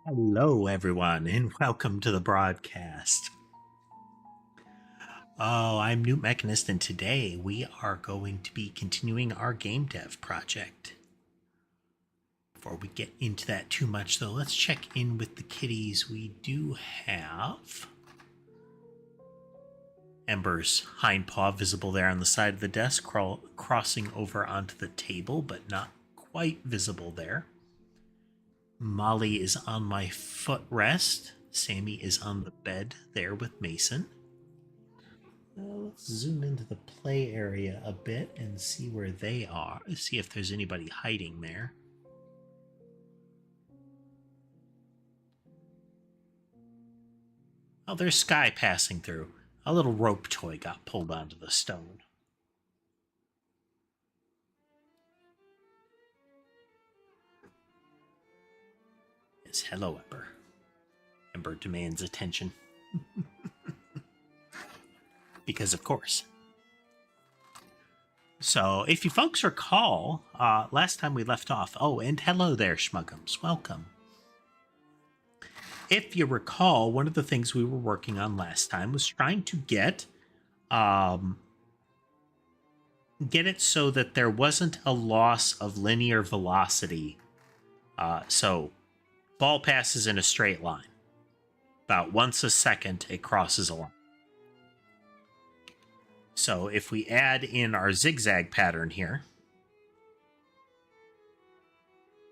Hello, everyone, and welcome to the broadcast. I'm newtmechanist, and today we are going to be continuing our game dev project. Before we get into that too much, though, let's check in with the kitties. We do have Ember's hind paw visible there on the side of the desk, crossing over onto the table, but not quite visible there. Molly is on my footrest. Sammy is on the bed there with Mason. Let's zoom into the play area a bit and see where they are. See if there's anybody hiding there. Oh, there's Sky passing through. A little rope toy got pulled onto the stone. Yes, hello, Ember. Ember demands attention. Because of course. So, if you folks recall, last time we left off... Oh, and hello there, Schmuggums. Welcome. If you recall, one of the things we were working on last time was trying to get it so that there wasn't a loss of linear velocity. So, ball passes in a straight line. About once a second, it crosses a line. So if we add in our zigzag pattern here,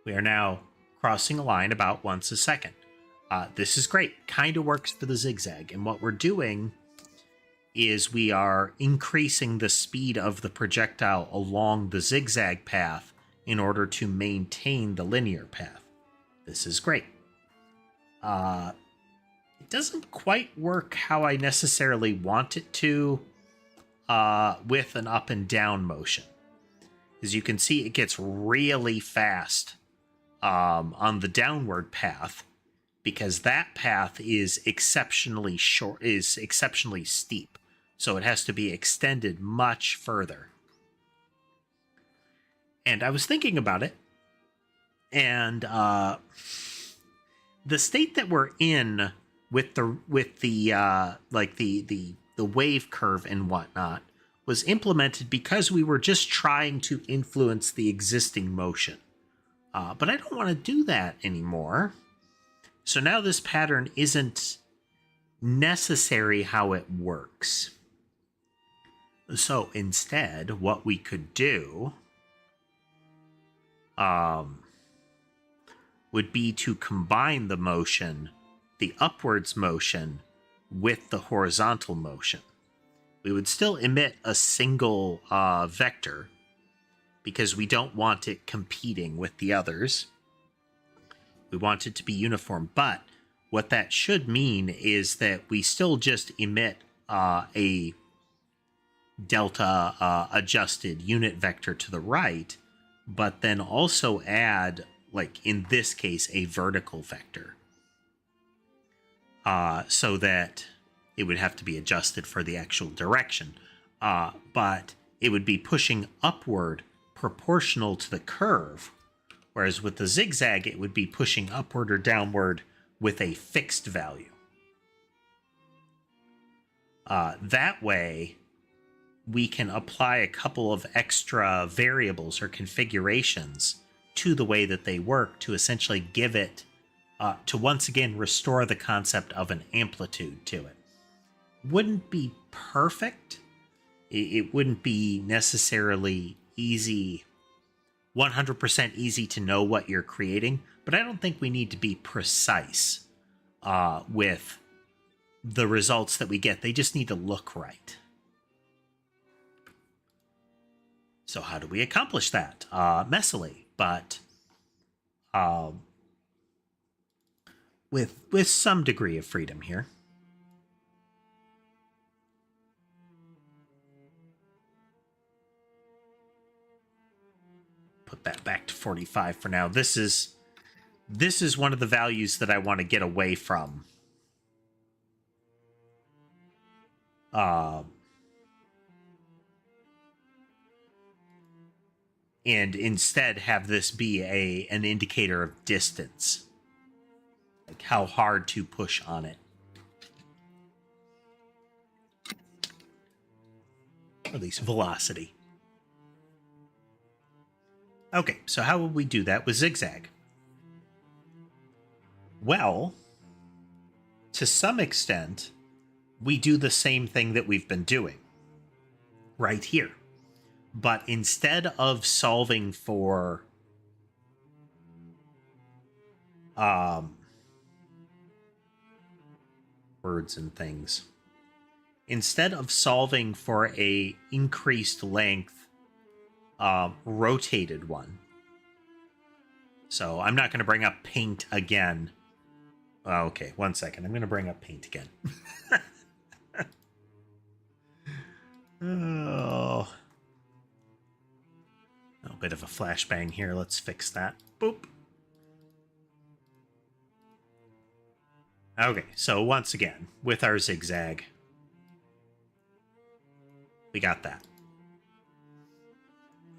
we are now crossing a line about once a second. This is great. Kind of works for the zigzag. And what we're doing is we are increasing the speed of the projectile along the zigzag path in order to maintain the linear path. This is great. It doesn't quite work how I necessarily want it to with an up and down motion. As you can see, it gets really fast on the downward path, because that path is exceptionally short, is exceptionally steep. So it has to be extended much further. And I was thinking about it, and the state that we're in with the wave curve and whatnot was implemented because we were just trying to influence the existing motion. But I don't want to do that anymore. So now this pattern isn't necessary how it works. So instead, what we could do would be to combine the motion, the upwards motion, with the horizontal motion. We would still emit a single vector because we don't want it competing with the others. We want it to be uniform, but what that should mean is that we still just emit a delta adjusted unit vector to the right, but then also add, like in this case, a vertical vector. So that it would have to be adjusted for the actual direction. But it would be pushing upward proportional to the curve, whereas with the zigzag, it would be pushing upward or downward with a fixed value. That way, we can apply a couple of extra variables or configurations to the way that they work to essentially give it, to once again restore the concept of an amplitude to it. Wouldn't be perfect. It wouldn't be necessarily easy, 100% easy to know what you're creating, but I don't think we need to be precise with the results that we get. They just need to look right. So how do we accomplish that? Messily, but with some degree of freedom here. Put that back to 45 for now. This is one of the values that I want to get away from. And instead have this be an indicator of distance. like how hard to push on it. Or at least velocity. Okay, so how would we do that with zigzag? Well, to some extent, we do the same thing that we've been doing right here. But instead of solving for words and things, instead of solving for a increased length rotated one, so I'm not going to bring up paint again. Okay, 1 second. I'm going to bring up paint again. Oh, a bit of a flashbang here. Let's fix that. Boop. Okay, so once again, with our zigzag, we got that.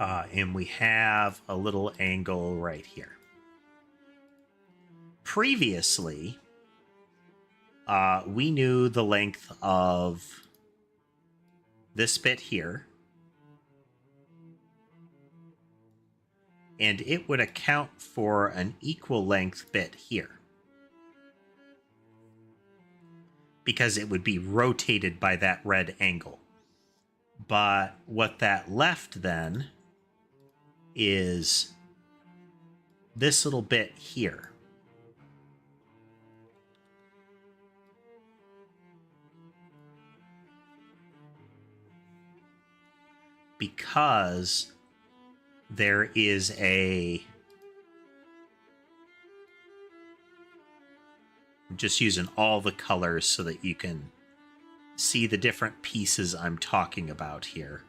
And we have a little angle right here. Previously, we knew the length of this bit here, and it would account for an equal length bit here, because it would be rotated by that red angle. But what that left then is this little bit here. Because there is I'm just using all the colors so that you can see the different pieces I'm talking about here.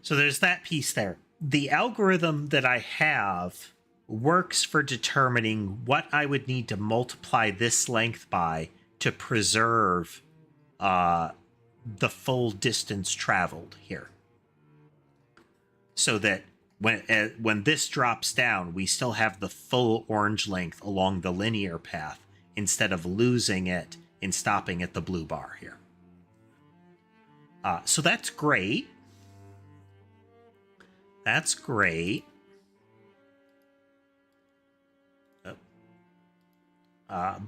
So there's that piece there. The algorithm that I have works for determining what I would need to multiply this length by to preserve the full distance traveled here. So that when this drops down, we still have the full orange length along the linear path instead of losing it and stopping at the blue bar here. So that's great. That's great.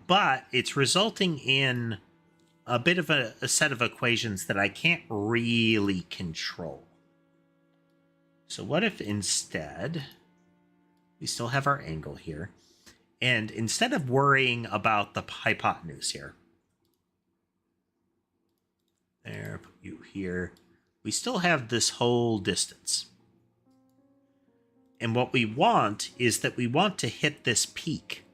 But it's resulting in a bit of a set of equations that I can't really control. So what if instead we still have our angle here, and instead of worrying about the hypotenuse here, there, put you here, we still have this whole distance. And what we want is that we want to hit this peak.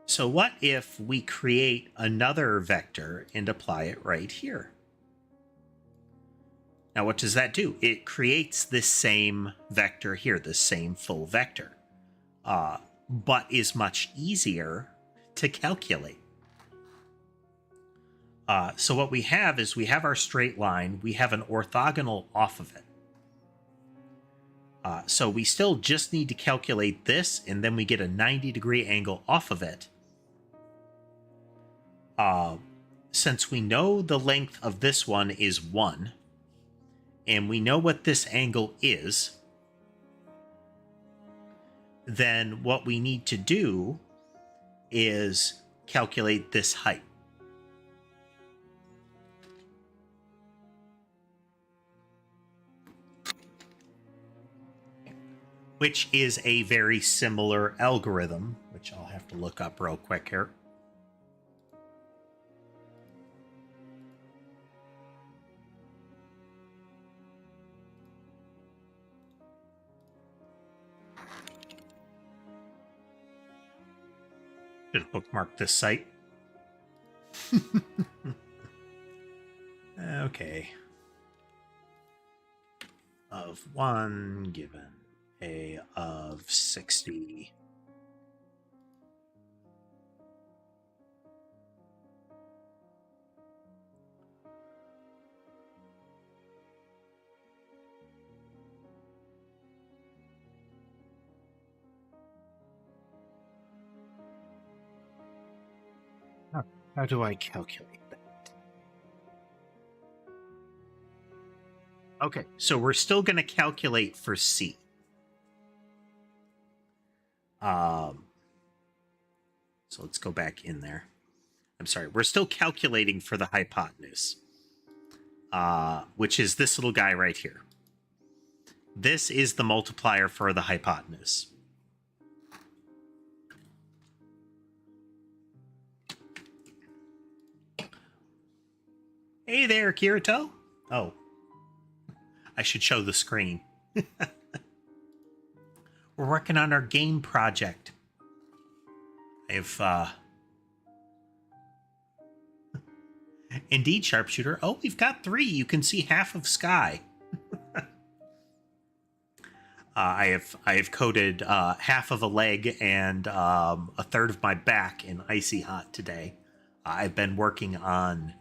So what if we create another vector and apply it right here? Now, what does that do? It creates this same vector here, this same full vector, but is much easier to calculate. So what we have is we have our straight line, we have an orthogonal off of it. So we still just need to calculate this, and then we get a 90-degree angle off of it. Since we know the length of this one is 1, and we know what this angle is, then what we need to do is calculate this height. Which is a very similar algorithm, which I'll have to look up real quick here. Should bookmark this site. Okay. Of 1 given a of 60. How do I calculate that? Okay, so we're still going to calculate for C. So let's go back in there. I'm sorry, we're still calculating for the hypotenuse, which is this little guy right here. This is the multiplier for the hypotenuse. Hey there, Kirito. Oh, I should show the screen. We're working on our game project. I have, indeed, sharpshooter. Oh, we've got 3. You can see half of sky. I have coded half of a leg and a third of my back in Icy Hot today. I've been working on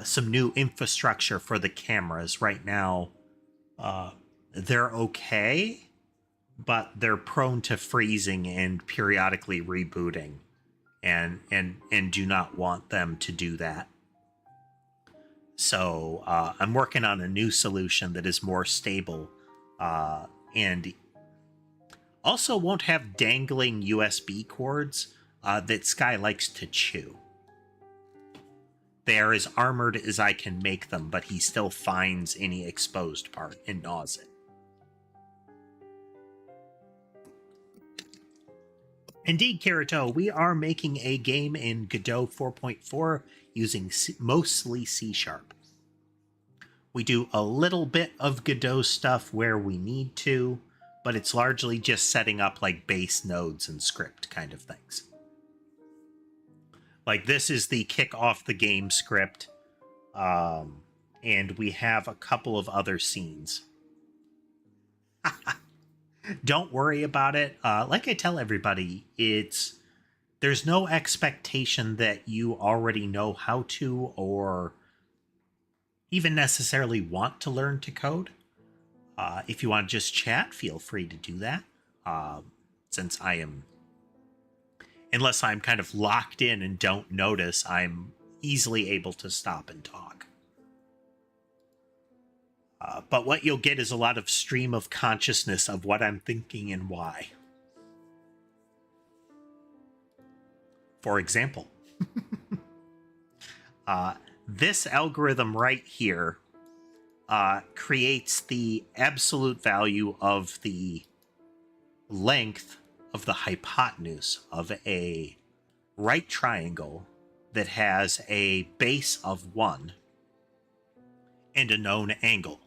some new infrastructure for the cameras. Right now, they're okay, but they're prone to freezing and periodically rebooting, and do not want them to do that. So I'm working on a new solution that is more stable, and also won't have dangling USB cords that Sky likes to chew. They are as armored as I can make them, but he still finds any exposed part and gnaws it. Indeed, Kirito, we are making a game in Godot 4.4 using mostly C#. We do a little bit of Godot stuff where we need to, but it's largely just setting up like base nodes and script kind of things. Like this is the kick off the game script, and we have a couple of other scenes. Don't worry about it. Like I tell everybody, there's no expectation that you already know how to or even necessarily want to learn to code. If you want to just chat, feel free to do that. Since unless I'm kind of locked in and don't notice, I'm easily able to stop and talk. But what you'll get is a lot of stream of consciousness of what I'm thinking and why. For example, this algorithm right here creates the absolute value of the length of the hypotenuse of a right triangle that has a base of 1 and a known angle.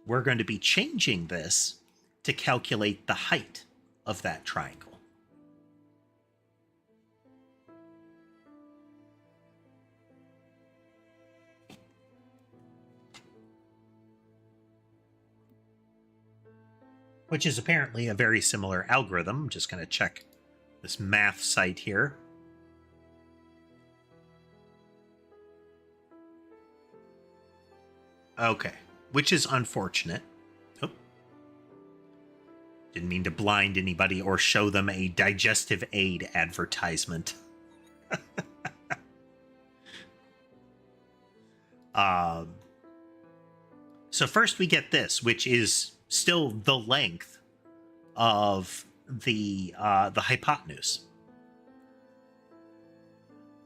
We're going to be changing this to calculate the height of that triangle. Which is apparently a very similar algorithm. I'm just going to check this math site here. Okay, which is unfortunate. Oh. Didn't mean to blind anybody or show them a digestive aid advertisement. So first we get this, which is still the length of the hypotenuse.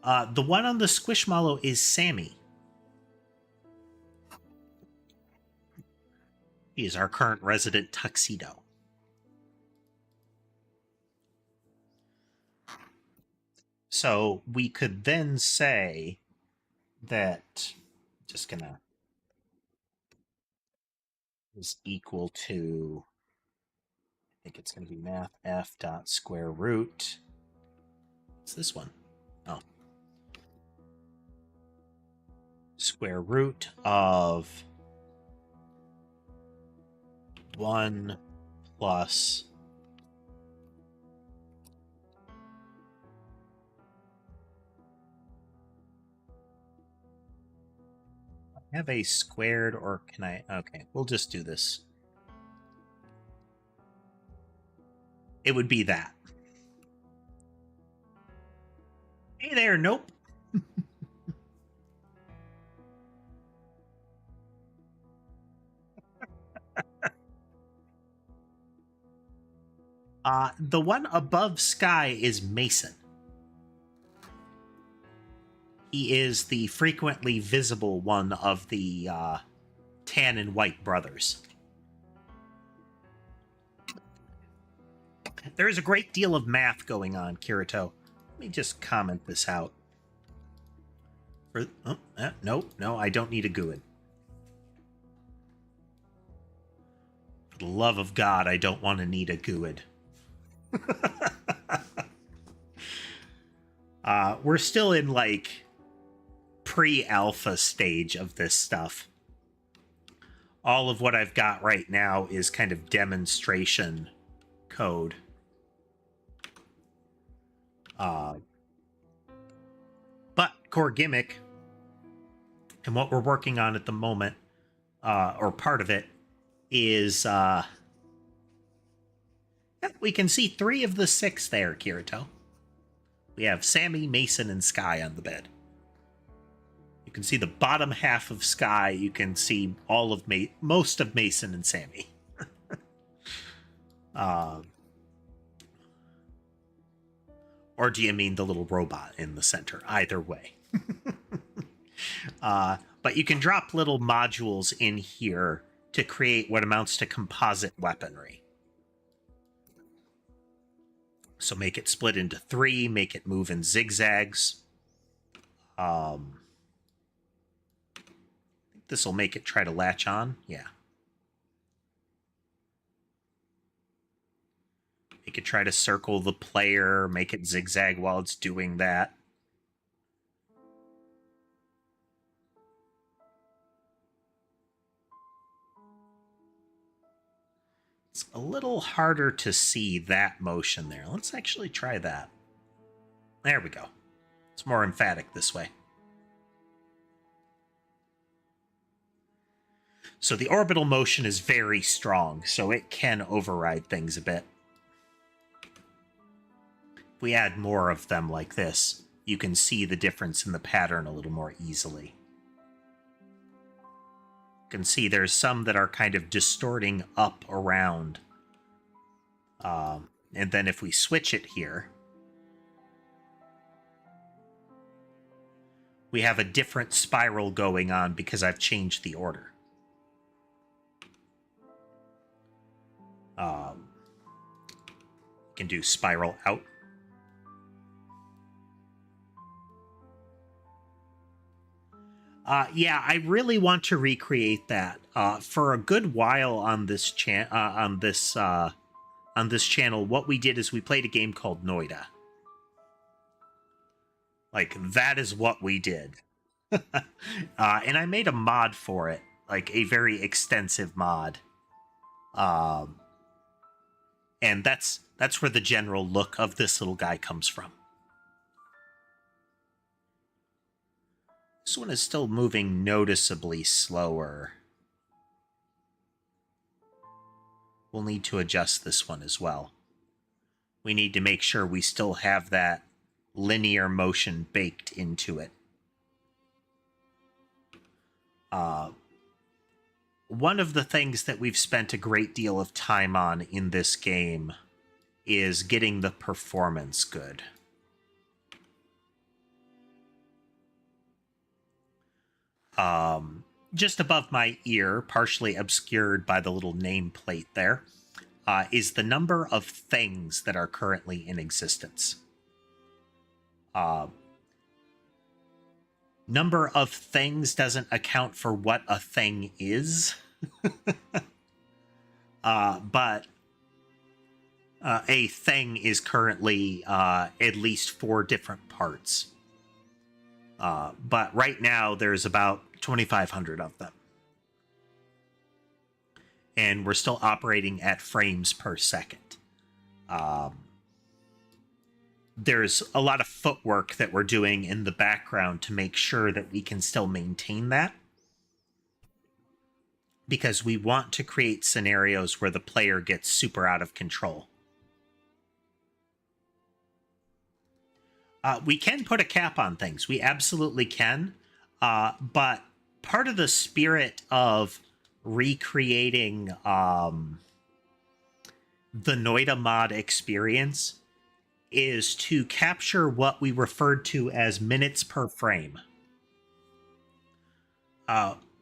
The one on the Squishmallow is Sammy. He is our current resident tuxedo. So we could then say that, just gonna, is equal to, I think it's going to be math f dot square root. What's this one? Oh. Square root of 1 plus have a squared, or can I? Okay, we'll just do this. It would be that. Hey there, nope. The one above Sky is Mason. He is the frequently visible one of the tan and white brothers. There is a great deal of math going on, Kirito. Let me just comment this out. No, I don't need a GUID. For the love of God, I don't want to need a GUID. We're still in, like, pre-alpha stage of this stuff. All of what I've got right now is kind of demonstration code. But core gimmick, and what we're working on at the moment, or part of it, is we can see 3 of the 6 there, Kirito. We have Sammy, Mason, and Sky on the bed. You can see the bottom half of Sky. You can see all of most of Mason and Sammy. Or do you mean the little robot in the center? Either way. But you can drop little modules in here to create what amounts to composite weaponry. So make it split into 3, make it move in zigzags. This will make it try to latch on. Yeah. Make it try to circle the player, make it zigzag while it's doing that. It's a little harder to see that motion there. Let's actually try that. There we go. It's more emphatic this way. So the orbital motion is very strong, so it can override things a bit. If we add more of them like this, you can see the difference in the pattern a little more easily. You can see there's some that are kind of distorting up around. And then if we switch it here, we have a different spiral going on because I've changed the order. You can do spiral out. Yeah, I really want to recreate that. For a good while on this channel, what we did is we played a game called Noida. Like, that is what we did. And I made a mod for it, like a very extensive mod. And that's where the general look of this little guy comes from. This one is still moving noticeably slower. We'll need to adjust this one as well. We need to make sure we still have that linear motion baked into it. One of the things that we've spent a great deal of time on in this game is getting the performance good. Just above my ear, partially obscured by the little nameplate there, is the number of things that are currently in existence. Number of things doesn't account for what a thing is. But a thing is currently at least 4 different parts. But right now there's about 2,500 of them. And we're still operating at frames per second. There's a lot of footwork that we're doing in the background to make sure that we can still maintain that. Because we want to create scenarios where the player gets super out of control. We can put a cap on things. We absolutely can. But part of the spirit of recreating the Noida mod experience is to capture what we referred to as minutes per frame.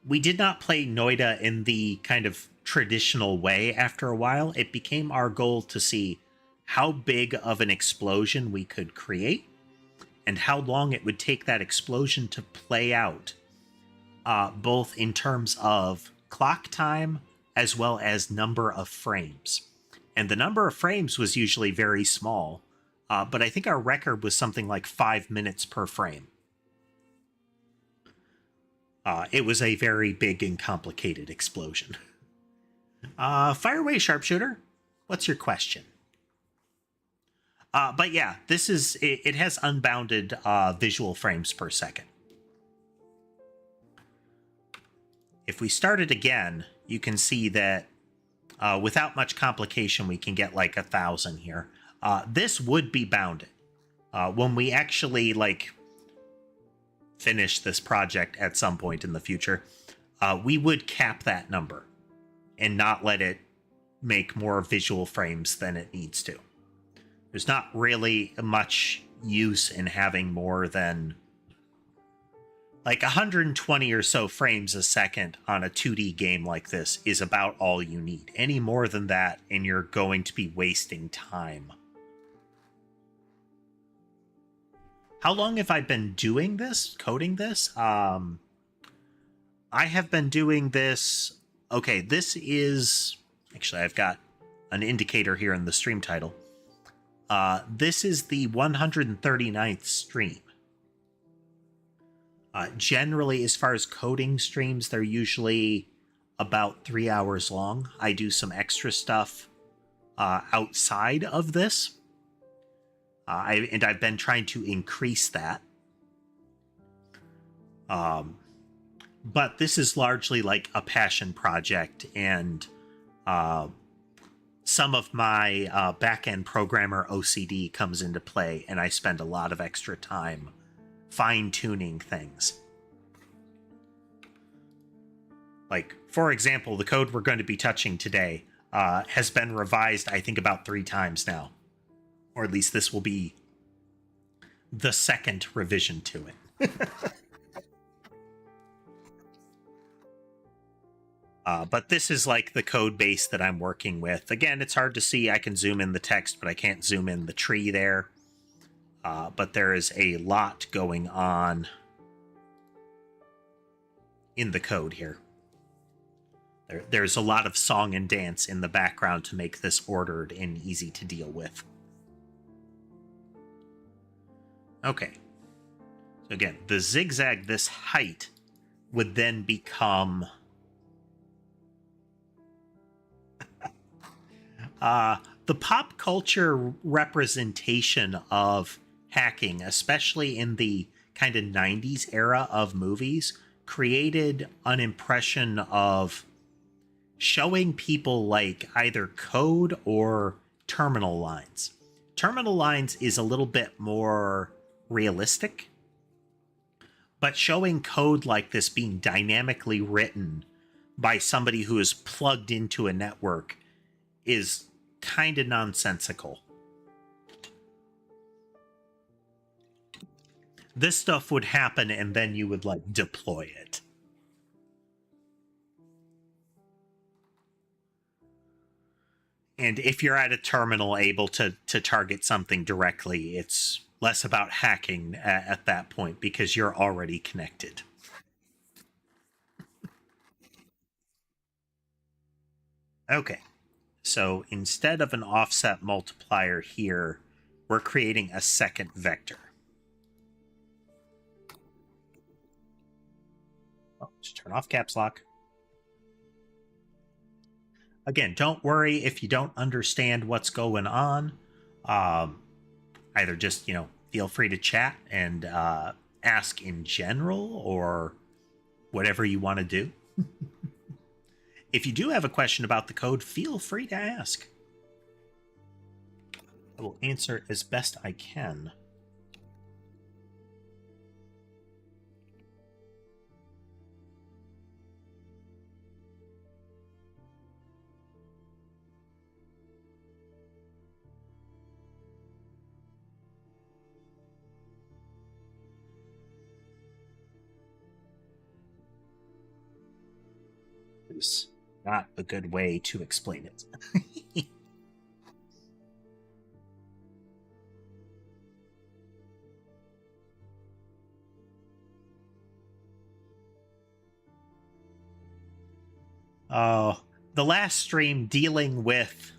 We did not play Noida in the kind of traditional way after a while. It became our goal to see how big of an explosion we could create and how long it would take that explosion to play out, both in terms of clock time as well as number of frames. And the number of frames was usually very small, but I think our record was something like 5 minutes per frame. It was a very big and complicated explosion. Fire away, sharpshooter. What's your question? But yeah, this is it has unbounded visual frames per second. If we start it again, you can see that without much complication, we can get like 1,000 here. This would be bounded. When we actually finish this project at some point in the future, we would cap that number and not let it make more visual frames than it needs to. There's not really much use in having more than like 120 or so frames a second on a 2D game like this is about all you need. Any more than that, and you're going to be wasting time. How long have I been doing this, coding this? I have been doing this. Okay, this is actually, I've got an indicator here in the stream title. This is the 139th stream. Generally, as far as coding streams, they're usually about 3 hours long. I do some extra stuff outside of this. And I've been trying to increase that. But this is largely like a passion project, and some of my back-end programmer OCD comes into play, and I spend a lot of extra time fine-tuning things. Like, for example, the code we're going to be touching today has been revised, I think, about 3 times now. Or at least this will be the second revision to it. But this is like the code base that I'm working with. Again, it's hard to see. I can zoom in the text, but I can't zoom in the tree there. But there is a lot going on in the code here. There's a lot of song and dance in the background to make this ordered and easy to deal with. Okay. So again, the zigzag, this height, would then become the pop culture representation of hacking, especially in the kind of 90s era of movies, created an impression of showing people like either code or terminal lines. Terminal lines is a little bit more realistic, but showing code like this being dynamically written by somebody who is plugged into a network is kind of nonsensical. This stuff would happen, and then you would like deploy it. And if you're at a terminal able to target something directly, it's less about hacking at that point because you're already connected. Okay, so instead of an offset multiplier here, we're creating a second vector. Oh, just turn off caps lock. Again, don't worry if you don't understand what's going on. Either just, feel free to chat and ask in general or whatever you want to do. If you do have a question about the code, feel free to ask. I will answer as best I can. is not a good way to explain it. Oh, the last stream dealing with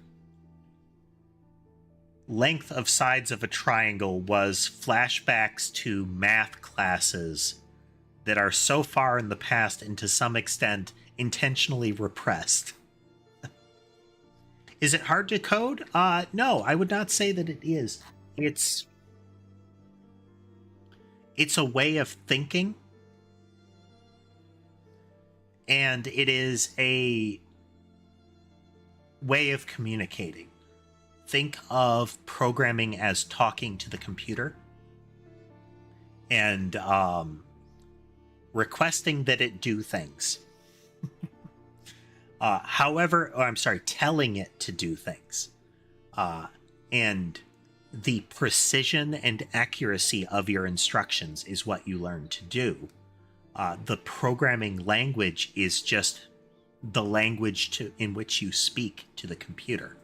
length of sides of a triangle was flashbacks to math classes that are so far in the past and to some extent intentionally repressed. Is it hard to code? No, I would not say that it is. It's a way of thinking, and it is a way of communicating. Think of programming as talking to the computer and requesting that it do things. Telling it to do things. And the precision and accuracy of your instructions is what you learn to do. The programming language is just the language in which you speak to the computer.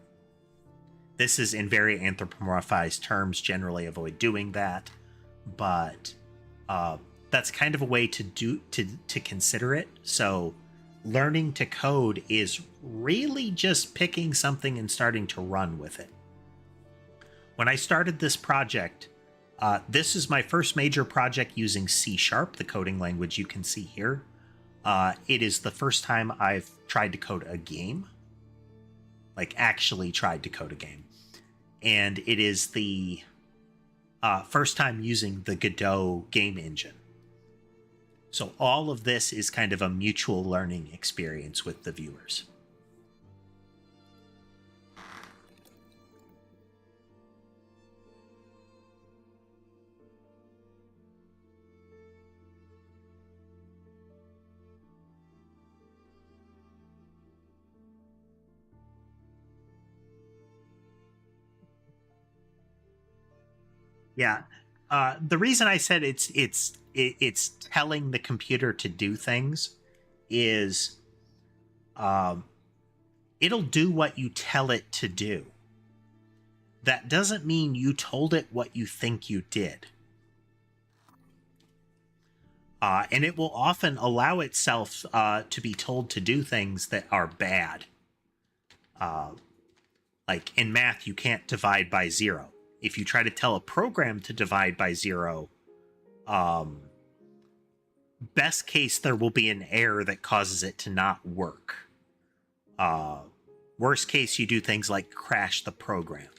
This is in very anthropomorphized terms. Generally avoid doing that, but that's kind of a way to consider it. So learning to code is really just picking something and starting to run with it. When I started this project, this is my first major project using C#, the coding language you can see here. It is the first time I've tried to code a game, like actually tried to code a game. And it is the first time using the Godot game engine. So all of this is kind of a mutual learning experience with the viewers. Yeah. The reason I said it's telling the computer to do things is it'll do what you tell it to do. That doesn't mean you told it what you think you did. And it will often allow itself to be told to do things that are bad. Like in math, you can't divide by 0. If you try to tell a program to divide by 0, best case, there will be an error that causes it to not work. Worst case, you do things like crash the program.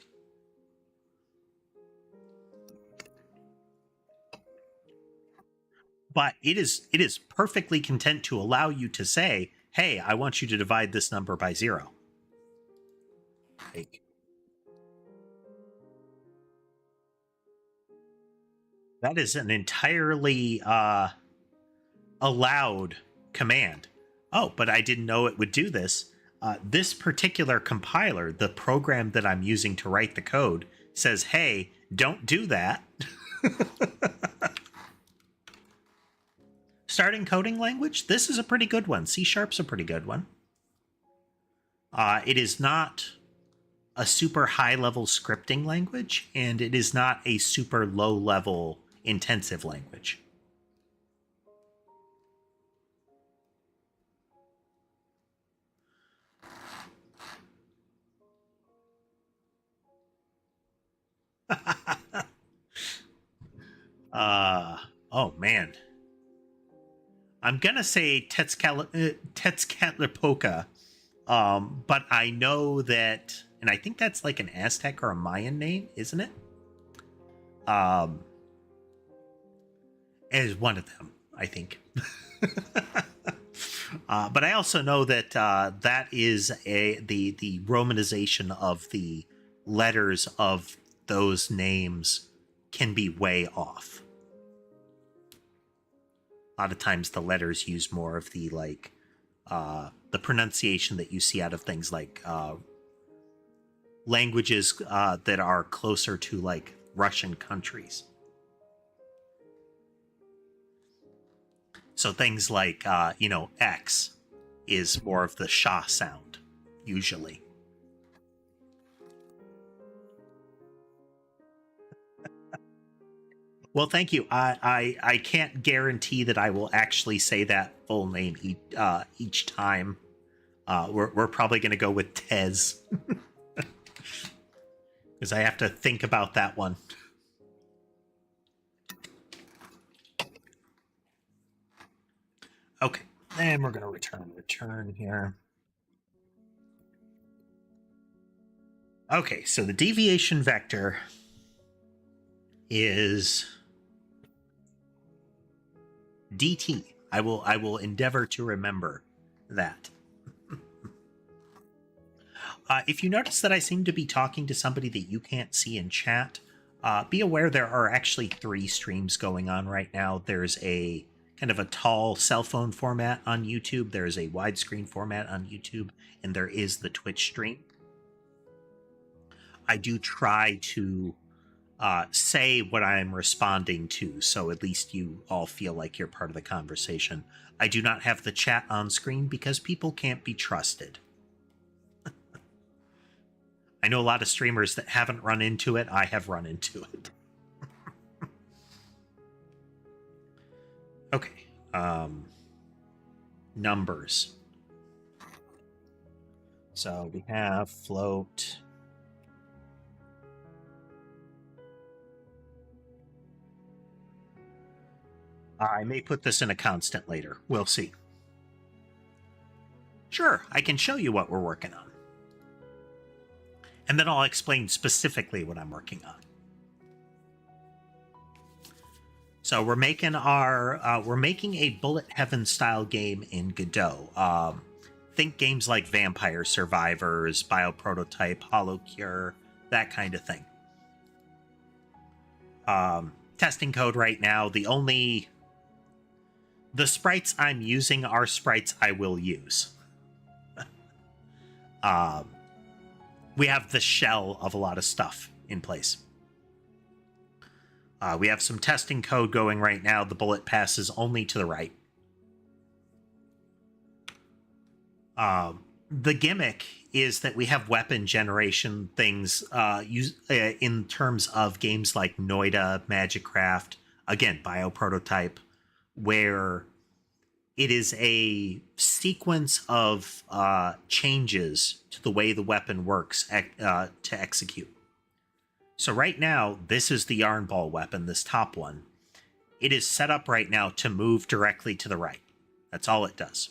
But it is perfectly content to allow you to say, hey, I want you to divide this number by 0. Like, that is an entirely allowed command. Oh, but I didn't know it would do this. This particular compiler, the program that I'm using to write the code, says, hey, don't do that. Starting coding language, this is a pretty good one. C#'s a pretty good one. It is not a super high-level scripting language, and it is not a super low-level intensive language. Oh man, I'm gonna say Tezcatlipoca, but I know that, and I think that's like an Aztec or a Mayan name, isn't it? As one of them, I think. But I also know that that is the romanization of the letters of those names can be way off. A lot of times the letters use more of the the pronunciation that you see out of things like languages that are closer to like Russian countries. So things like X is more of the sha sound, usually. Well, thank you. I can't guarantee that I will actually say that full name each time. We're probably going to go with Tez. Because I have to think about that one. Okay, and we're going to return here. Okay, so the deviation vector is dt. I will endeavor to remember that. If you notice that I seem to be talking to somebody that you can't see in chat, be aware there are actually 3 streams going on right now. There's a kind of a tall cell phone format on YouTube, there's a widescreen format on YouTube, and there is the Twitch stream. I do try to say what I'm responding to, so at least you all feel like you're part of the conversation. I do not have the chat on screen because people can't be trusted. I know a lot of streamers that haven't run into it. I have run into it. Okay. Numbers. So we have float. I may put this in a constant later. We'll see. Sure, I can show you what we're working on. And then I'll explain specifically what I'm working on. So we're making a Bullet Heaven style game in Godot. Think games like Vampire Survivors, Bioprototype, Holocure, that kind of thing. Testing code right now. The sprites I'm using are sprites I will use. We have the shell of a lot of stuff in place. We have some testing code going right now. The bullet passes only to the right. The gimmick is that we have weapon generation things in terms of games like Noida, Magicraft, again, Bioprototype, where it is a sequence of changes to the way the weapon works to execute. So right now, this is the yarn ball weapon, this top one. It is set up right now to move directly to the right. That's all it does.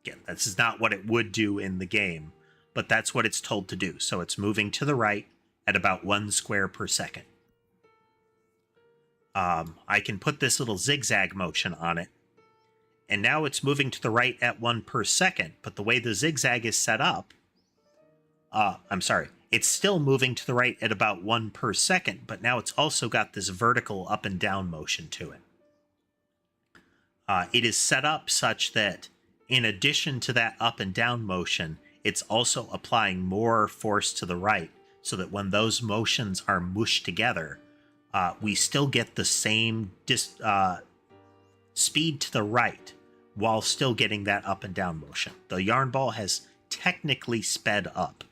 Again, this is not what it would do in the game, but that's what it's told to do. So it's moving to the right at about 1 square per second. I can put this little zigzag motion on it, and now it's moving to the right at 1 per second, but the way the zigzag is set up, I'm sorry, it's still moving to the right at about 1 per second, but now it's also got this vertical up and down motion to it. It is set up such that in addition to that up and down motion, it's also applying more force to the right, so that when those motions are mushed together, we still get the same speed to the right while still getting that up and down motion. The yarn ball has technically sped up.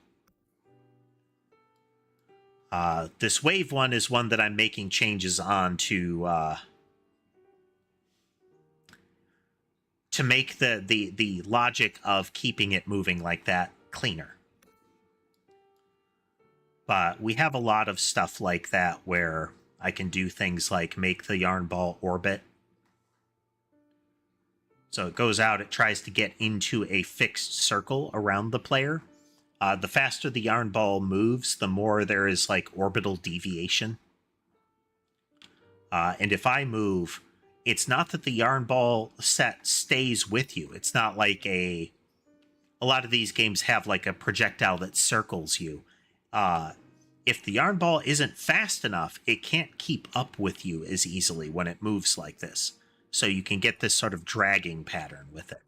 This wave one is one that I'm making changes on to make the logic of keeping it moving like that cleaner. But we have a lot of stuff like that where I can do things like make the yarn ball orbit. So it goes out, it tries to get into a fixed circle around the player. The faster the yarn ball moves, the more there is like orbital deviation. And if I move, it's not that the yarn ball set stays with you. It's not like a lot of these games have like a projectile that circles you. If the yarn ball isn't fast enough, it can't keep up with you as easily when it moves like this. So you can get this sort of dragging pattern with it.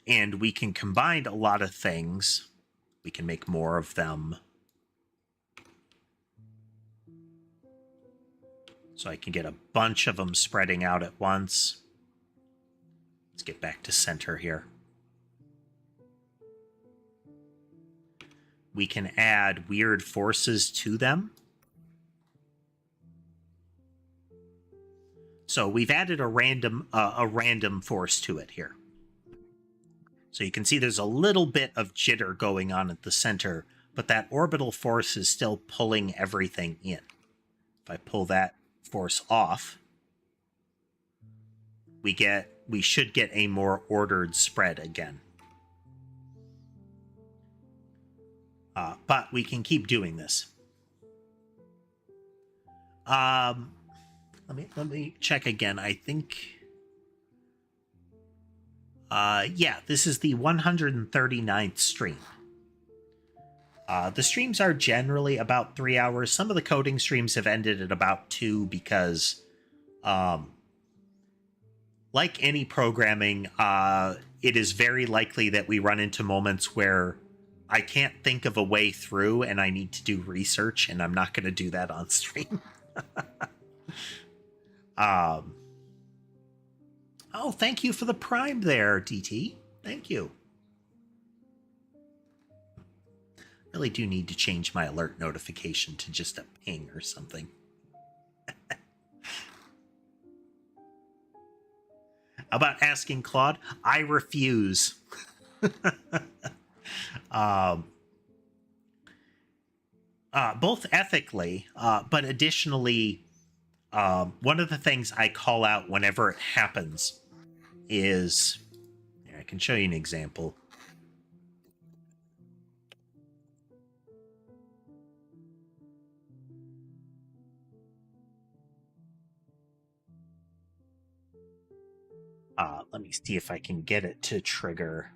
And we can combine a lot of things. We can make more of them. So I can get a bunch of them spreading out at once. Let's get back to center here. We can add weird forces to them. So we've added a random force to it here. So you can see there's a little bit of jitter going on at the center, but that orbital force is still pulling everything in. If I pull that force off, we should get a more ordered spread again. But we can keep doing this. Let me check again. I think, yeah, this is the 139th stream. The streams are generally about 3 hours. Some of the coding streams have ended at about 2 because, like any programming, it is very likely that we run into moments where I can't think of a way through and I need to do research, and I'm not going to do that on stream. Oh, thank you for the Prime there, DT. Thank you. Really do need to change my alert notification to just a ping or something. How about asking Claude? I refuse. Both ethically, but additionally, one of the things I call out whenever it happens is, I can show you an example. Let me see if I can get it to trigger.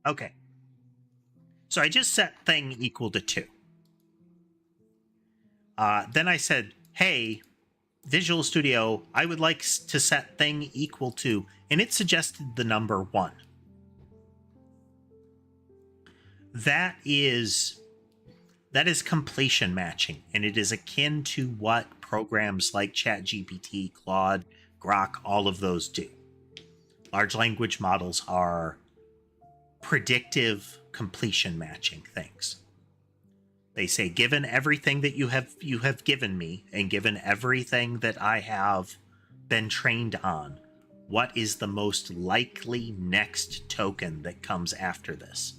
Okay. So I just set thing equal to 2. Then I said, hey, Visual Studio, I would like to set thing equal to, and it suggested the number 1. That is completion matching, and it is akin to what programs like ChatGPT, Claude, Grok, all of those do. Large language models are predictive completion matching things. They say, given everything that you have given me, and given everything that I have been trained on, what is the most likely next token that comes after this?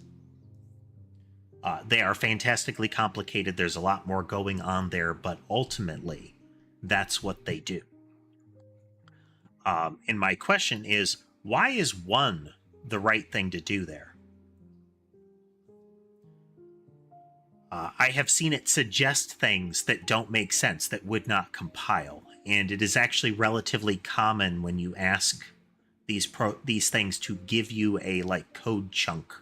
They are fantastically complicated. There's a lot more going on there, but ultimately, that's what they do. And my question is, why is 1 the right thing to do there? I have seen it suggest things that don't make sense, that would not compile, and it is actually relatively common when you ask these things to give you a code chunk,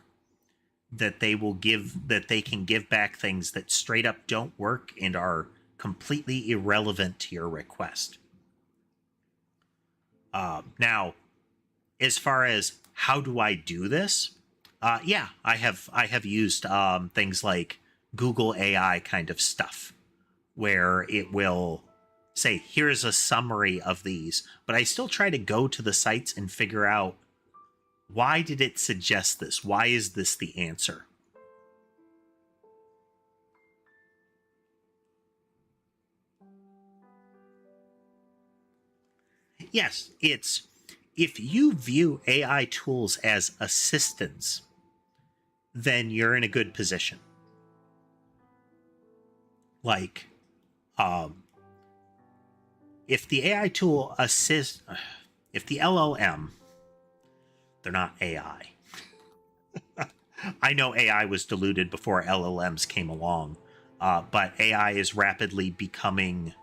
that they can give back things that straight up don't work and are completely irrelevant to your request. Now, as far as how do I do this, yeah, I have used things like Google AI kind of stuff, where it will say, here's a summary of these, but I still try to go to the sites and figure out, why did it suggest this? Why is this the answer? Yes, it's, if you view AI tools as assistants, then you're in a good position. Like, if the AI tool assists, if the LLM, they're not AI. I know AI was diluted before LLMs came along, but AI is rapidly becoming,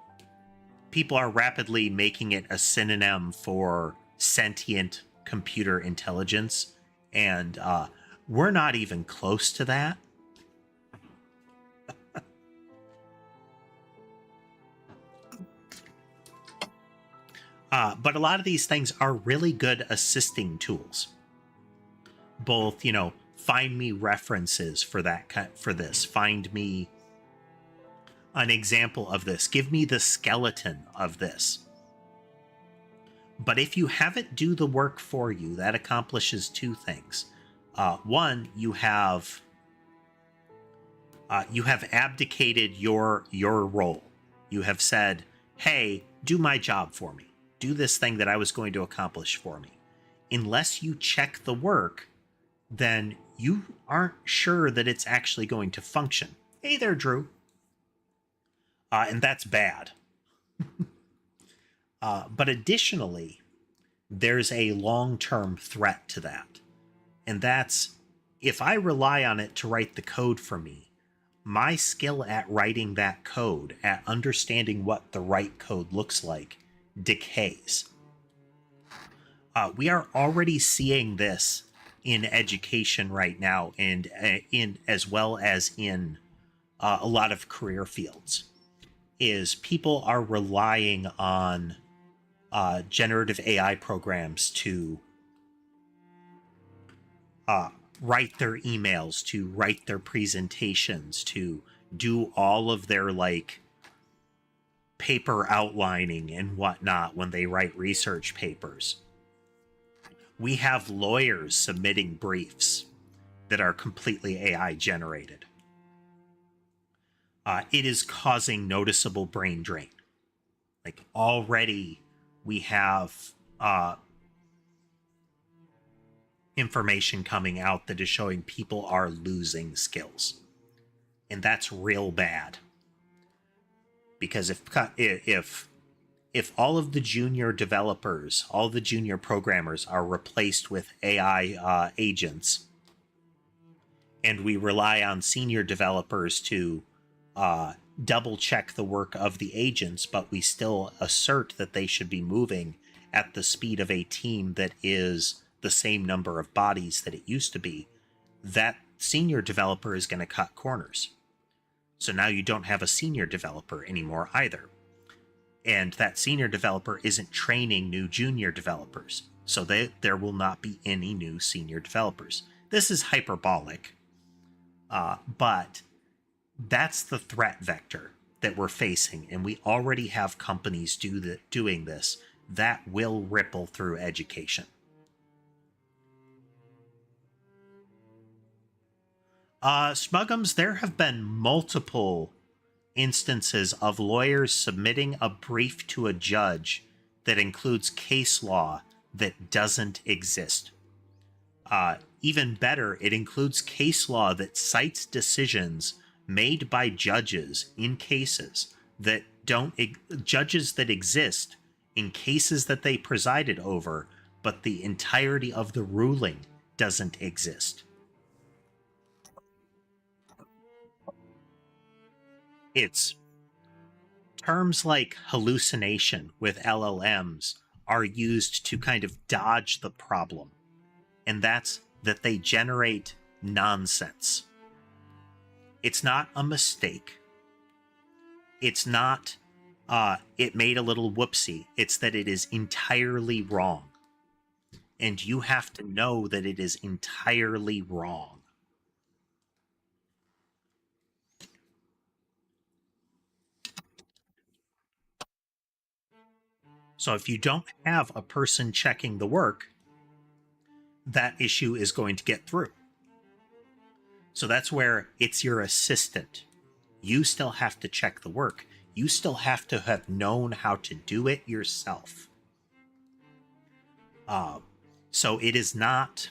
people are rapidly making it a synonym for sentient computer intelligence, and we're not even close to that. But a lot of these things are really good assisting tools. Both, find me references for this. Find me an example of this. Give me the skeleton of this. But if you have it do the work for you, that accomplishes two things. One, you have abdicated your role. You have said, "Hey, do my job for me. Do this thing that I was going to accomplish for me." Unless you check the work, then you aren't sure that it's actually going to function. Hey there, Drew. And that's bad. But additionally, there's a long-term threat to that. And that's, if I rely on it to write the code for me, my skill at writing that code, at understanding what the right code looks like, decays. We are already seeing this in education right now, and in as well as in a lot of career fields, is people are relying on generative AI programs to write their emails, to write their presentations, to do all of their like paper outlining and whatnot when they write research papers. We have lawyers submitting briefs that are completely AI generated. It is causing noticeable brain drain. Like already we have information coming out that is showing people are losing skills. And that's real bad. Because if all of the junior developers, all the junior programmers are replaced with AI agents, and we rely on senior developers to double check the work of the agents, but we still assert that they should be moving at the speed of a team that is the same number of bodies that it used to be, that senior developer is going to cut corners. So now you don't have a senior developer anymore either. And that senior developer isn't training new junior developers. So there will not be any new senior developers. This is hyperbolic, but that's the threat vector that we're facing. And we already have companies doing this. That will ripple through education. Smugums, there have been multiple instances of lawyers submitting a brief to a judge that includes case law that doesn't exist. Even better, it includes case law that cites decisions made by judges in cases that judges that exist in cases that they presided over, but the entirety of the ruling doesn't exist. It's terms like hallucination with LLMs are used to kind of dodge the problem. And that's that they generate nonsense. It's not a mistake. It's not, it made a little whoopsie. It's that it is entirely wrong. And you have to know that it is entirely wrong. So if you don't have a person checking the work, that issue is going to get through. So that's where it's your assistant. You still have to check the work. You still have to have known how to do it yourself. So it is not...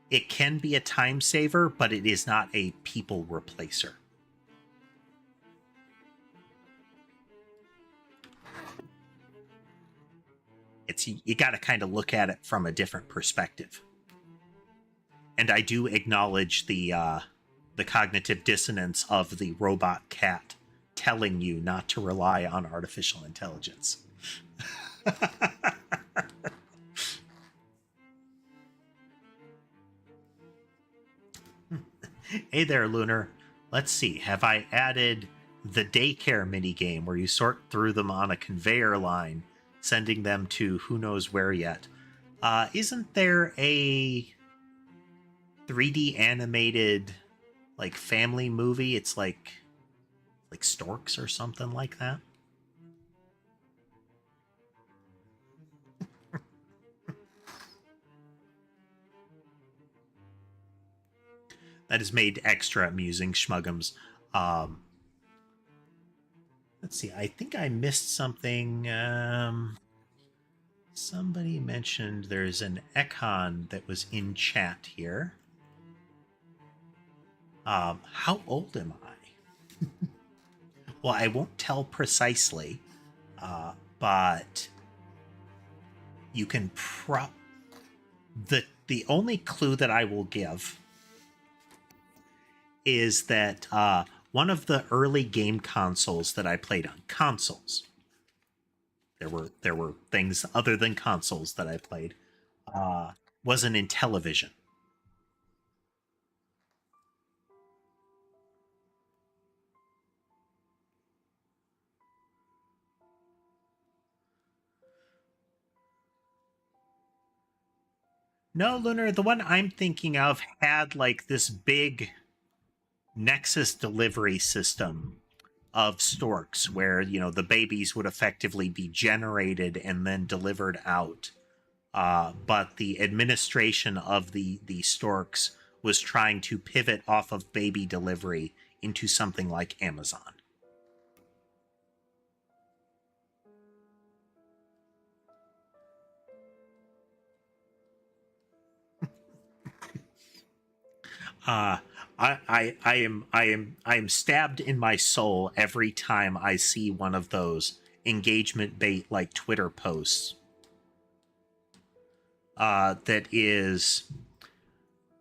It can be a time saver, but it is not a people replacer. You got to kind of look at it from a different perspective. And I do acknowledge the cognitive dissonance of the robot cat telling you not to rely on artificial intelligence. Hey there, Lunar. Let's see. Have I added the daycare minigame where you sort through them on a conveyor line, sending them to who knows where yet? Isn't there a 3D animated like family movie? It's like Storks or something like that. that is made extra amusing, Schmuggums. Let's see. I think I missed something. Somebody mentioned there's an econ that was in chat here. How old am I? Well, I won't tell precisely, but you can the only clue that I will give is that one of the early game consoles that I played on consoles. There were things other than consoles that I played. Was an Intellivision. No, Lunar, the one I'm thinking of had like this big Nexus delivery system of storks where, you know, the babies would effectively be generated and then delivered out. But the administration of the storks was trying to pivot off of baby delivery into something like Amazon. I am stabbed in my soul every time I see one of those engagement bait like Twitter posts. That is,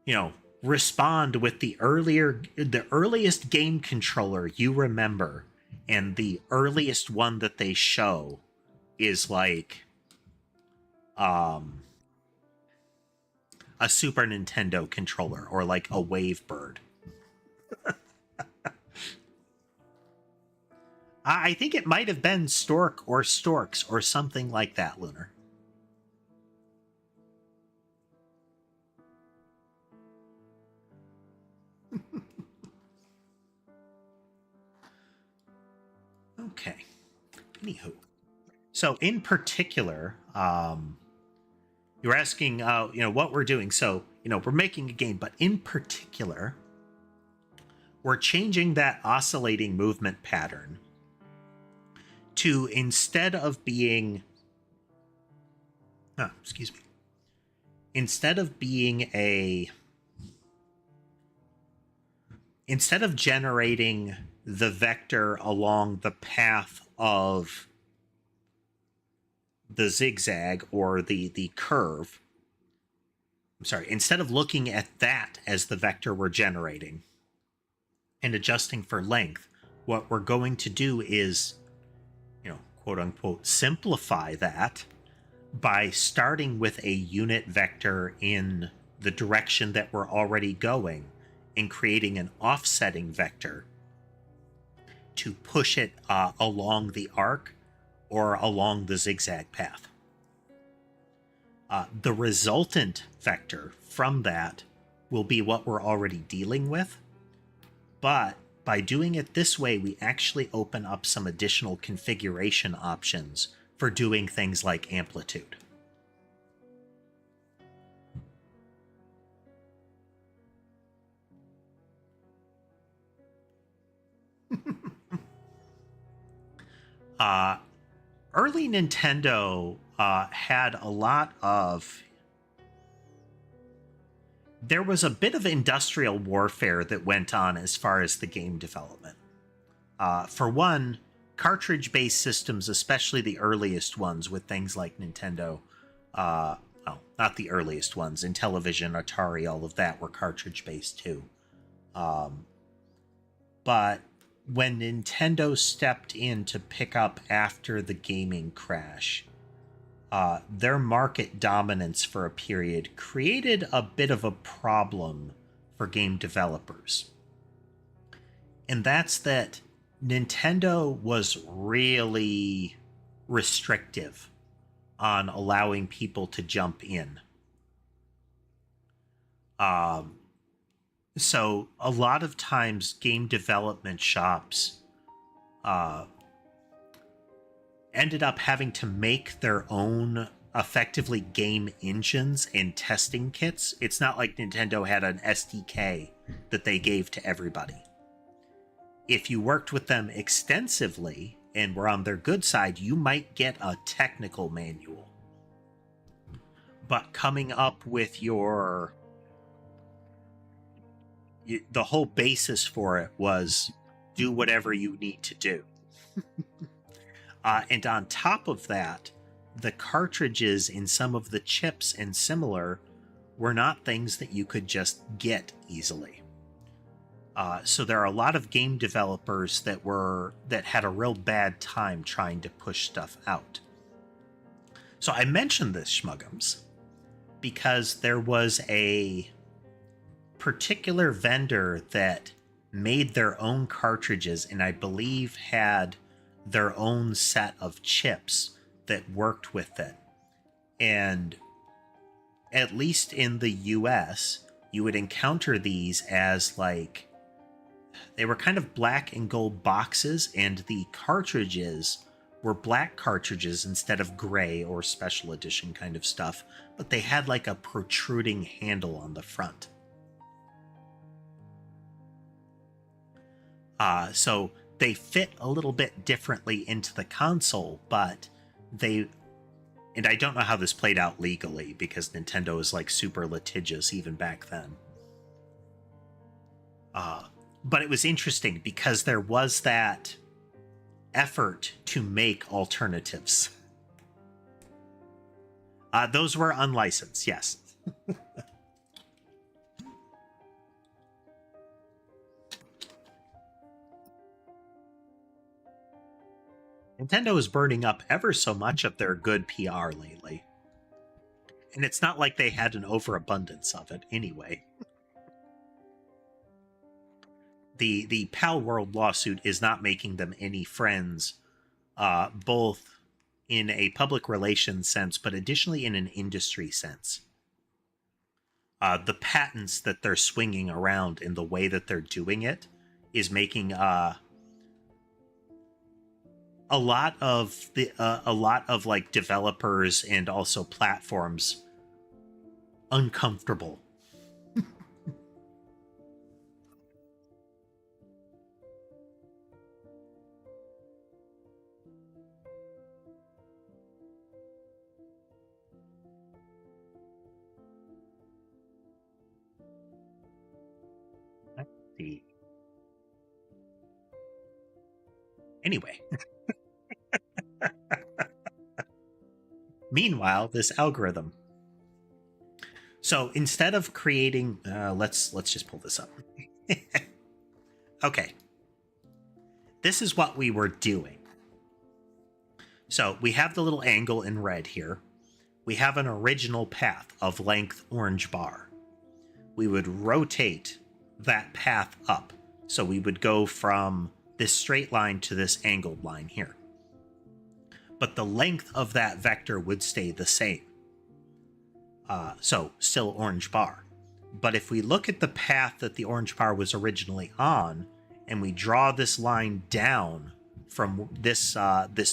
you know, respond with the earliest game controller you remember, and the earliest one that they show is like a Super Nintendo controller or like a Wavebird. I think it might have been Stork or Storks or something like that, Lunar. Okay. Anywho. So in particular, you were asking, you know, what we're doing. So, you know, we're making a game, but in particular, we're changing that oscillating movement pattern to instead of being, excuse me, instead of generating the vector along the path of the zigzag or the curve, I'm sorry, instead of looking at that as the vector we're generating and adjusting for length, what we're going to do is, you know, quote unquote, simplify that by starting with a unit vector in the direction that we're already going and creating an offsetting vector to push it along the arc or along the zigzag path. The resultant vector from that will be what we're already dealing with, but by doing it this way, we actually open up some additional configuration options for doing things like amplitude. Early Nintendo had a lot of... There was a bit of industrial warfare that went on as far as the game development. For one, cartridge-based systems, especially the earliest ones with things like Nintendo, well, not the earliest ones, Intellivision, Atari, all of that were cartridge-based too. But when Nintendo stepped in to pick up after the gaming crash, their market dominance for a period created a bit of a problem for game developers. And that's that Nintendo was really restrictive on allowing people to jump in. So a lot of times game development shops ended up having to make their own effectively game engines and testing kits. It's not like Nintendo had an SDK that they gave to everybody. If you worked with them extensively and were on their good side, you might get a technical manual. But coming up with the whole basis for it was do whatever you need to do. And on top of that, the cartridges in some of the chips and similar were not things that you could just get easily. So there are a lot of game developers that had a real bad time trying to push stuff out. So I mentioned this, Schmuggums, because there was a particular vendor that made their own cartridges and I believe had their own set of chips that worked with it. And at least in the US, you would encounter these as like, they were kind of black and gold boxes, and the cartridges were black cartridges instead of gray or special edition kind of stuff, but they had like a protruding handle on the front. So they fit a little bit differently into the console, but and I don't know how this played out legally because Nintendo is like super litigious even back then. But it was interesting because there was that effort to make alternatives. Those were unlicensed, yes. Nintendo is burning up ever so much of their good PR lately. And it's not like they had an overabundance of it anyway. The Pal World lawsuit is not making them any friends, both in a public relations sense, but additionally in an industry sense. The patents that they're swinging around in the way that they're doing it is making a lot of like developers and also platforms uncomfortable. Let's see. Anyway. Meanwhile, this algorithm. So instead of creating, let's just pull this up. Okay. This is what we were doing. So we have the little angle in red here. We have an original path of length orange bar. We would rotate that path up. So we would go from this straight line to this angled line here. But the length of that vector would stay the same. So still orange bar. But if we look at the path that the orange bar was originally on, and we draw this line down from this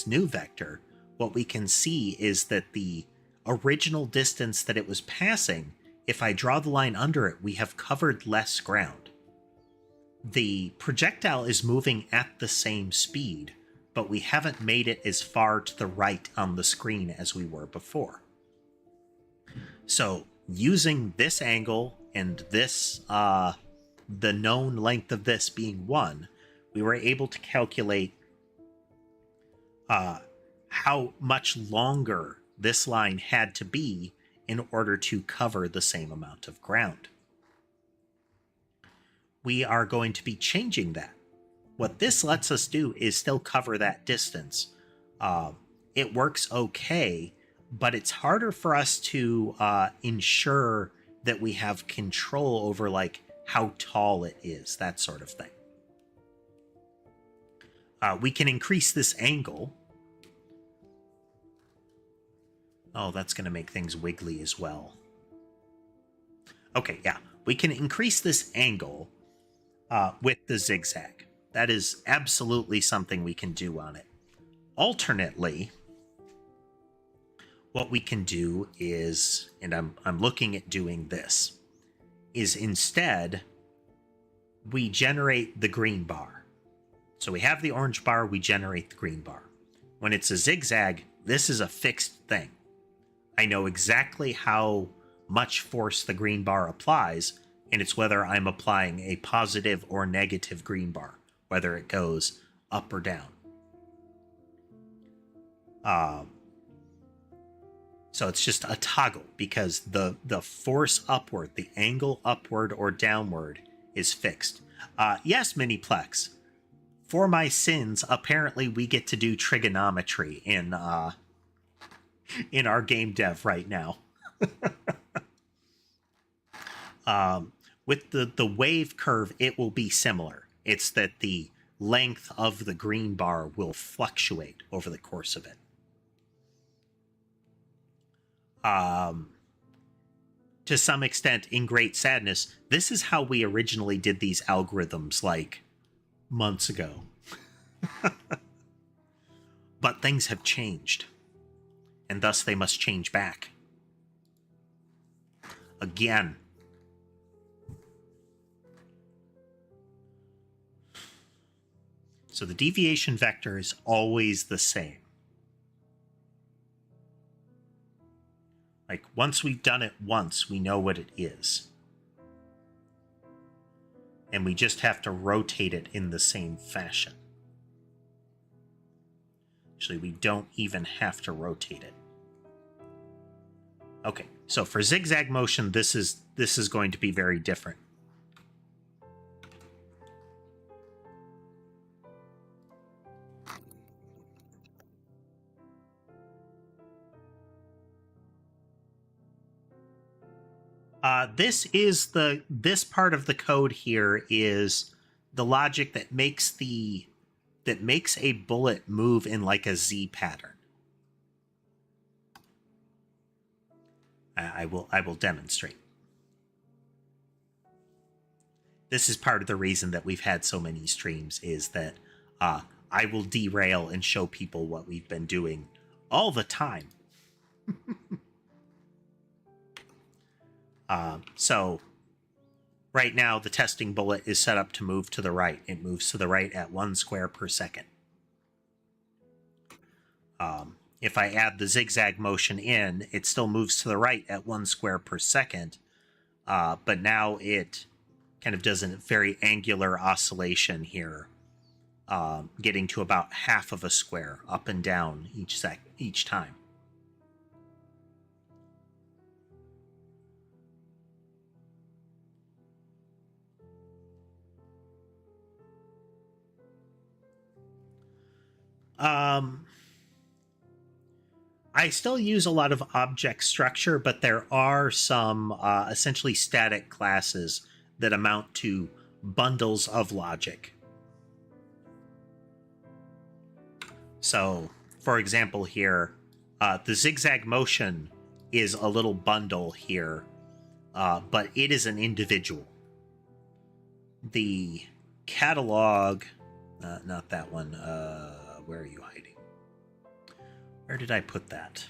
new vector, what we can see is that the original distance that it was passing, if I draw the line under it, we have covered less ground. The projectile is moving at the same speed, but we haven't made it as far to the right on the screen as we were before. So using this angle and this, the known length of this being 1, we were able to calculate how much longer this line had to be in order to cover the same amount of ground. We are going to be changing that. What this lets us do is still cover that distance. It works okay, but it's harder for us to ensure that we have control over like how tall it is, that sort of thing. We can increase this angle. Oh, that's going to make things wiggly as well. Okay, yeah. We can increase this angle with the zigzag. That is absolutely something we can do on it. Alternately, what we can do is, and I'm looking at doing this, is instead we generate the green bar. So we have the orange bar, we generate the green bar. When it's a zigzag, this is a fixed thing. I know exactly how much force the green bar applies, and it's whether I'm applying a positive or negative green bar, whether it goes up or down. So it's just a toggle, because the force upward, the angle upward or downward is fixed. Yes, Miniplex. For my sins, apparently we get to do trigonometry in our game dev right now. With the wave curve, it will be similar. It's that the length of the green bar will fluctuate over the course of it. To some extent, in great sadness, this is how we originally did these algorithms, like, months ago. But things have changed, and thus they must change back. Again. So the deviation vector is always the same. Like, once we've done it once, we know what it is. And we just have to rotate it in the same fashion. Actually, we don't even have to rotate it. Okay, so for zigzag motion, this is going to be very different. This part of the code here is the logic that makes a bullet move in like a Z pattern. I will demonstrate. This is part of the reason that we've had so many streams, is that I will derail and show people what we've been doing all the time. So right now, the testing bullet is set up to move to the right. It moves to the right at 1 square per second. If I add the zigzag motion in, it still moves to the right at 1 square per second. But now it kind of does a very angular oscillation here, getting to about half of a square up and down each time. I still use a lot of object structure, but there are some essentially static classes that amount to bundles of logic. So, for example here, the zigzag motion is a little bundle here, but it is an individual. The catalog, not that one, where are you hiding? Where did I put that?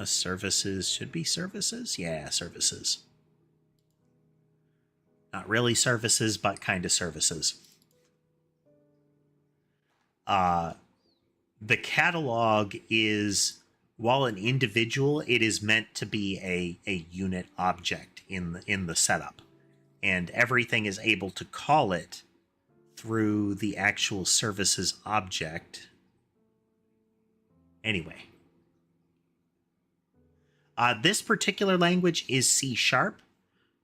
Services, should be services? Yeah, services. Not really services, but kind of services. The catalog is, while an individual, it is meant to be a unit object in the setup. And everything is able to call it through the actual services object. Anyway. This particular language is C#.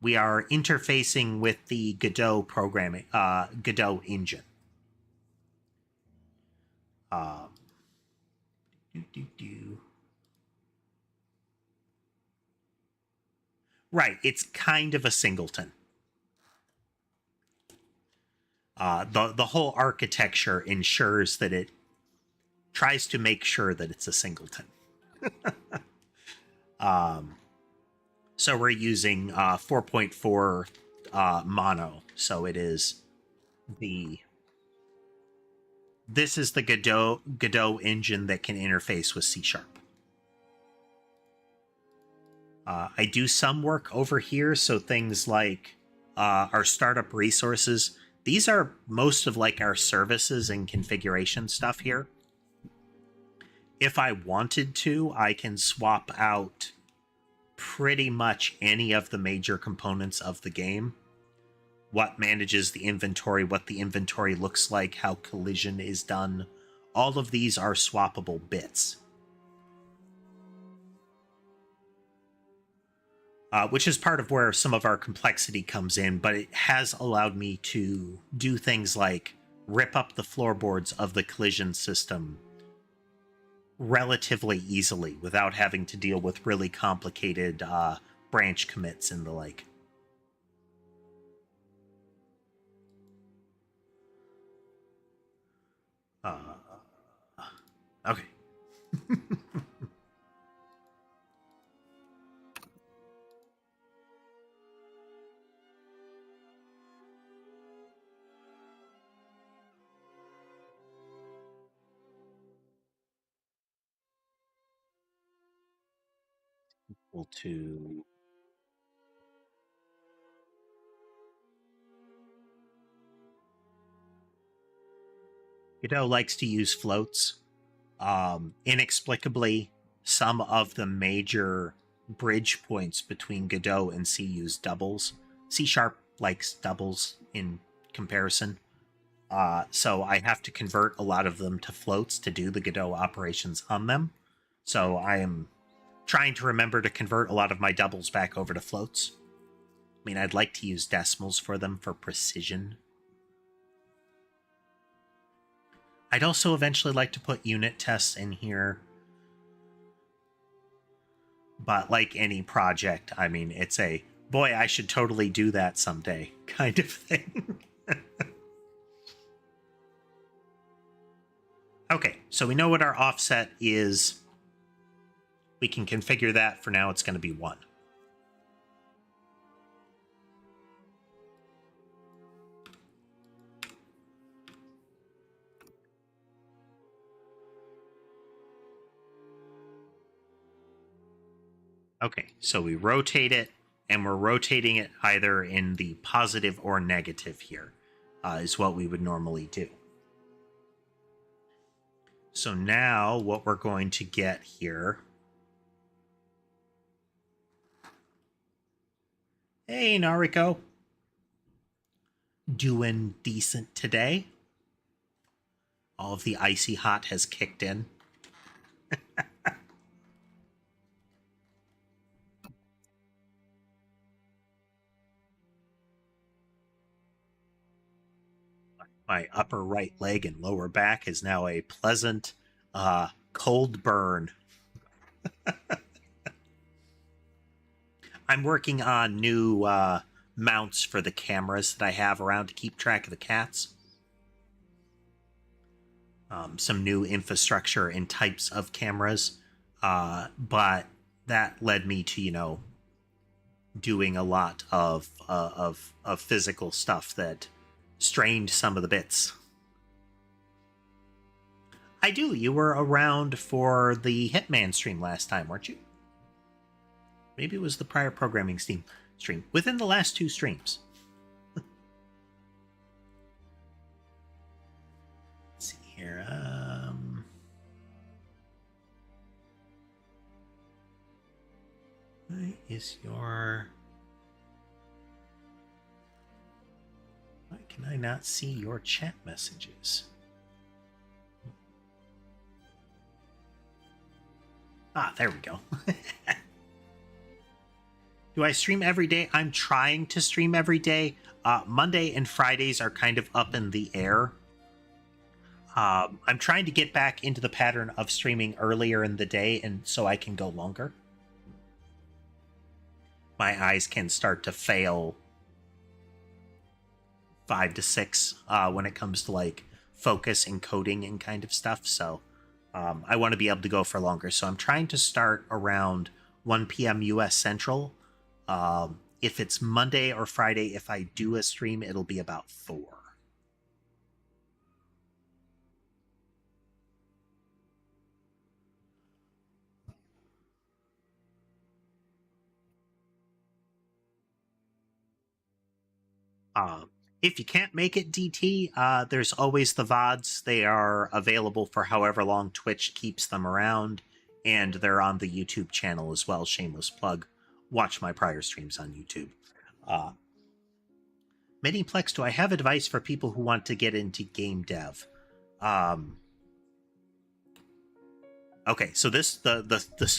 We are interfacing with the Godot programming, Godot engine. Right, it's kind of a singleton. The whole architecture ensures that it tries to make sure that it's a singleton. So we're using 4.4 mono. So it is this is the Godot engine that can interface with C#. I do some work over here, so things like our startup resources. These are most of like our services and configuration stuff here. If I wanted to, I can swap out pretty much any of the major components of the game. What manages the inventory, what the inventory looks like, how collision is done. All of these are swappable bits. Which is part of where some of our complexity comes in, but it has allowed me to do things like rip up the floorboards of the collision system relatively easily without having to deal with really complicated branch commits and the like. Okay. Equal to Godot likes to use floats. Inexplicably, some of the major bridge points between Godot and C use doubles. C Sharp likes doubles in comparison. So I have to convert a lot of them to floats to do the Godot operations on them. So I am trying to remember to convert a lot of my doubles back over to floats. I mean, I'd like to use decimals for them for precision. I'd also eventually like to put unit tests in here. But like any project, I mean, it's a, boy, I should totally do that someday kind of thing. Okay, so we know what our offset is. We can configure that. For now, it's going to be 1. Okay, so we rotate it, and we're rotating it either in the positive or negative here, is what we would normally do. So now what we're going to get here... Hey, Nariko. Doing decent today. All of the icy hot has kicked in. My upper right leg and lower back is now a pleasant cold burn. I'm working on new mounts for the cameras that I have around to keep track of the cats. Some new infrastructure and types of cameras. But that led me to, doing a lot of physical stuff that strained some of the bits. I do. You were around for the Hitman stream last time, weren't you? Maybe it was the prior programming stream. Within the last 2 streams. Let's see here. Why is your... Why can I not see your chat messages? Ah, there we go. Do I stream every day? I'm trying to stream every day. Monday and Fridays are kind of up in the air. I'm trying to get back into the pattern of streaming earlier in the day, and so I can go longer. My eyes can start to fail 5 to 6 when it comes to like focus and coding and kind of stuff. So I want to be able to go for longer. So I'm trying to start around 1 p.m. US Central. If it's Monday or Friday, if I do a stream, it'll be about 4. If you can't make it DT, there's always the VODs. They are available for however long Twitch keeps them around, and they're on the YouTube channel as well. Shameless plug. Watch my prior streams on YouTube. Miniplex, do I have advice for people who want to get into game dev? Okay, so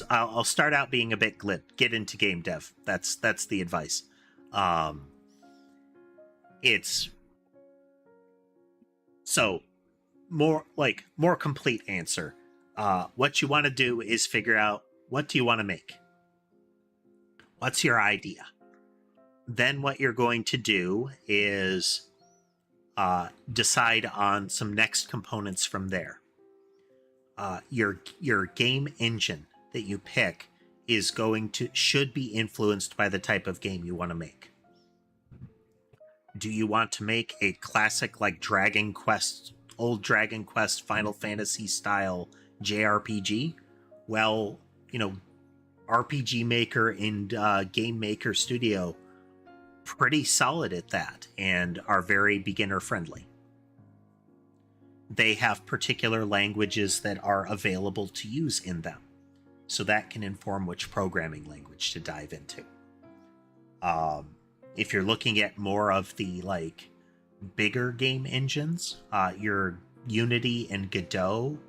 I'll start out being a bit glib. Get into game dev. That's the advice. It's so more complete answer. What you want to do is figure out, what do you want to make? What's your idea? Then what you're going to do is decide on some next components from there. Your game engine that you pick should be influenced by the type of game you want to make. Do you want to make a classic like old Dragon Quest, Final Fantasy style JRPG? Well, RPG Maker and Game Maker Studio, pretty solid at that and are very beginner friendly. They have particular languages that are available to use in them, so that can inform which programming language to dive into. If you're looking at more of the bigger game engines, your Unity and Godot,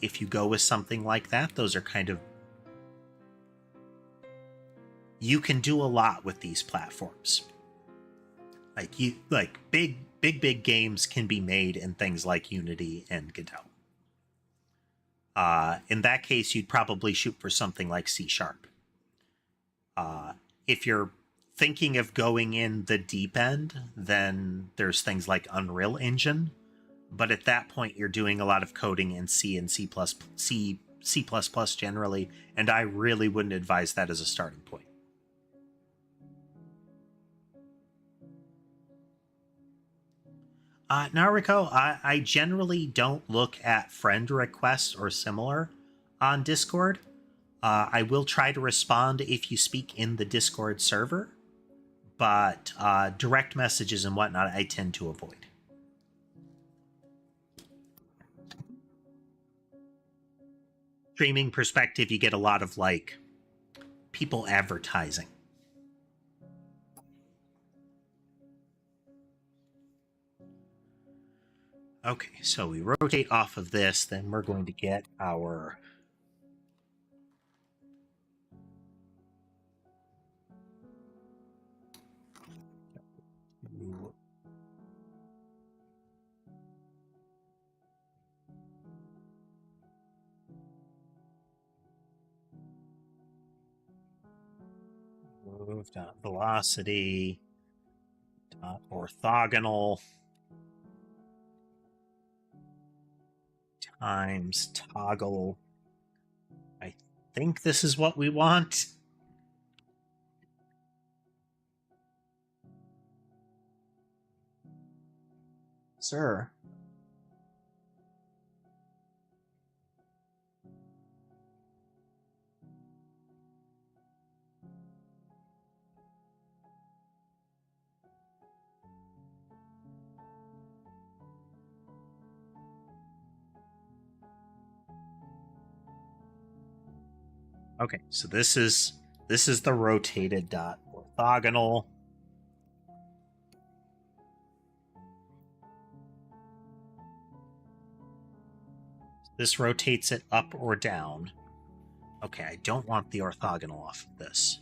if you go with something like that, those are kind of, you can do a lot with these platforms. Big games can be made in things like Unity and Godot. In that case, you'd probably shoot for something like C#. If you're thinking of going in the deep end, then there's things like Unreal Engine, but at that point you're doing a lot of coding in C and C++ generally, and I really wouldn't advise that as a starting point. Nariko, I generally don't look at friend requests or similar on Discord. I will try to respond if you speak in the Discord server, but direct messages and whatnot I tend to avoid. Streaming perspective, you get a lot of people advertising. Okay, so we rotate off of this, then we're going to get our move dot velocity dot orthogonal times toggle. I think this is what we want. Sir. Okay, so this is the rotated dot orthogonal. This rotates it up or down. Okay, I don't want the orthogonal off of this.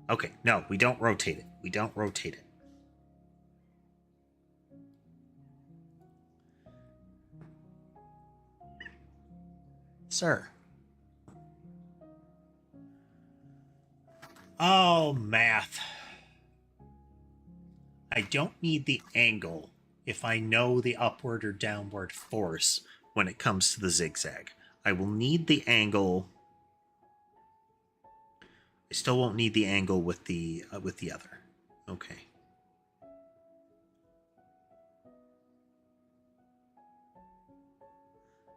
Okay, no, we don't rotate it. We don't rotate it. Sir. Oh, math. I don't need the angle if I know the upward or downward force when it comes to the zigzag. I will need the angle. I still won't need the angle with the other. Okay.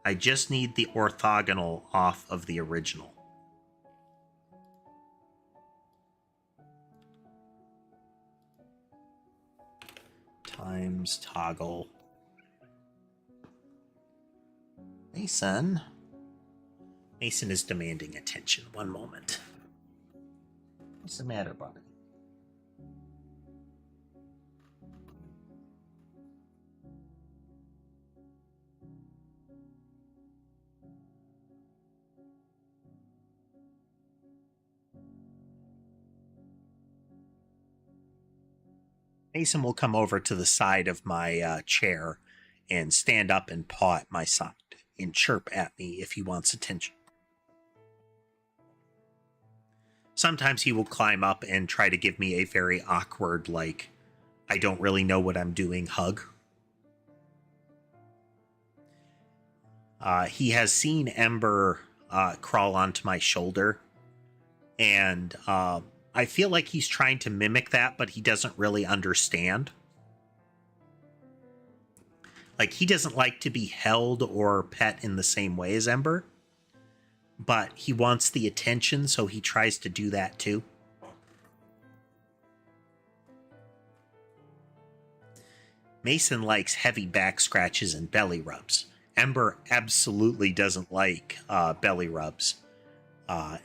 I just need the orthogonal off of the original. times toggle. Mason. Mason is demanding attention. One moment. What's the matter, buddy? Mason will come over to the side of my chair and stand up and paw at my side and chirp at me if he wants attention. Sometimes he will climb up and try to give me a very awkward, like, I don't really know what I'm doing hug. He has seen Ember crawl onto my shoulder, and I feel like he's trying to mimic that, but he doesn't really understand. Like, he doesn't like to be held or pet in the same way as Ember, but he wants the attention, so he tries to do that too. Mason likes heavy back scratches and belly rubs. Ember absolutely doesn't like belly rubs,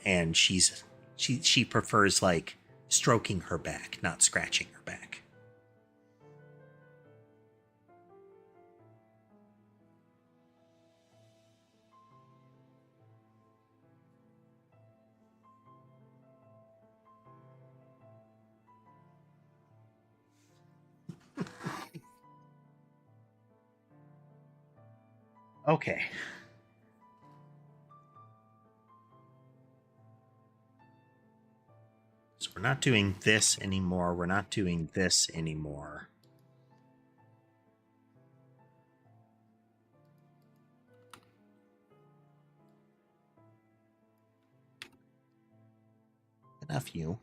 and she prefers like stroking her back, not scratching her back. Okay. So we're not doing this anymore. We're not doing this anymore. Enough you.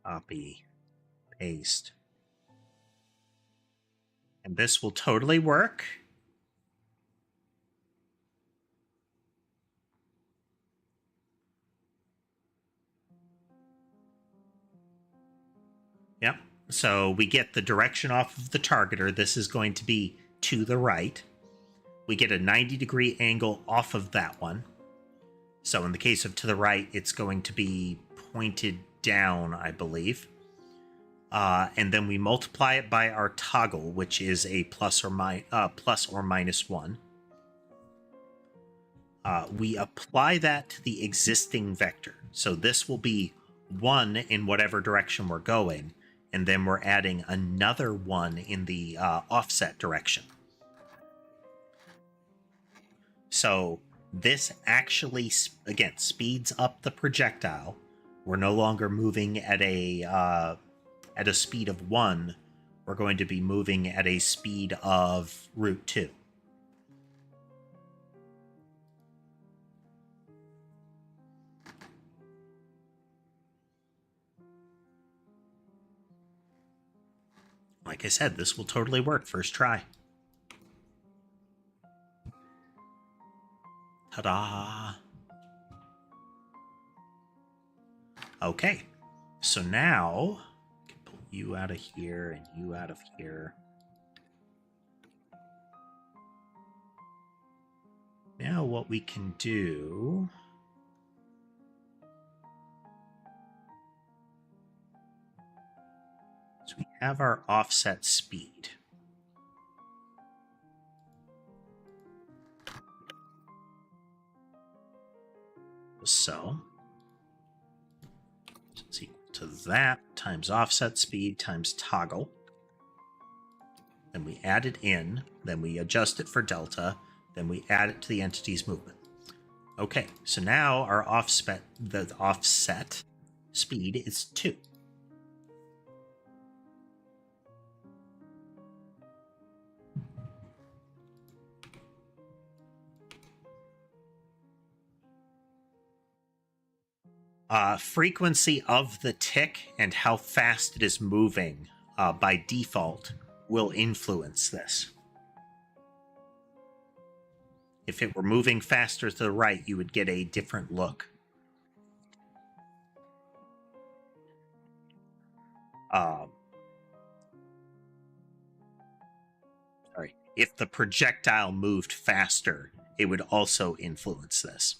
Copy, paste. And this will totally work. Yep. So we get the direction off of the targeter. This is going to be to the right. We get a 90-degree angle off of that one. So in the case of to the right, it's going to be pointed down, I believe. And then we multiply it by our toggle, which is a plus or minus 1. We apply that to the existing vector. So this will be 1 in whatever direction we're going, and then we're adding another 1 in the offset direction. So this actually, again, speeds up the projectile. We're no longer moving at a speed of 1. We're going to be moving at a speed of root 2. Like I said, this will totally work first try. Ta-da! Okay, so now I can pull you out of here and you out of here. Now what we can do is we have our offset speed. So it's equal to that times offset speed times toggle. Then we add it in, then we adjust it for delta, then we add it to the entity's movement. Okay, so now our offset speed is 2. Frequency of the tick and how fast it is moving by default will influence this. If it were moving faster to the right, you would get a different look. Sorry. If the projectile moved faster, it would also influence this.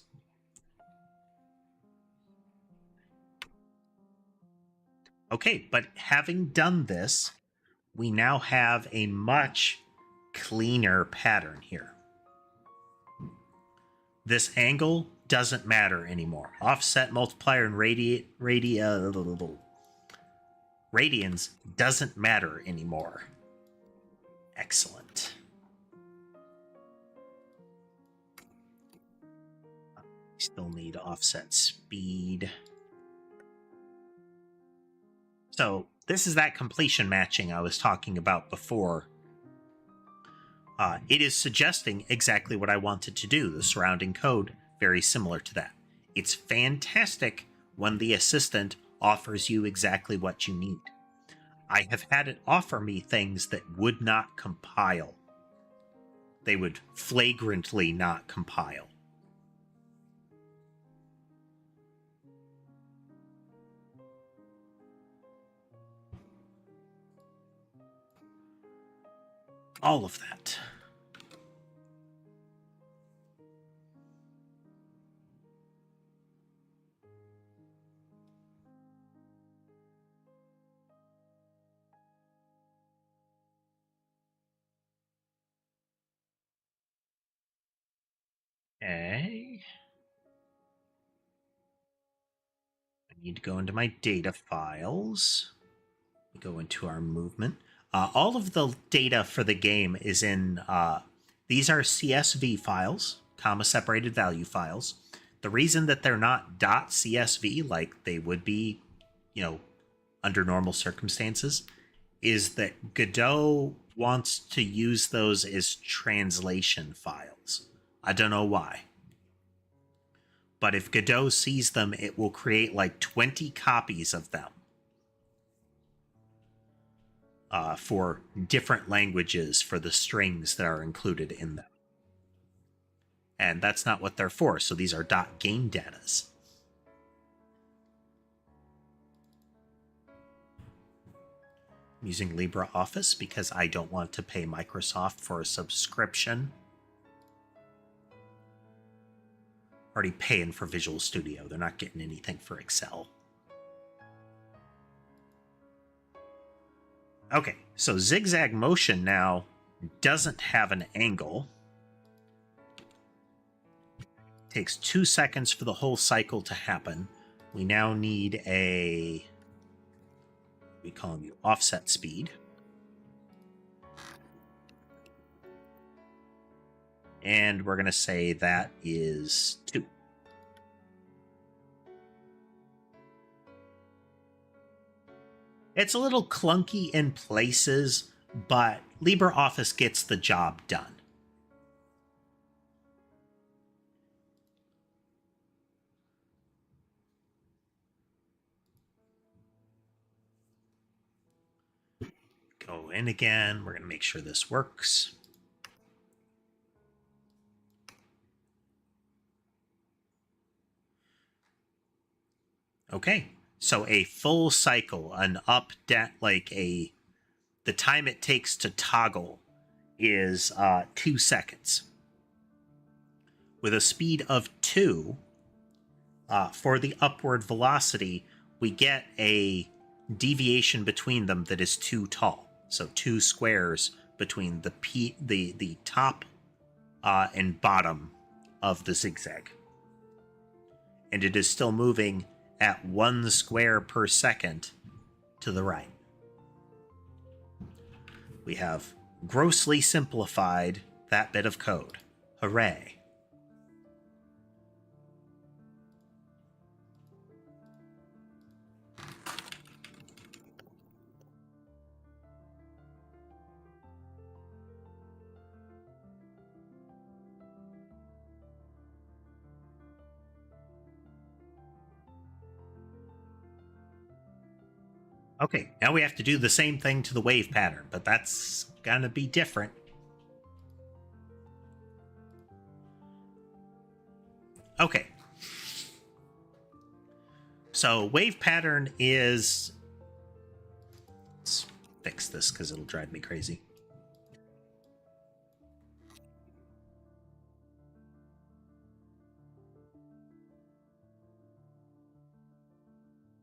Okay, but having done this, we now have a much cleaner pattern here. This angle doesn't matter anymore. Offset, multiplier, and radians doesn't matter anymore. Excellent. Still need offset speed. So this is that completion matching I was talking about before. It is suggesting exactly what I wanted to do. The surrounding code, very similar to that. It's fantastic when the assistant offers you exactly what you need. I have had it offer me things that would not compile. They would flagrantly not compile. All of that. Okay. I need to go into my data files. We go into our movement. All of the data for the game is in, these are CSV files, comma separated value files. The reason that they're not .csv like they would be, under normal circumstances, is that Godot wants to use those as translation files. I don't know why. But if Godot sees them, it will create like 20 copies of them. For different languages for the strings that are included in them. And that's not what they're for, so these are .game datas. I'm using LibreOffice because I don't want to pay Microsoft for a subscription. Already paying for Visual Studio. They're not getting anything for Excel. Okay, so zigzag motion now doesn't have an angle. It takes 2 seconds for the whole cycle to happen. We now need a, we call them offset speed. And we're going to say that is 2. It's a little clunky in places, but LibreOffice gets the job done. Go in again. We're going to make sure this works. Okay. So a full cycle, an up, down, the time it takes to toggle is 2 seconds. With a speed of 2, for the upward velocity, we get a deviation between them that is too tall. So 2 squares between the top and bottom of the zigzag. And it is still moving at 1 square per second to the right. We have grossly simplified that bit of code. Hooray. Okay, now we have to do the same thing to the wave pattern, but that's gonna be different. Okay. So wave pattern is... Let's fix this because it'll drive me crazy.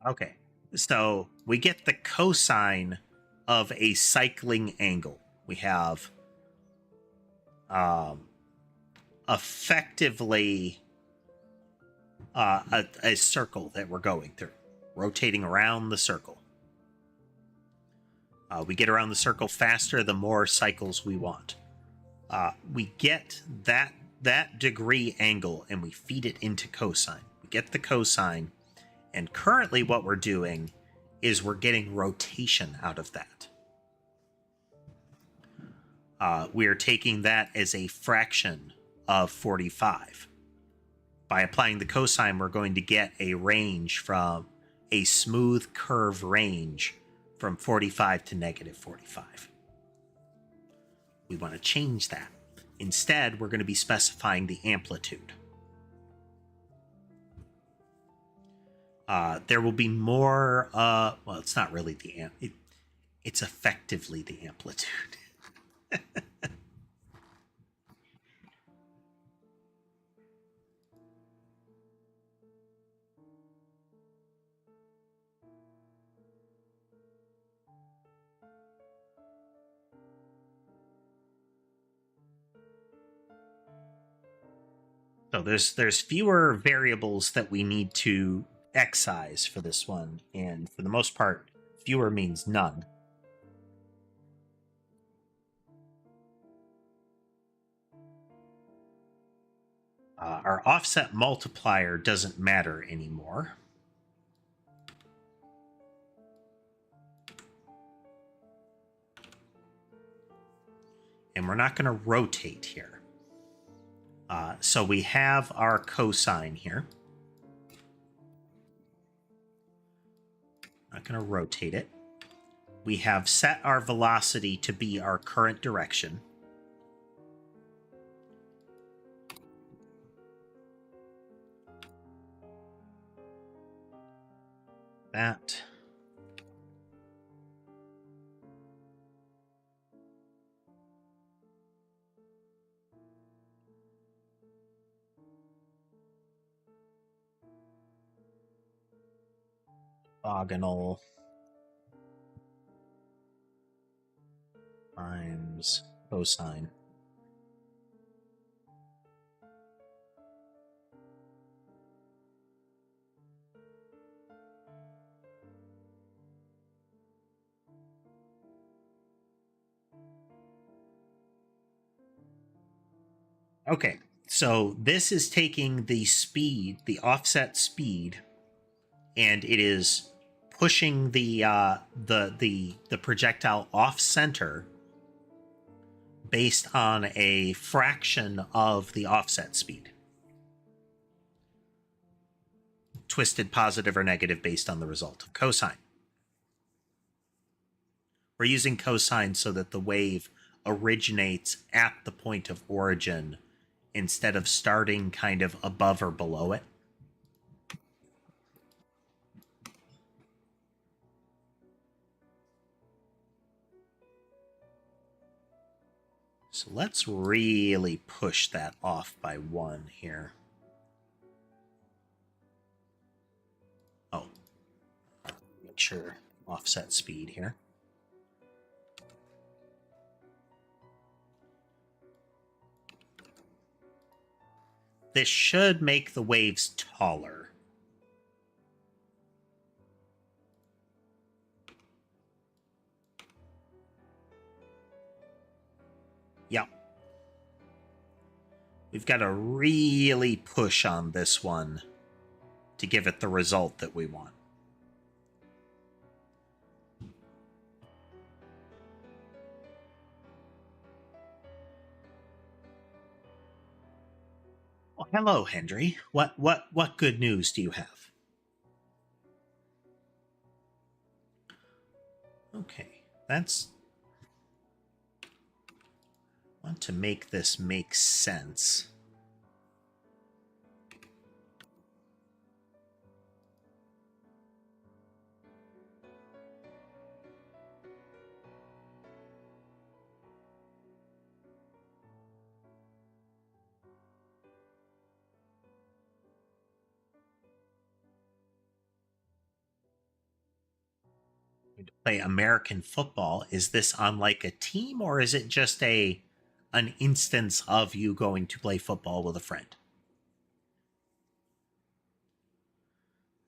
Okay. So we get the cosine of a cycling angle. We have effectively a circle that we're going through, rotating around the circle. We get around the circle faster the more cycles we want. We get that degree angle and we feed it into cosine. We get the cosine, and currently what we're doing is we're getting rotation out of that. We are taking that as a fraction of 45. By applying the cosine, we're going to get a range from a smooth curve range from 45 to negative 45. We want to change that. Instead, we're going to be specifying the amplitude. There will be more, well, it's not really the it's effectively the amplitude. So there's fewer variables that we need to excise for this one, and for the most part, fewer means none. Our offset multiplier doesn't matter anymore. And we're not going to rotate here. So we have our cosine here. Not going to rotate it. We have set our velocity to be our current direction. That. Orthogonal times cosine. Okay, so this is taking the speed, the offset speed, and it is pushing the projectile off center based on a fraction of the offset speed. Twisted positive or negative based on the result of cosine. We're using cosine so that the wave originates at the point of origin instead of starting kind of above or below it. So let's really push that off by 1 here. Oh, make sure offset speed here. This should make the waves taller. Yep. We've got to really push on this one to give it the result that we want. Well, hello, Hendry. What good news do you have? Okay, that's... I want to make this make sense. to play American football. Is this on like a team, or is it just an instance of you going to play football with a friend?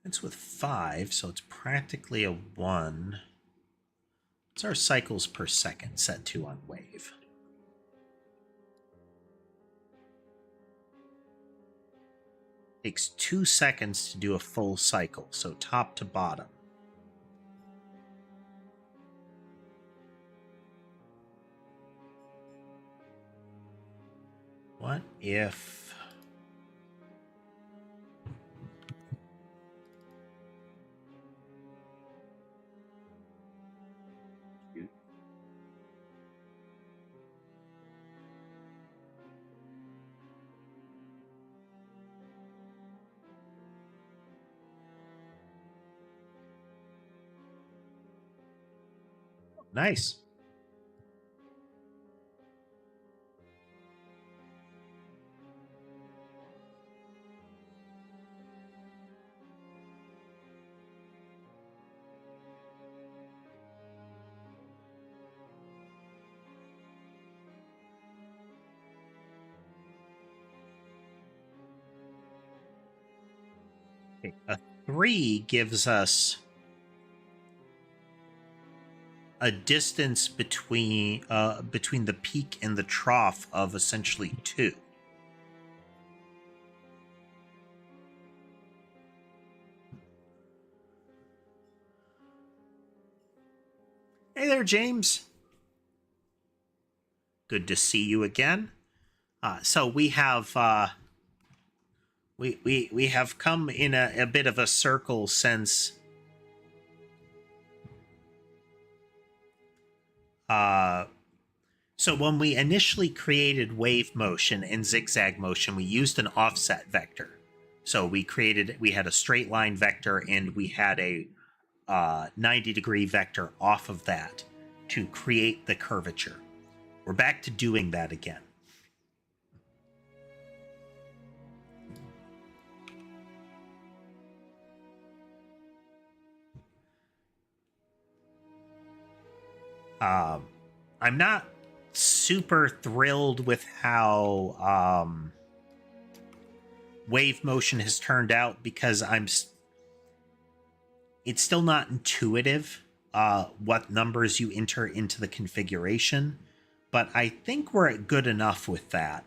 It's with 5, so it's practically a 1. What's our cycles per second set to on wave? Takes 2 seconds to do a full cycle, so top to bottom. What if... Nice. Okay, a 3 gives us a distance between the peak and the trough of essentially 2. Hey there, James. Good to see you again. So we have we have come in a bit of a circle since so when we initially created wave motion and zigzag motion, we used an offset vector. So we had a straight line vector and we had a 90-degree vector off of that to create the curvature. We're back to doing that again. I'm not super thrilled with how wave motion has turned out because it's still not intuitive what numbers you enter into the configuration, but I think we're good enough with that.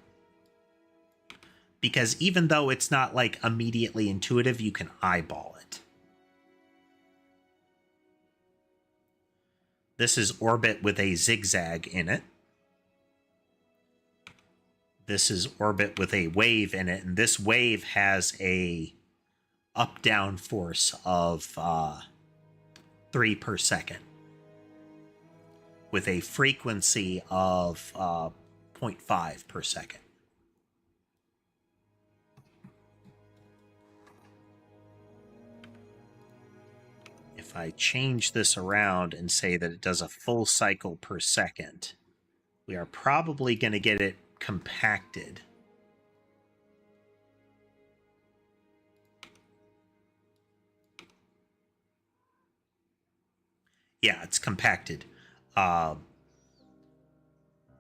Because even though it's not like immediately intuitive, you can eyeball it. This is orbit with a zigzag in it. This is orbit with a wave in it, and this wave has a up-down force of 3 per second with a frequency of 0.5 per second. If I change this around and say that it does a full cycle per second, we are probably going to get it compacted. Yeah, it's compacted.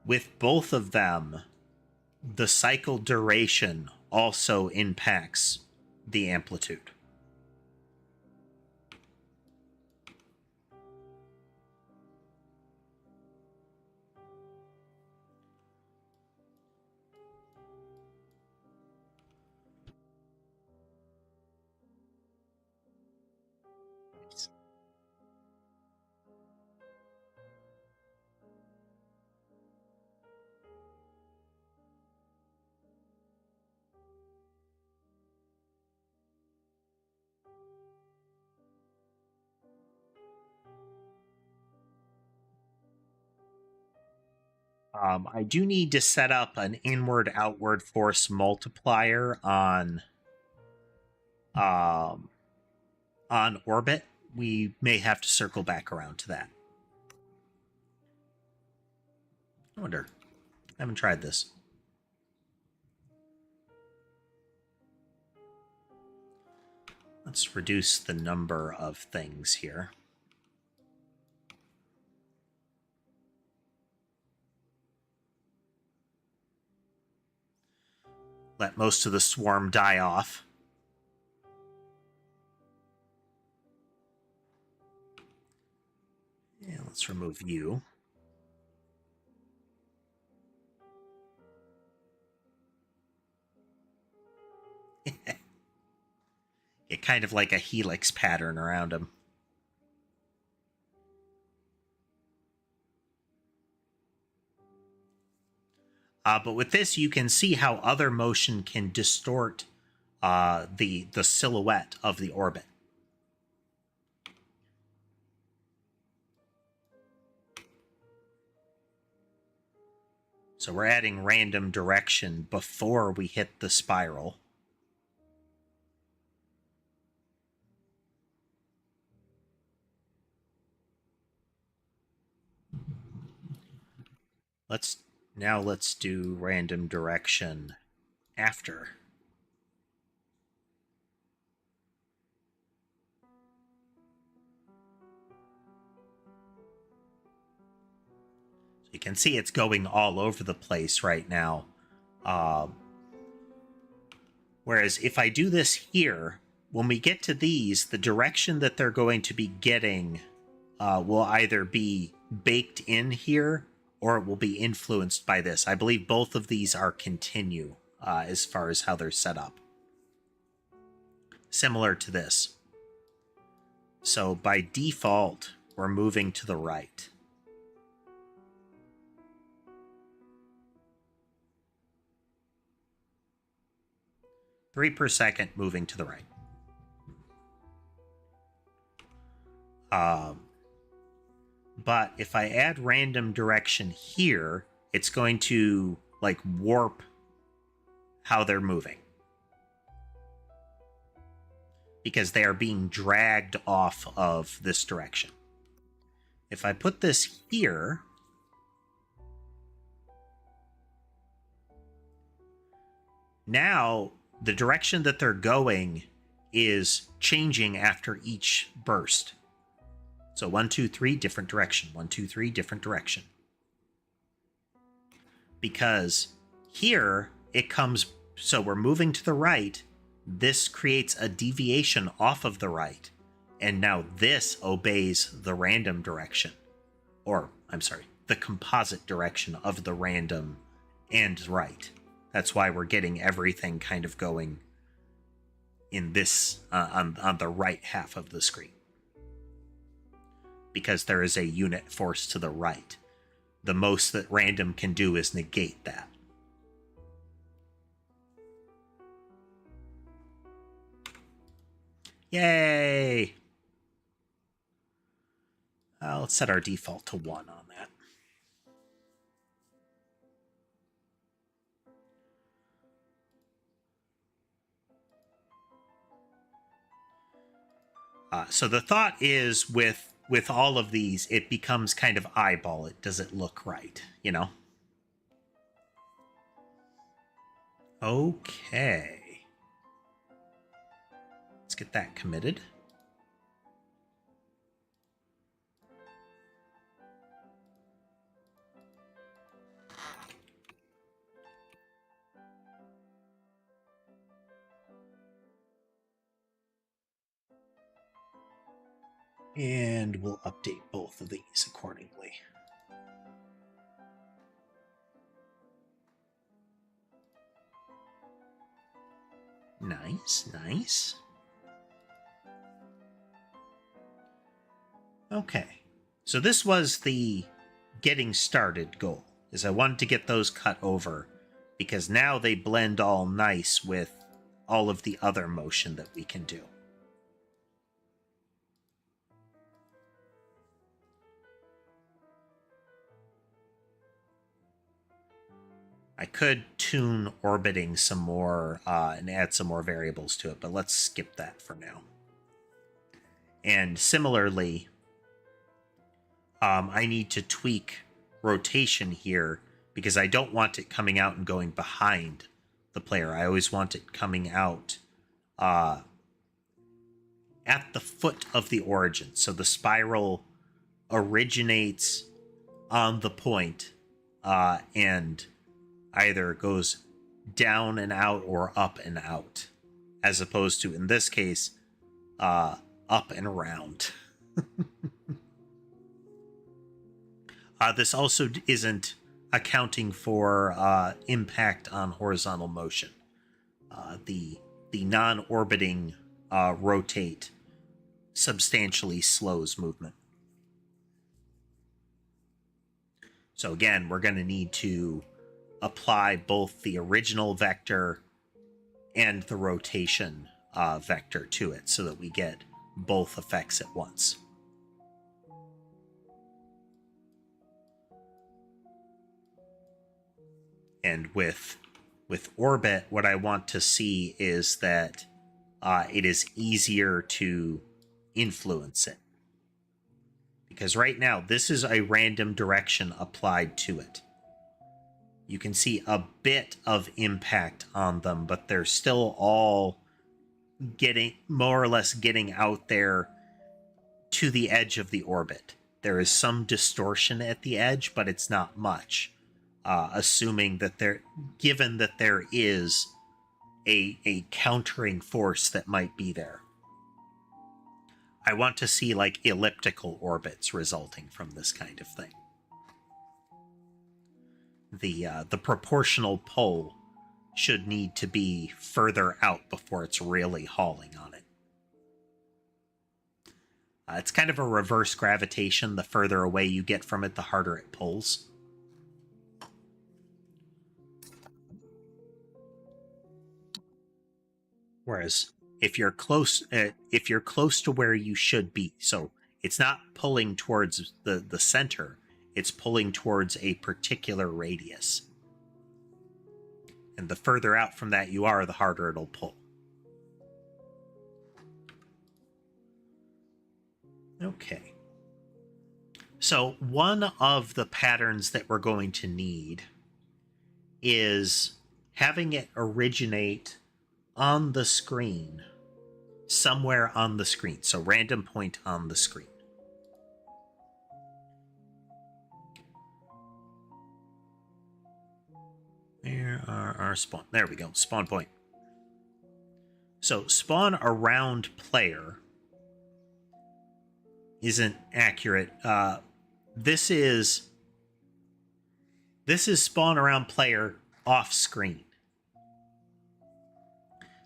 With both of them, the cycle duration also impacts the amplitude. I do need to set up an inward-outward force multiplier on orbit. We may have to circle back around to that. I wonder. I haven't tried this. Let's reduce the number of things here. Let most of the swarm die off. Yeah, let's remove you. Get kind of like a helix pattern around him. But with this, you can see how other motion can distort the silhouette of the orbit. So we're adding random direction before we hit the spiral. Let's do random direction after. So you can see it's going all over the place right now. Whereas if I do this here, when we get to these, the direction that they're going to be getting will either be baked in here or it will be influenced by this. I believe both of these are continue as far as how they're set up. Similar to this. So by default, we're moving to the right. Three per second moving to the right. But if I add random direction here, it's going to like warp how they're moving. Because they are being dragged off of this direction. If I put this here, now the direction that they're going is changing after each burst. So 1, 2, 3, different direction. 1, 2, 3, different direction. Because here it comes, so we're moving to the right. This creates a deviation off of the right. And now this obeys the random direction. Or, I'm sorry, the composite direction of the random and right. That's why we're getting everything kind of going in this, on the right half of the screen. Because there is a unit force to the right. The most that random can do is negate that. Yay! Let's set our default to 1 on that. So the thought is with all of these, it becomes kind of eyeball it. Does it look right? You know? Okay. Let's get that committed. And we'll update both of these accordingly. Nice, nice. Okay, so this was the getting started goal, is I wanted to get those cut over, because now they blend all nice with all of the other motion that we can do. I could tune orbiting some more and add some more variables to it, but let's skip that for now. And similarly, I need to tweak rotation here because I don't want it coming out and going behind the player. I always want it coming out at the foot of the origin. So the spiral originates on the point and either goes down and out or up and out, as opposed to, in this case, up and around. This also isn't accounting for impact on horizontal motion. The non-orbiting rotate substantially slows movement. So again, we're going to need to apply both the original vector and the rotation vector to it so that we get both effects at once. And with orbit, what I want to see is that it is easier to influence it. Because right now, this is a random direction applied to it. You can see a bit of impact on them, but they're still all getting more or less getting out there to the edge of the orbit. There is some distortion at the edge, but it's not much. Assuming that given that there is a countering force that might be there. I want to see like elliptical orbits resulting from this kind of thing. The proportional pull should need to be further out before it's really hauling on it. It's kind of a reverse gravitation. The further away you get from it, the harder it pulls. Whereas if you're close to where you should be, so it's not pulling towards the center, it's pulling towards a particular radius. And the further out from that you are, the harder it'll pull. Okay. So one of the patterns that we're going to need is having it originate on the screen, somewhere on the screen. So random point on the screen. Where are our spawn? There we go, spawn point. So spawn around player isn't accurate. This is spawn around player off screen.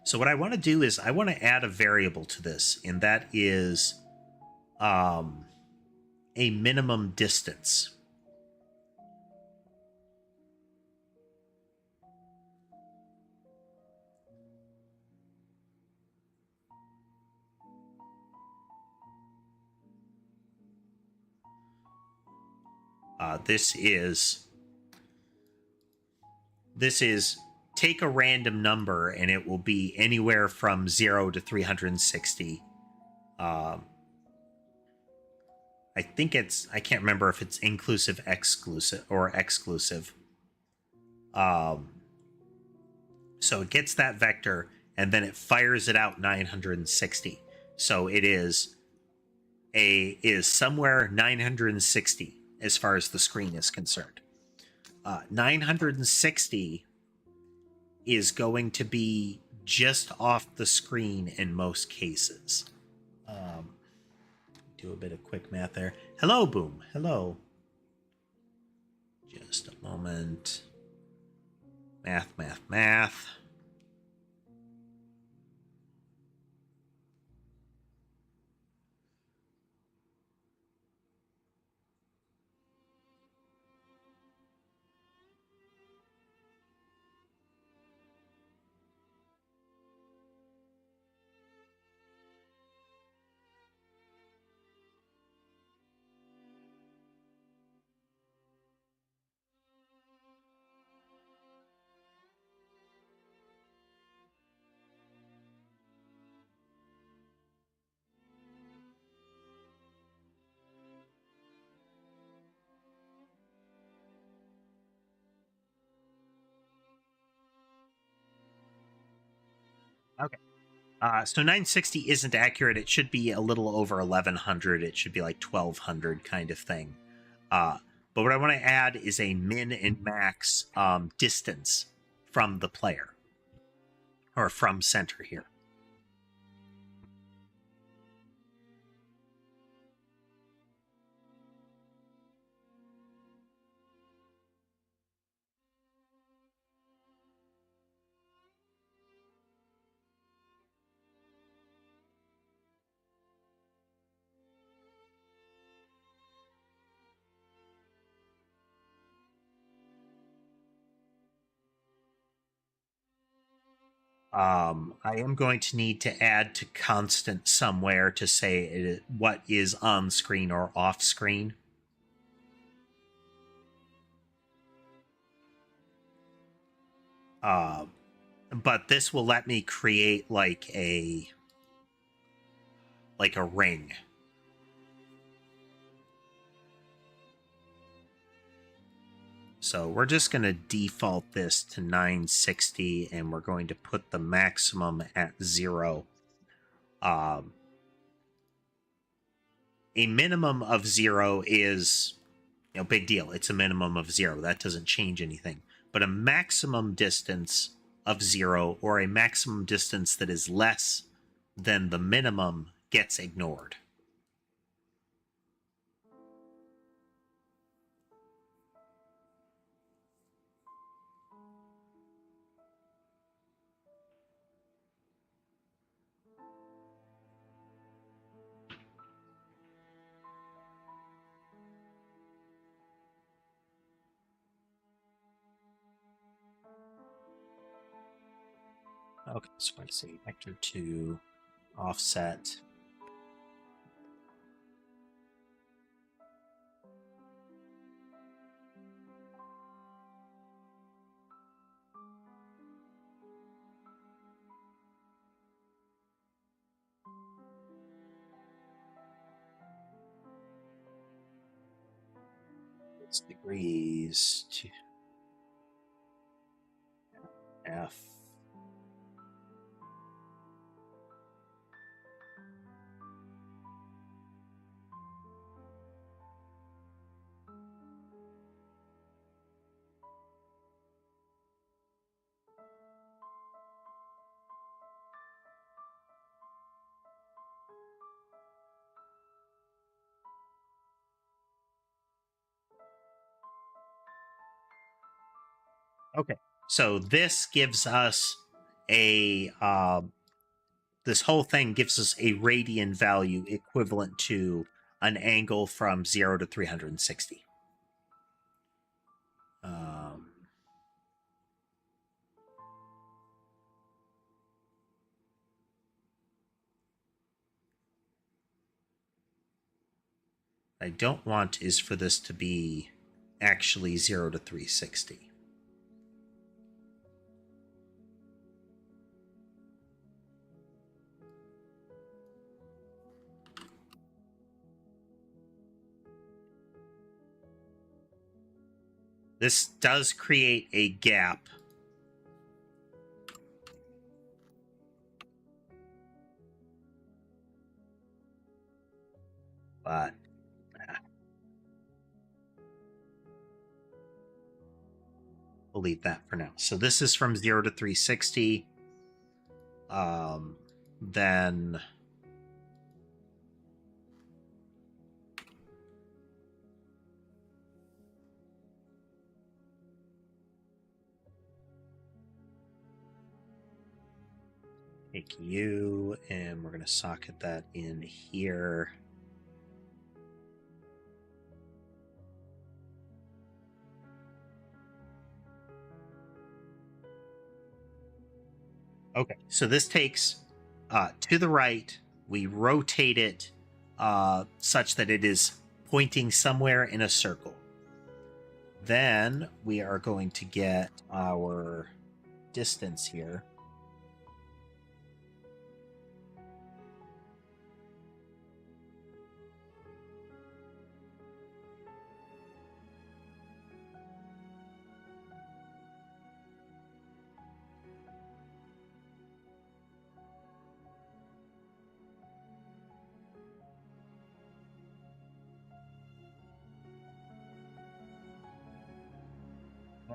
So what I want to do is I want to add a variable to this, and that is a minimum distance. This is take a random number and it will be anywhere from 0 to 360. I think I can't remember if it's inclusive, exclusive, or exclusive. So it gets that vector and then it fires it out 960. So it is somewhere 960 as far as the screen is concerned. 960 is going to be just off the screen in most cases. Do a bit of quick math there. Hello, Boom. Hello. Just a moment. Math, math, math. Okay. So 960 isn't accurate. It should be a little over 1100. It should be like 1200 kind of thing. But what I want to add is a min and max distance from the player, or from center here. I am going to need to add to constant somewhere to say what is on screen or off screen. But this will let me create like a ring. So we're just going to default this to 960, and we're going to put the maximum at 0. A minimum of 0 is, big deal. It's a minimum of 0. That doesn't change anything. But a maximum distance of 0, or a maximum distance that is less than the minimum, gets ignored. Okay, so I say vector 2 offset. It's degrees to F. Okay, so this gives us a this whole thing gives us a radian value equivalent to an angle from 0 to 360. I don't want is for this to be actually 0 to 360. This does create a gap. But we'll leave that for now. So this is from 0 to 360. Then take U, and we're going to socket that in here. Okay, so this takes to the right. We rotate it such that it is pointing somewhere in a circle. Then we are going to get our distance here.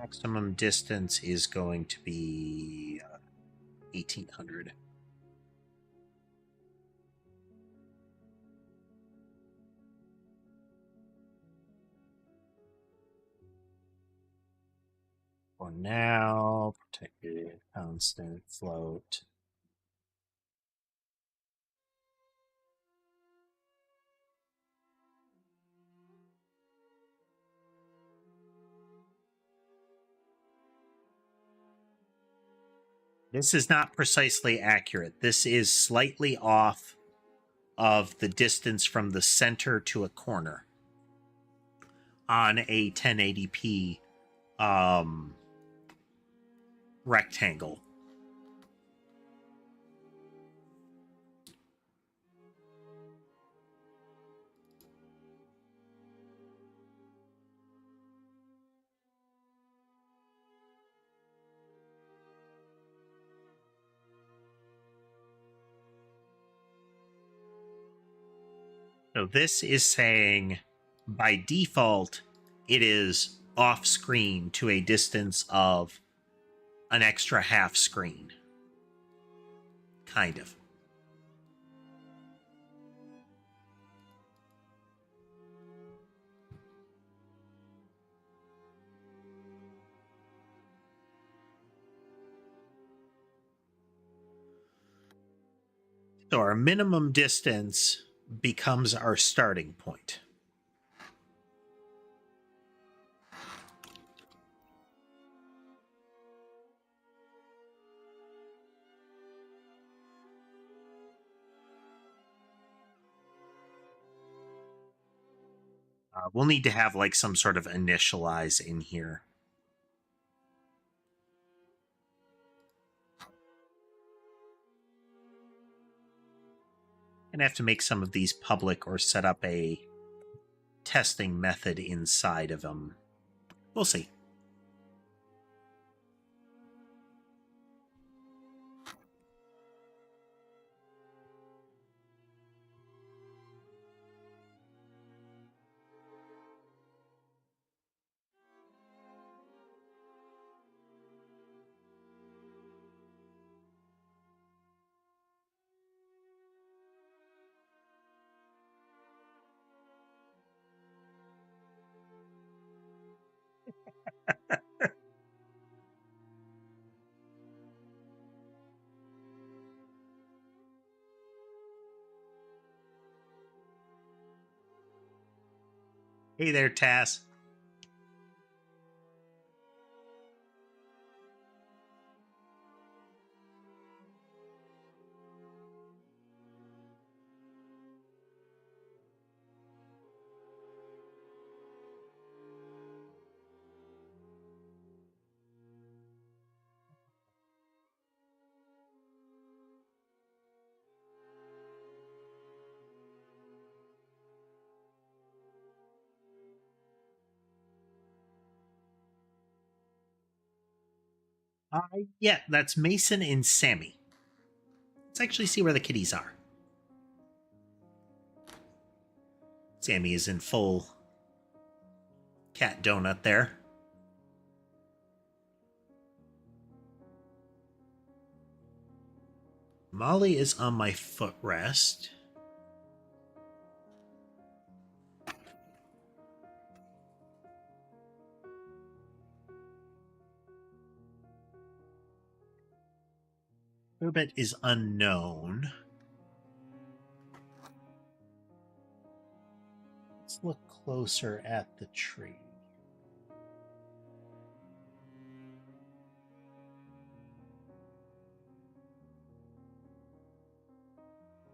Maximum distance is going to be 1,800. For now, protected, constant, float. This is not precisely accurate. This is slightly off of the distance from the center to a corner on a 1080p rectangle. So this is saying by default, it is off screen to a distance of an extra half screen. Kind of. So our minimum distance becomes our starting point. We'll need to have like some sort of initialize in here. Gonna have to make some of these public or set up a testing method inside of them. We'll see. Hey there, Tass. Yeah, that's Mason and Sammy. Let's actually see where the kitties are. Sammy is in full cat donut there. Molly is on my footrest. Burbet is unknown. Let's look closer at the tree.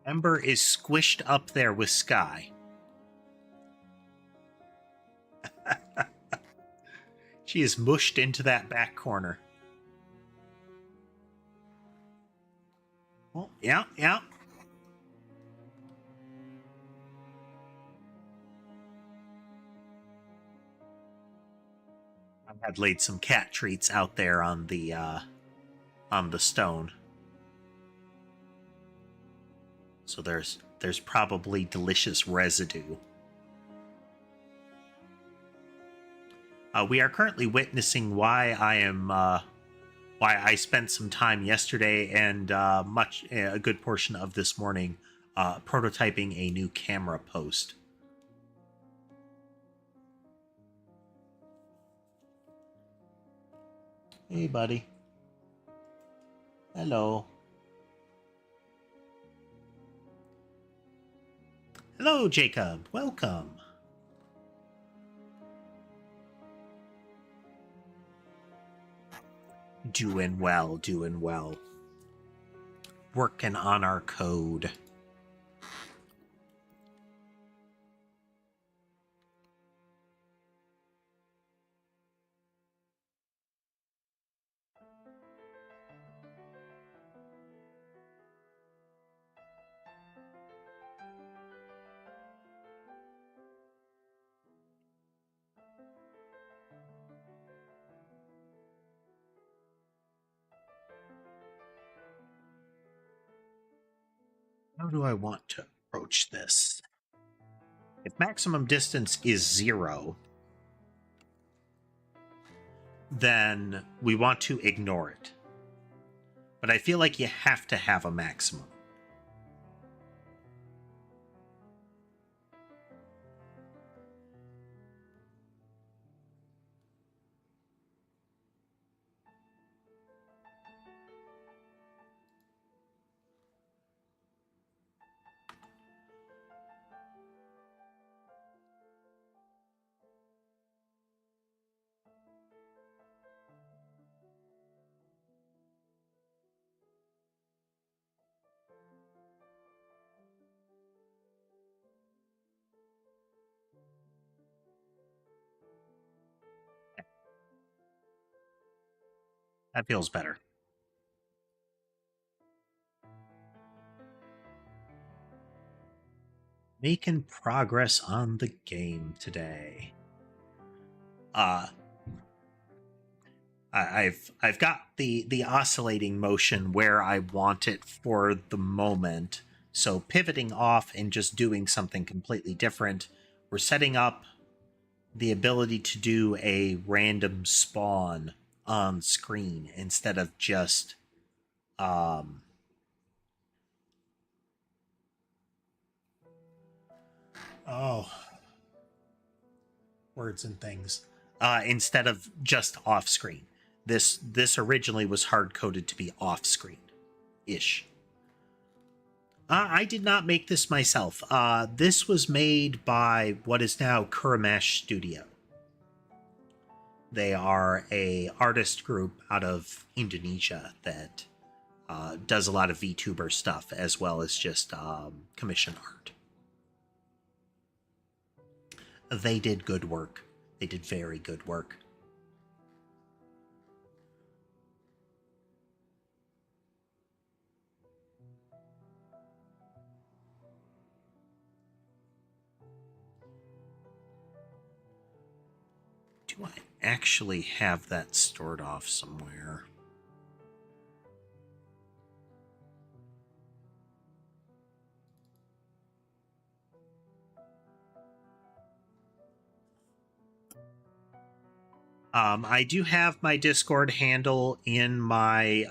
Ember is squished up there with Sky. She is mushed into that back corner. Oh, yeah, yeah. I had laid some cat treats out there on the stone. So there's probably delicious residue. We are currently witnessing why I spent some time yesterday and a good portion of this morning prototyping a new camera post. Hey, buddy. Hello. Hello, Jacob. Welcome. Doing well, doing well. Working on our code. How do I want to approach this? If maximum distance is 0, then we want to ignore it. But I feel like you have to have a maximum. That feels better. Making progress on the game today. I've got the oscillating motion where I want it for the moment. So pivoting off and just doing something completely different. We're setting up the ability to do a random spawn on screen instead of just words and things instead of just off screen. This originally was hard coded to be off screen ish. I did not make this myself. This was made by what is now Kuramash Studio. They are a artist group out of Indonesia that does a lot of VTuber stuff as well as just commission art. They did good work. They did very good work. Do I actually have that stored off somewhere? I do have my Discord handle in my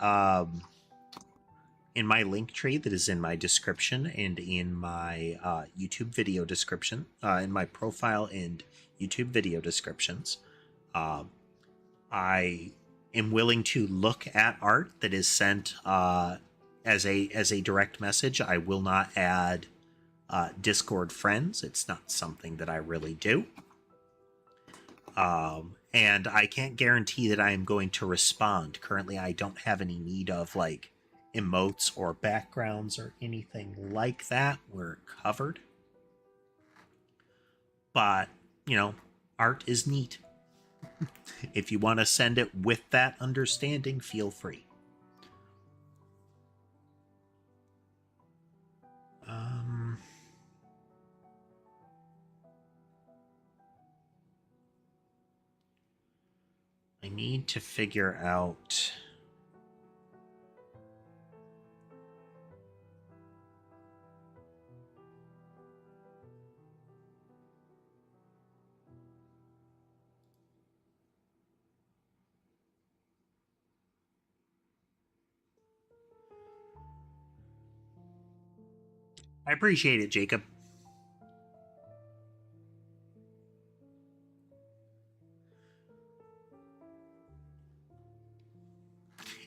link tree that is in my description and in my YouTube video description, in my profile and YouTube video descriptions. I am willing to look at art that is sent as a direct message. I will not add Discord friends. It's not something that I really do. And I can't guarantee that I am going to respond. Currently, I don't have any need of like emotes or backgrounds or anything like that. We're covered. But, you know, art is neat. If you want to send it with that understanding, feel free. I need to figure out... I appreciate it, Jacob.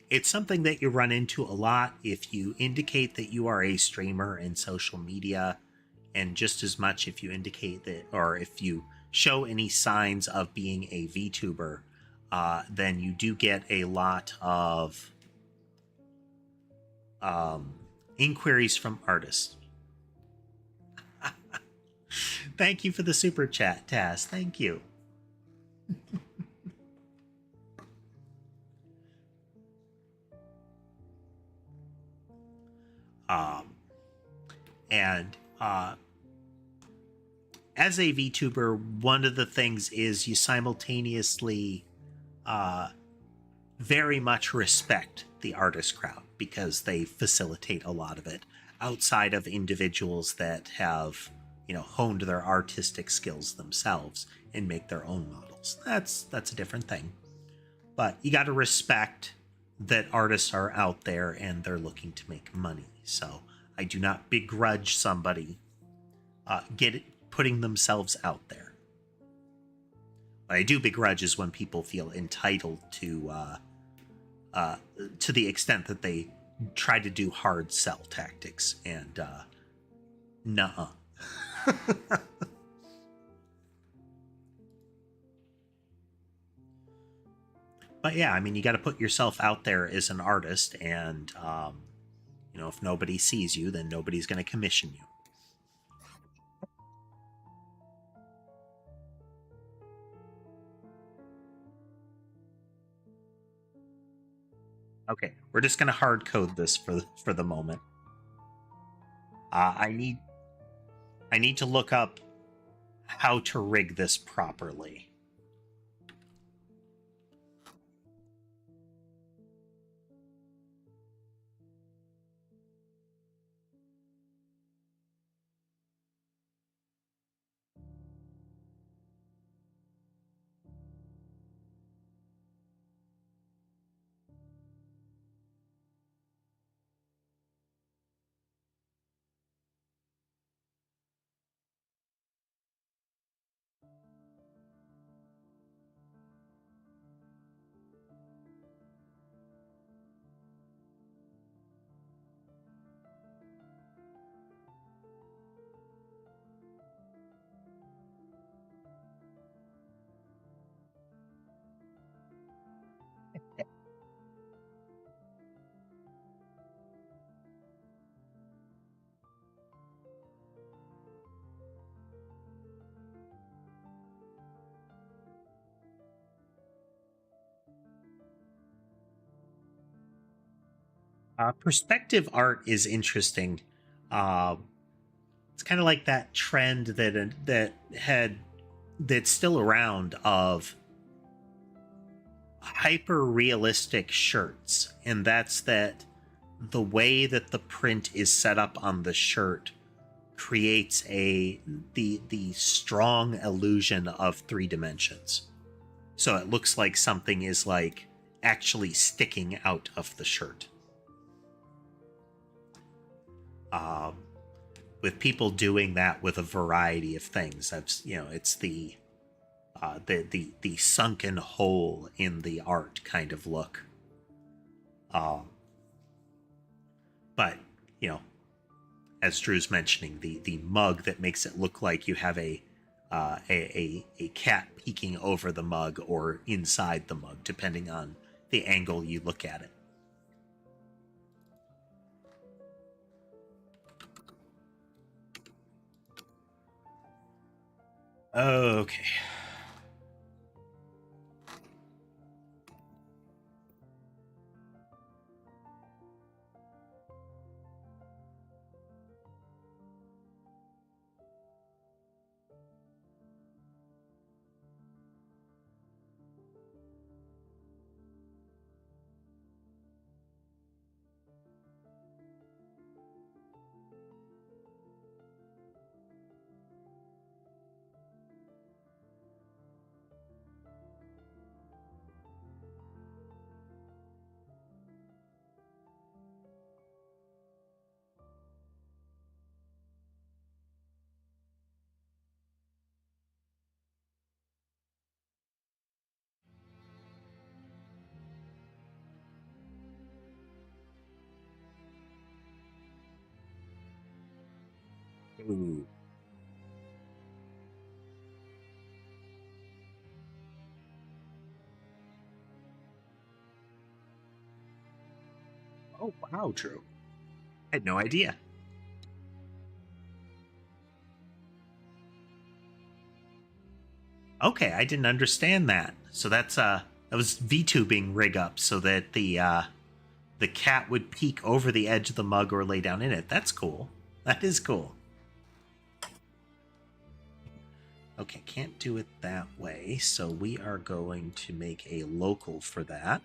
It's something that you run into a lot if you indicate that you are a streamer in social media, and just as much if you indicate that, or if you show any signs of being a VTuber, then you do get a lot of inquiries from artists. Thank you for the super chat, Taz. Thank you. And as a VTuber, one of the things is you simultaneously very much respect the artist crowd because they facilitate a lot of it outside of individuals that have, you know, honed their artistic skills themselves and make their own models. That's a different thing. But you got to respect that artists are out there and they're looking to make money. So I do not begrudge somebody putting themselves out there. What I do begrudge is when people feel entitled to the extent that they try to do hard sell tactics, and nuh-uh. But yeah, I mean, you got to put yourself out there as an artist, and you know, if nobody sees you, then nobody's going to commission you. Okay, we're just going to hard code this for the moment. I need to look up how to rig this properly. Perspective art is interesting. Uh, it's kind of like that trend that's still around of hyper realistic shirts, and that's that the way that the print is set up on the shirt creates the strong illusion of 3 dimensions. So it looks like something is like actually sticking out of the shirt. With people doing that with a variety of things, it's the sunken hole in the art kind of look. But you know, as Drew's mentioning, the mug that makes it look like you have a cat peeking over the mug or inside the mug, depending on the angle you look at it. Okay. Ooh. Oh, wow, Drew. I had no idea. Okay, I didn't understand that. So that was VTubing rig up so that the cat would peek over the edge of the mug or lay down in it. That's cool. That is cool. Okay, can't do it that way, so we are going to make a local for that.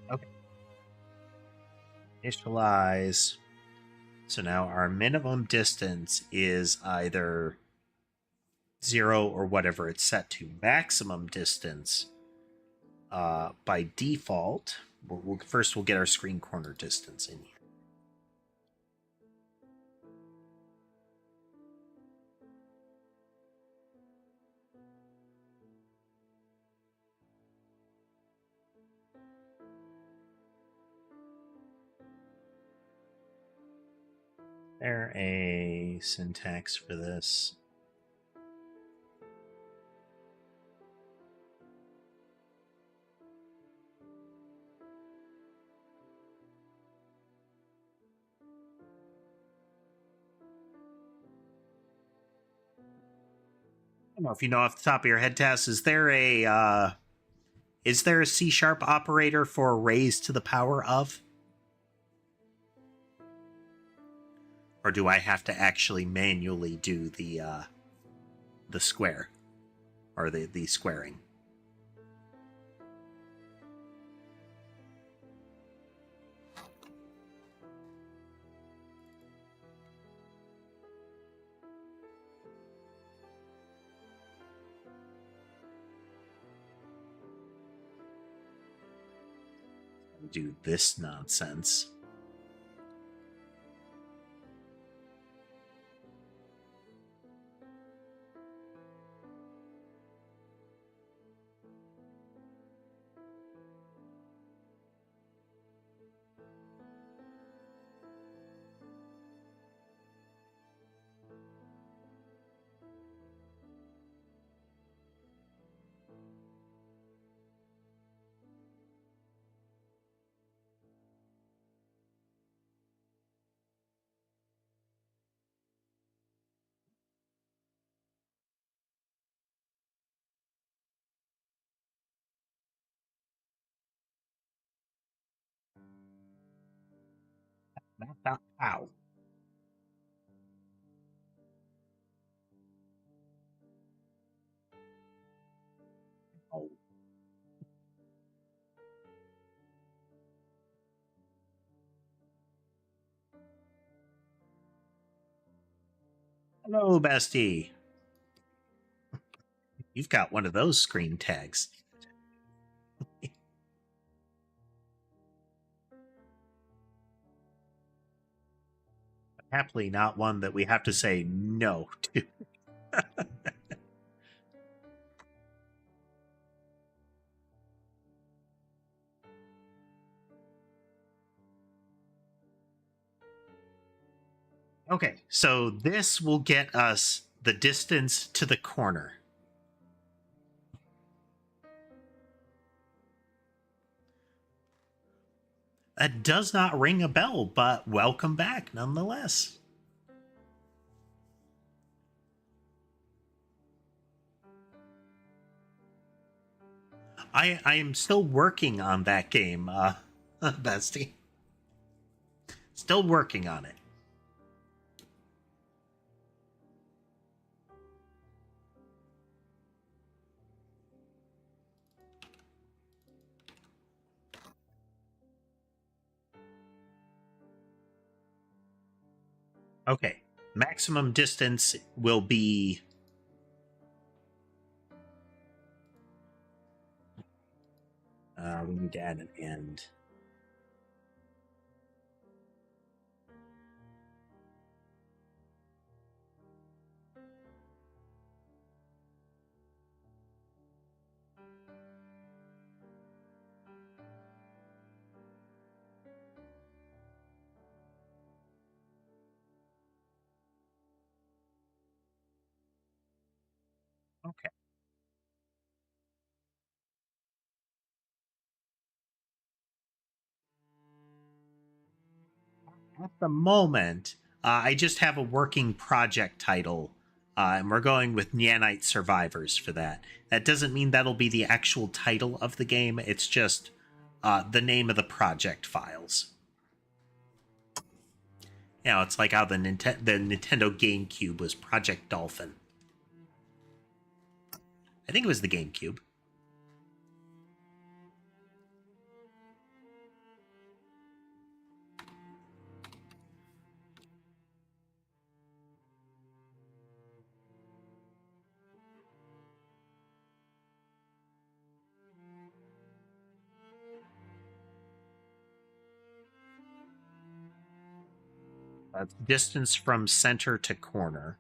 Okay. Initialize. So now our minimum distance is either 0 or whatever it's set to. Maximum distance, by default, first we'll get our screen corner distance in here. There a syntax for this? I don't know if you know off the top of your head, Tess. Is there a C# operator for raise to the power of? Or do I have to actually manually do the square or the squaring? Do this nonsense. Ow. Oh. Hello, bestie. You've got one of those screen tags. Happily not one that we have to say no to. Okay, so this will get us the distance to the corner. That does not ring a bell, but welcome back nonetheless. I am still working on that game, Bestie. Still working on it. Okay, maximum distance will be we need to add an end. Okay. At the moment, I just have a working project title, and we're going with Nyanite Survivors for that. That doesn't mean that'll be the actual title of the game. It's just the name of the project files. You know, it's like how the Nintendo GameCube was Project Dolphin. I think it was the GameCube. Distance from center to corner.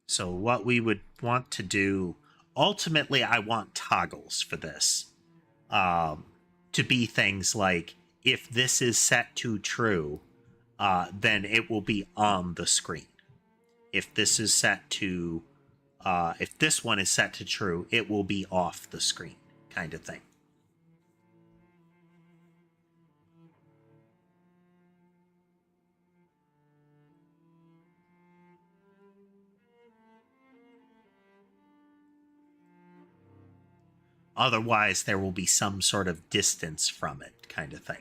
So what we would want to do, ultimately, I want toggles for this, to be things like if this is set to true, then it will be on the screen. If this is set to, if this one is set to true, it will be off the screen, kind of thing. Otherwise, there will be some sort of distance from it, kind of thing.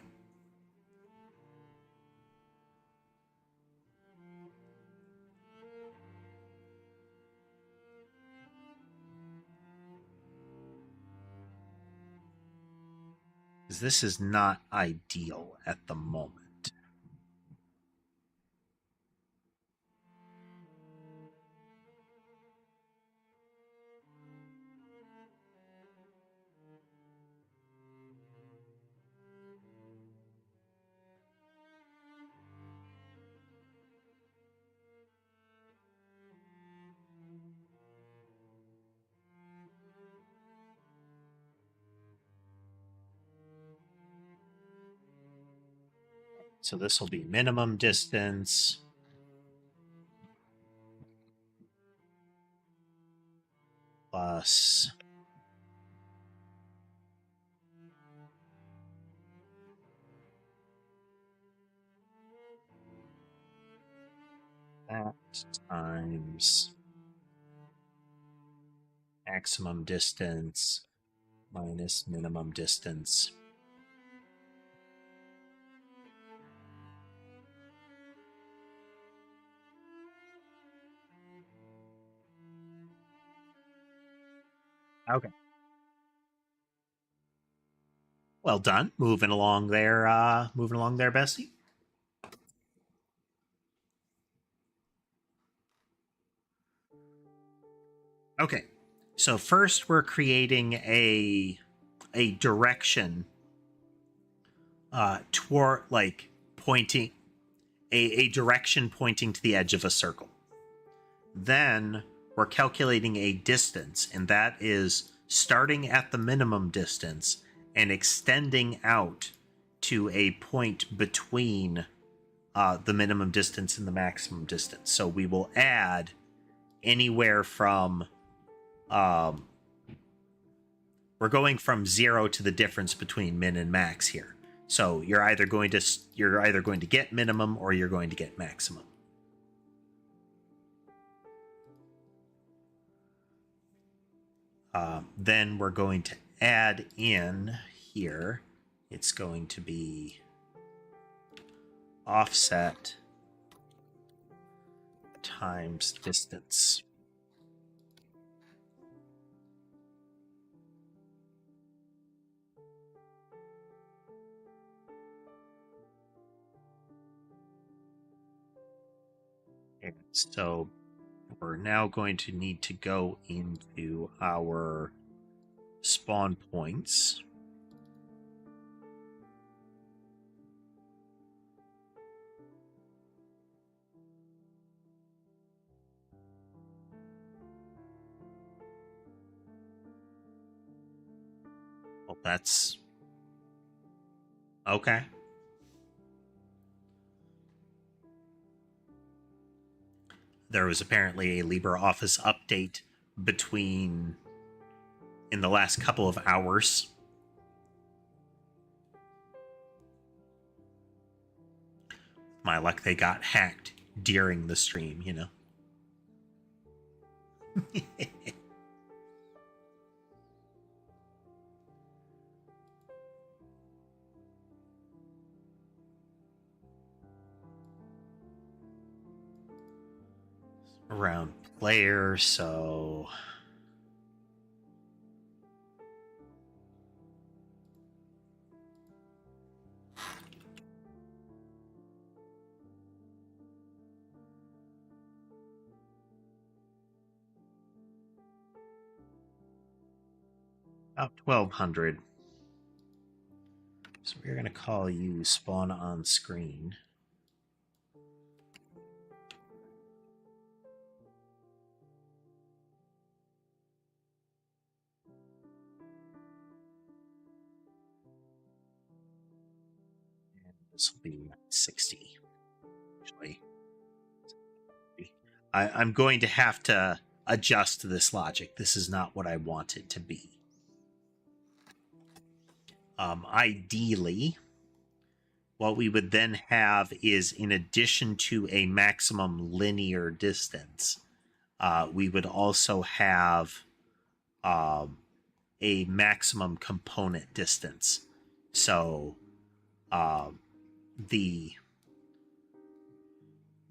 Because this is not ideal at the moment. So this will be minimum distance plus that times maximum distance minus minimum distance. Okay. Well done. Moving along there, Bessie. Okay. So first we're creating a direction toward like pointing a direction pointing to the edge of a circle. Then we're calculating a distance, and that is starting at the minimum distance and extending out to a point between the minimum distance and the maximum distance. So we will add anywhere from we're going from 0 to the difference between min and max here. So you're either going to get minimum or you're going to get maximum. Then we're going to add in here. It's going to be offset times distance. And so we're now going to need to go into our spawn points. Well, that's okay. There was apparently a LibreOffice update in the last couple of hours. My luck, they got hacked during the stream, you know. Around player, so about 1200. So we're going to call you spawn on screen. And this will be 60. Actually, I'm going to have to adjust this logic. This is not what I want it to be. Ideally, what we would then have is, in addition to a maximum linear distance, we would also have a maximum component distance. So the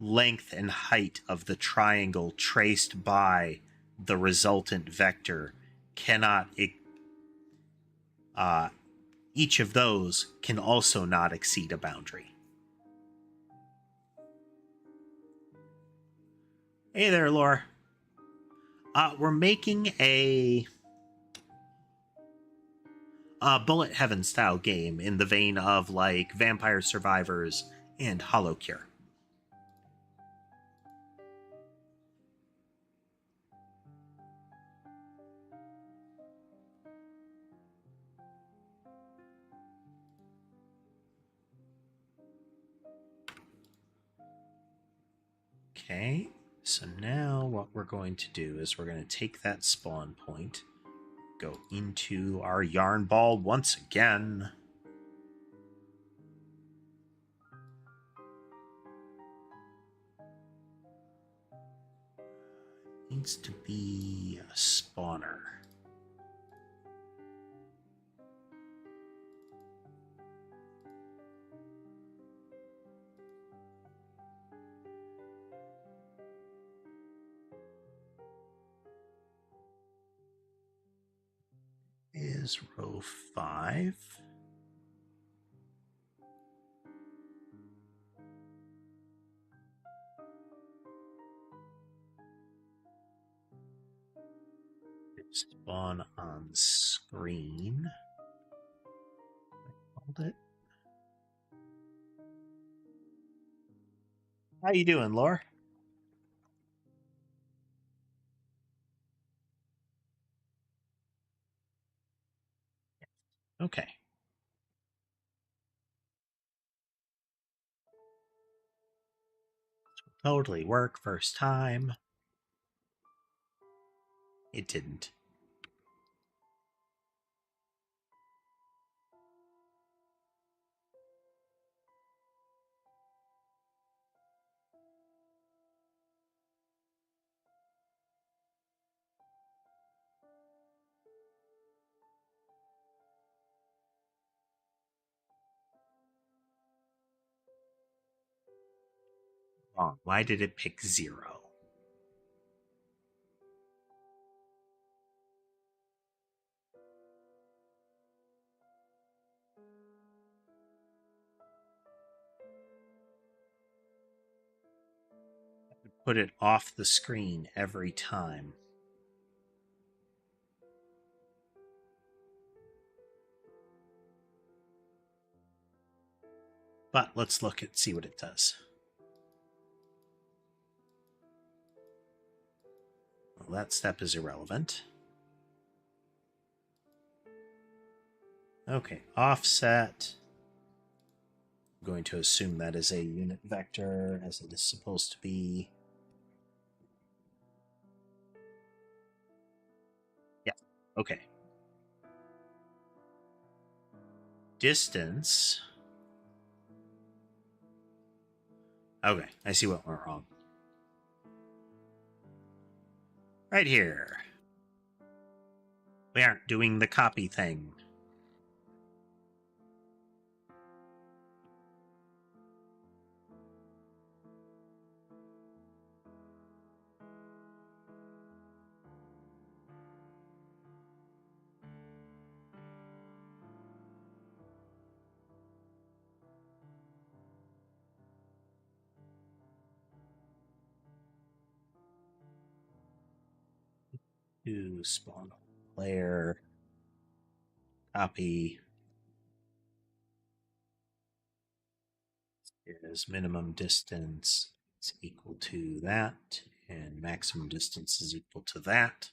length and height of the triangle traced by the resultant vector cannot each of those can also not exceed a boundary. Hey there, Laura. We're making a bullet heaven style game in the vein of like Vampire Survivors and Hollow Cure. Okay, so now what we're going to do is we're going to take that spawn point, go into our yarn ball once again. Needs to be a spawner. Is row 5. Spawn on screen. Hold it. How you doing, Laura? Okay. Totally work first time. It didn't. Wrong. Why did it pick 0? Put it off the screen every time. But let's look and see what it does. Well, that step is irrelevant. Okay, offset. I'm going to assume that is a unit vector, as it is supposed to be. Yeah, okay. Distance. Okay, I see what went wrong. Right here. We aren't doing the copy thing. To spawn player. Copy is minimum distance is equal to that, and maximum distance is equal to that.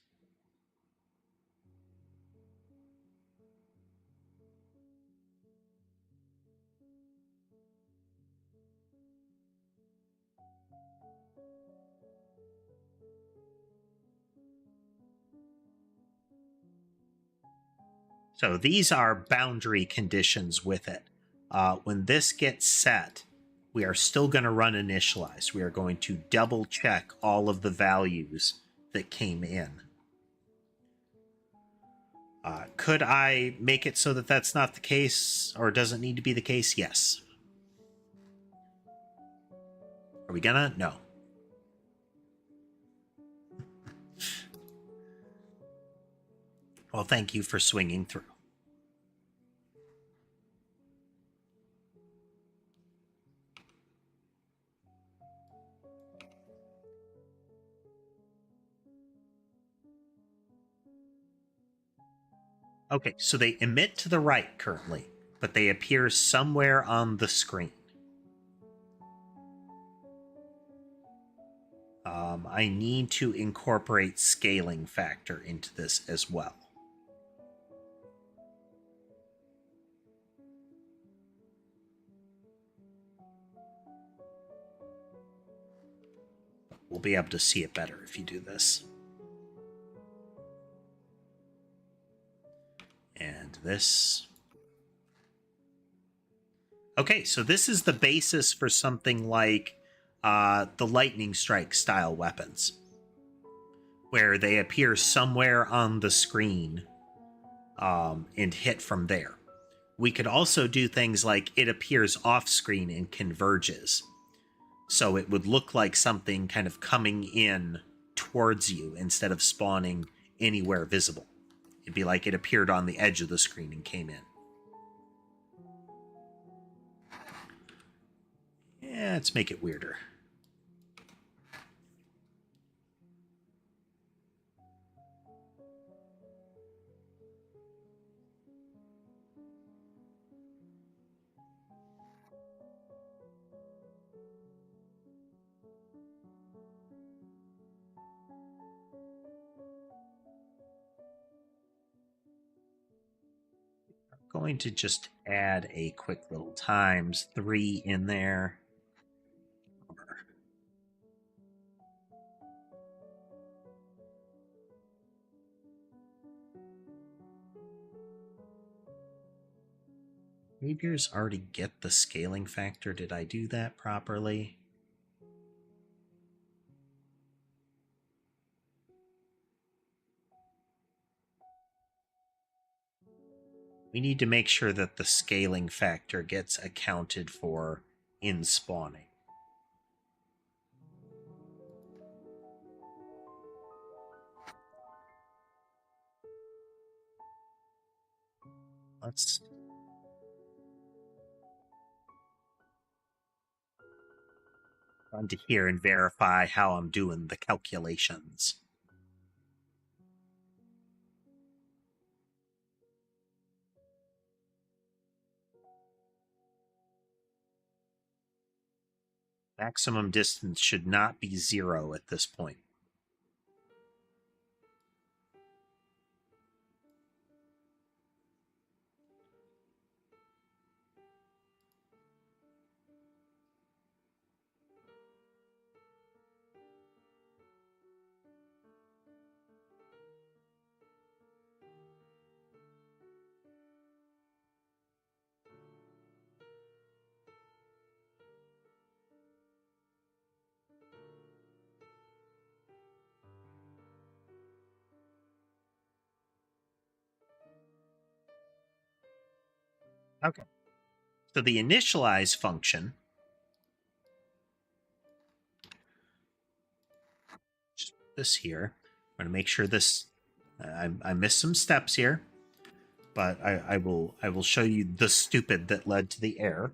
So these are boundary conditions with it. When this gets set, we are still going to run initialize. We are going to double check all of the values that came in. Could I make it so that that's not the case, or doesn't need to be the case? Yes. Are we gonna? No. Well, thank you for swinging through. Okay, so they emit to the right currently, but they appear somewhere on the screen. I need to incorporate scaling factor into this as well. We'll be able to see it better if you do this. And this. Okay, so this is the basis for something like the lightning strike style weapons, where they appear somewhere on the screen and hit from there. We could also do things like it appears off screen and converges. So it would look like something kind of coming in towards you instead of spawning anywhere visible. It'd be like it appeared on the edge of the screen and came in. Yeah, let's make it weirder. Going to just add a quick little times 3 in there. Behaviors already get the scaling factor. Did I do that properly? We need to make sure that the scaling factor gets accounted for in spawning. Let's run to here and verify how I'm doing the calculations. Maximum distance should not be 0 at this point. Okay. So the initialize function, just put this here. I'm going to make sure this. I missed some steps here, but I will show you the stupid that led to the error.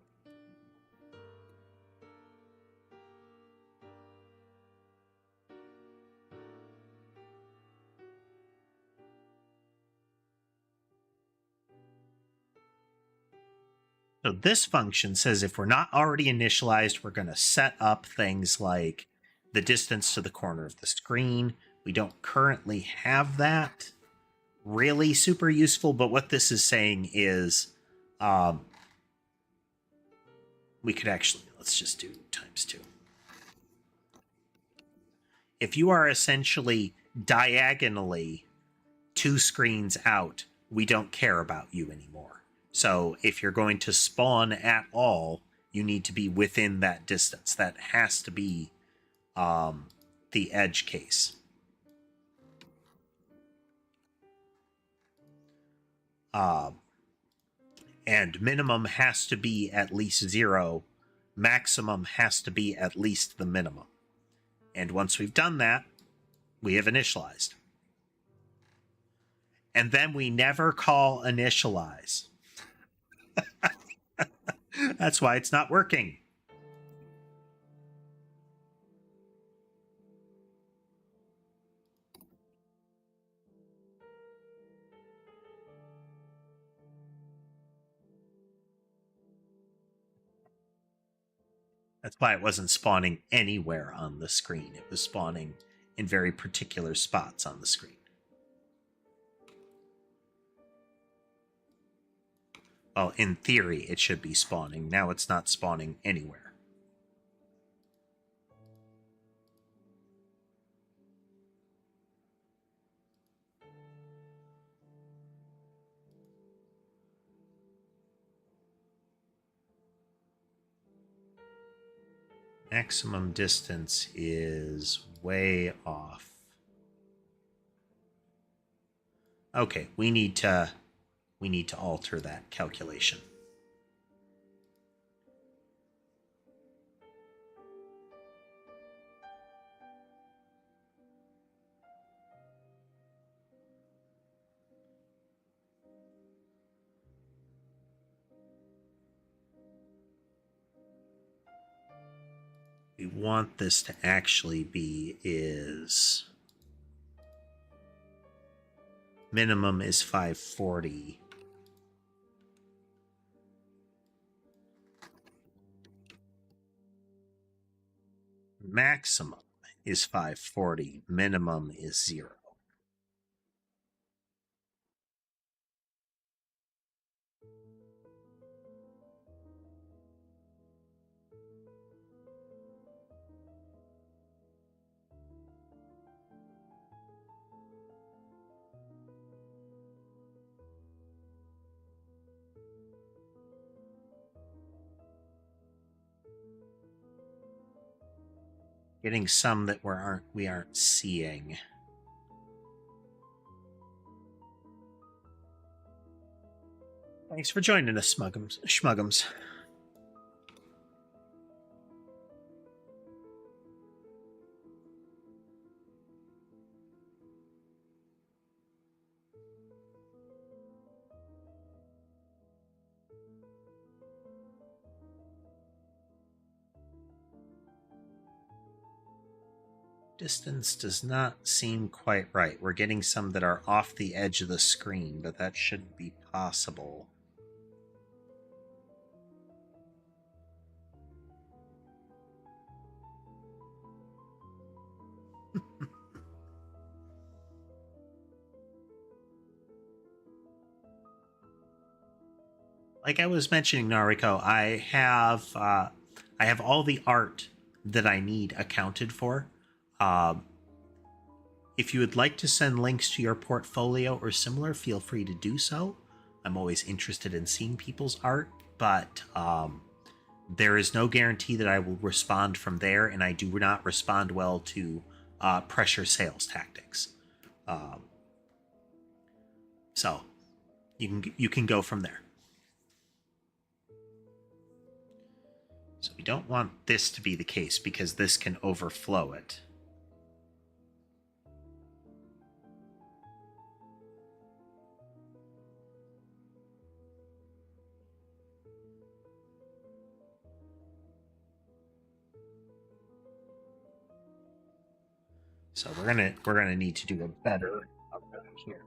So this function says if we're not already initialized, we're going to set up things like the distance to the corner of the screen. We don't currently have that. Really super useful, but what this is saying is we could actually, let's just do ×2. If you are essentially diagonally 2 screens out, we don't care about you anymore. So if you're going to spawn at all, you need to be within that distance. That has to be the edge case. And minimum has to be at least 0. Maximum has to be at least the minimum. And once we've done that, we have initialized. And then we never call initialize. That's why it's not working. That's why it wasn't spawning anywhere on the screen. It was spawning in very particular spots on the screen. Well, in theory, it should be spawning. Now it's not spawning anywhere. Maximum distance is way off. Okay, we need to alter that calculation. We want this to actually be is minimum is 540. Maximum is 540. Minimum is 0. Getting some that we aren't seeing. Thanks for joining us, Schmuggums. Distance does not seem quite right. We're getting some that are off the edge of the screen, but that shouldn't be possible. Like I was mentioning, Nariko, I have all the art that I need accounted for. If you would like to send links to your portfolio or similar, feel free to do so. I'm always interested in seeing people's art, but there is no guarantee that I will respond from there, and I do not respond well to pressure sales tactics. So you can go from there. So we don't want this to be the case because this can overflow it. So we're gonna need to do a better here.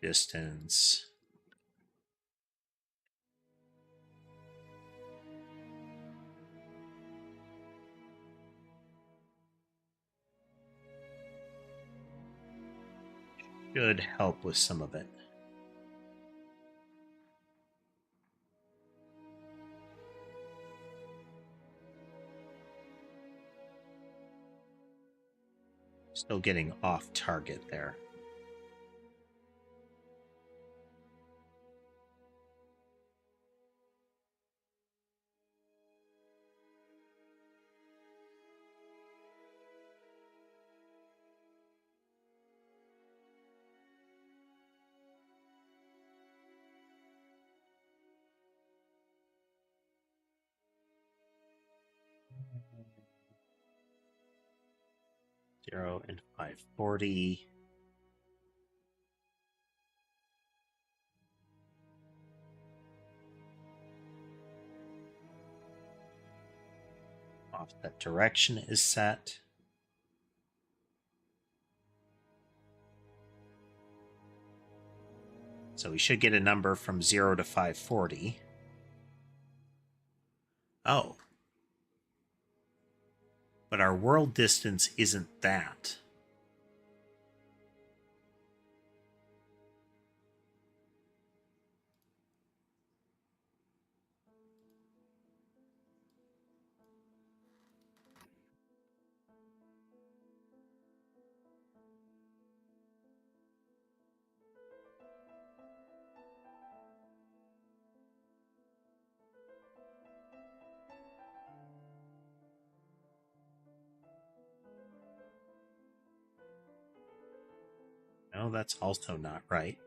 Distance. Should help with some of it. Still getting off target there. Zero and 540. Offset direction is set. So we should get a number from 0 to 540. Oh. But our world distance isn't that. No, that's also not right.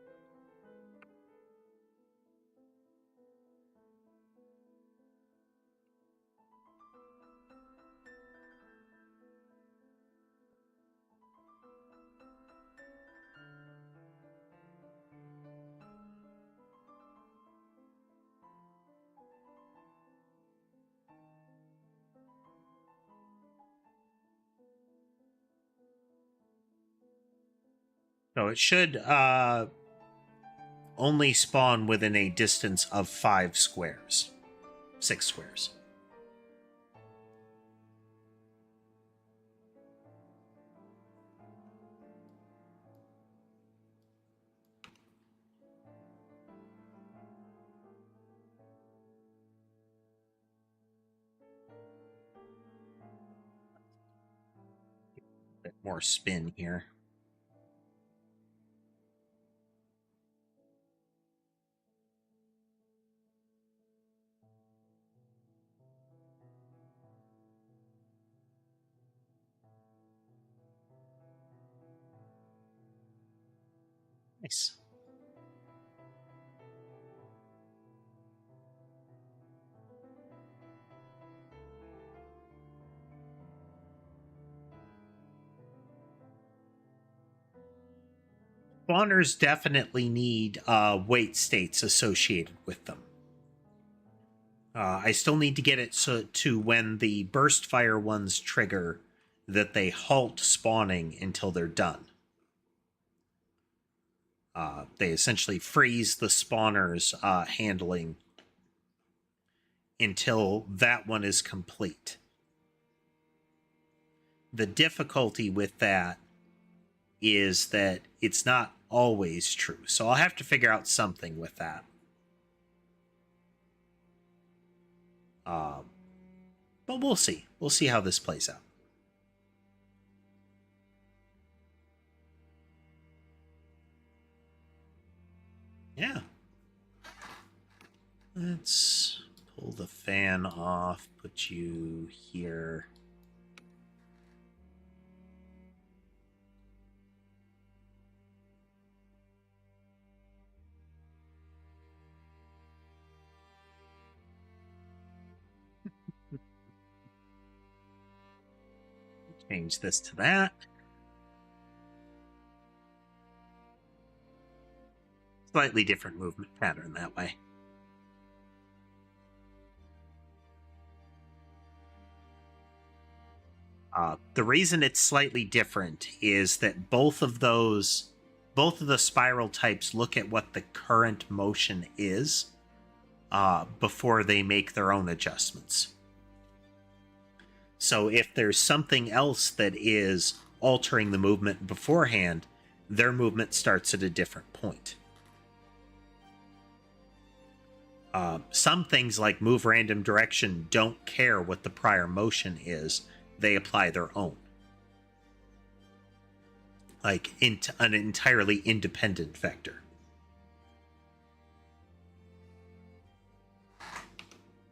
So it should only spawn within a distance of 5 squares. 6 squares. Bit more spin here. Nice. Spawners definitely need wait states associated with them. I still need to get it to when the burst fire ones trigger that they halt spawning until they're done. They essentially freeze the spawner's handling until that one is complete. The difficulty with that is that it's not always true. So I'll have to figure out something with that. But we'll see. We'll see how this plays out. Yeah. Let's pull the fan off, put you here. Change this to that. Slightly different movement pattern that way. The reason it's slightly different is that both of the spiral types look at what the current motion is before they make their own adjustments. So if there's something else that is altering the movement beforehand, their movement starts at a different point. Some things like move random direction don't care what the prior motion is. They apply their own. Like into an entirely independent vector.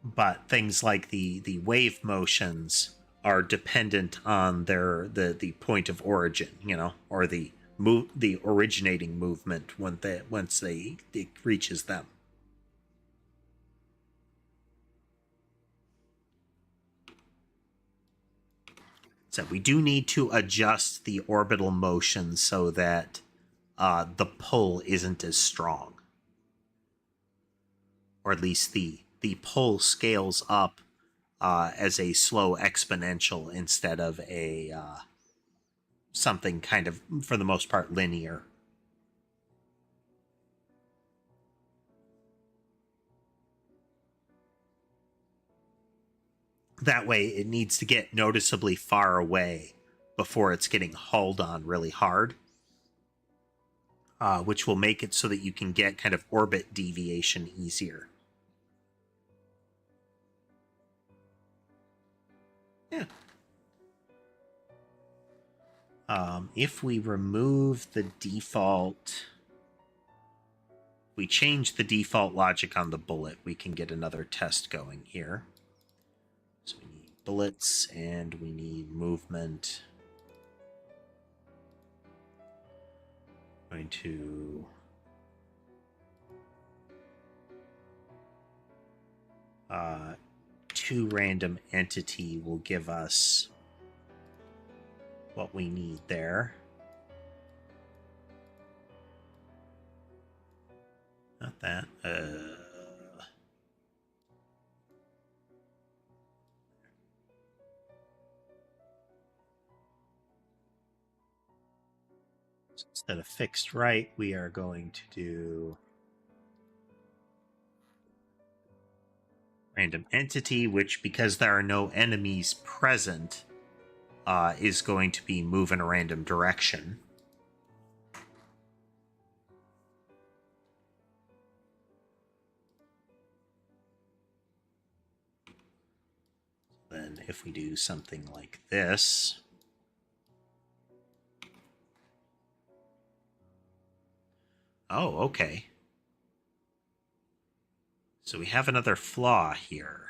But things like the wave motions are dependent on the point of origin, or the originating movement once it reaches them. So we do need to adjust the orbital motion so that the pull isn't as strong, or at least the pull scales up as a slow exponential instead of a something kind of, for the most part, linear. That way, it needs to get noticeably far away before it's getting hauled on really hard, which will make it so that you can get kind of orbit deviation easier. Yeah. If we remove the default, we change the default logic on the bullet, we can get another test going here. So we need bullets and we need movement. I'm going to to random entity will give us what we need there. Not that. So instead of fixed right, we are going to do random entity, which, because there are no enemies present, is going to be move in a random direction. Then if we do something like this, oh, okay. So we have another flaw here.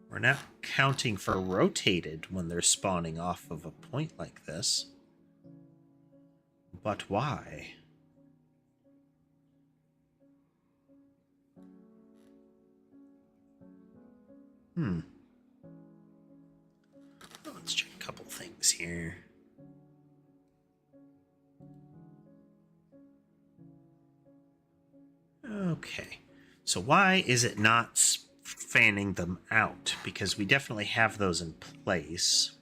We're not counting for rotated when they're spawning off of a point like this. But why? Let's check a couple things here. Okay. So why is it not fanning them out? Because we definitely have those in place.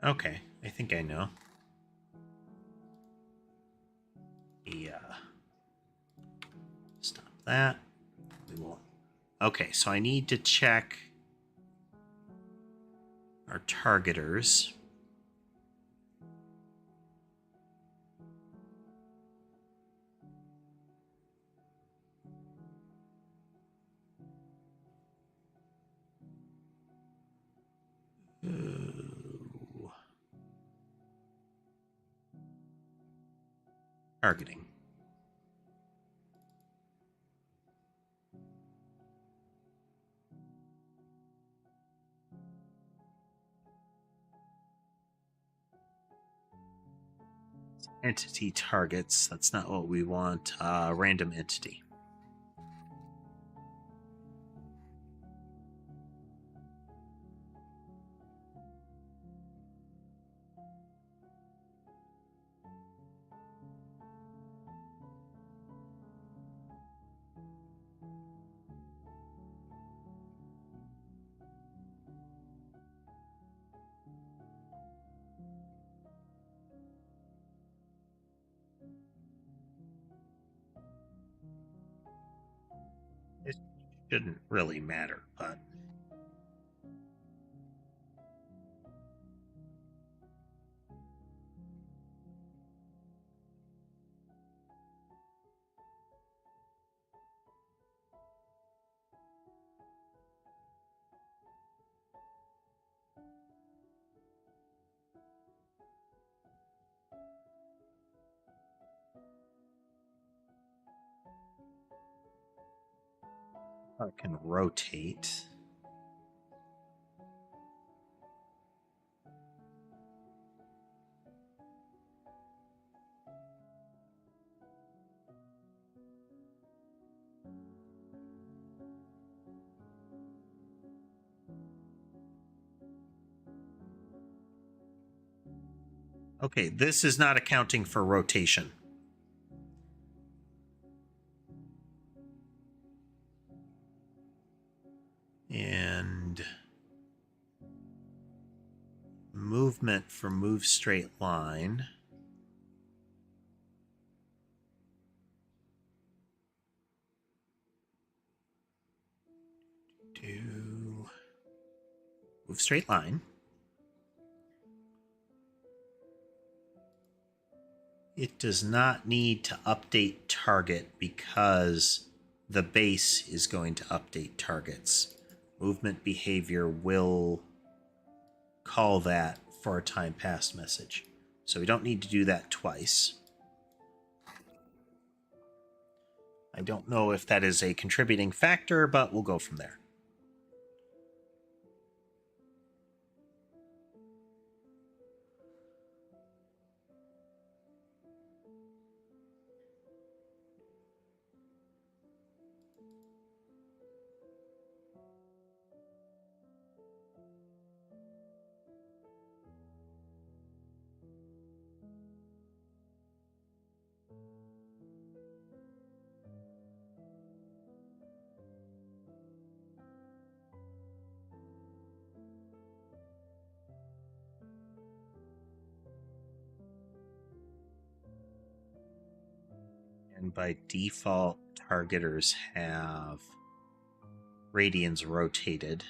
Okay, I think I know. Yeah. Stop that. We will. Okay, so I need to check our targeters. Targeting. Entity targets. That's not what we want. Random entity. It shouldn't really matter, but I can rotate. Okay, this is not accounting for rotation. And movement for move straight line. Do move straight line. It does not need to update target because the base is going to update targets. Movement behavior will call that for a time passed message. So we don't need to do that twice. I don't know if that is a contributing factor, but we'll go from there. And by default, targeters have radians rotated.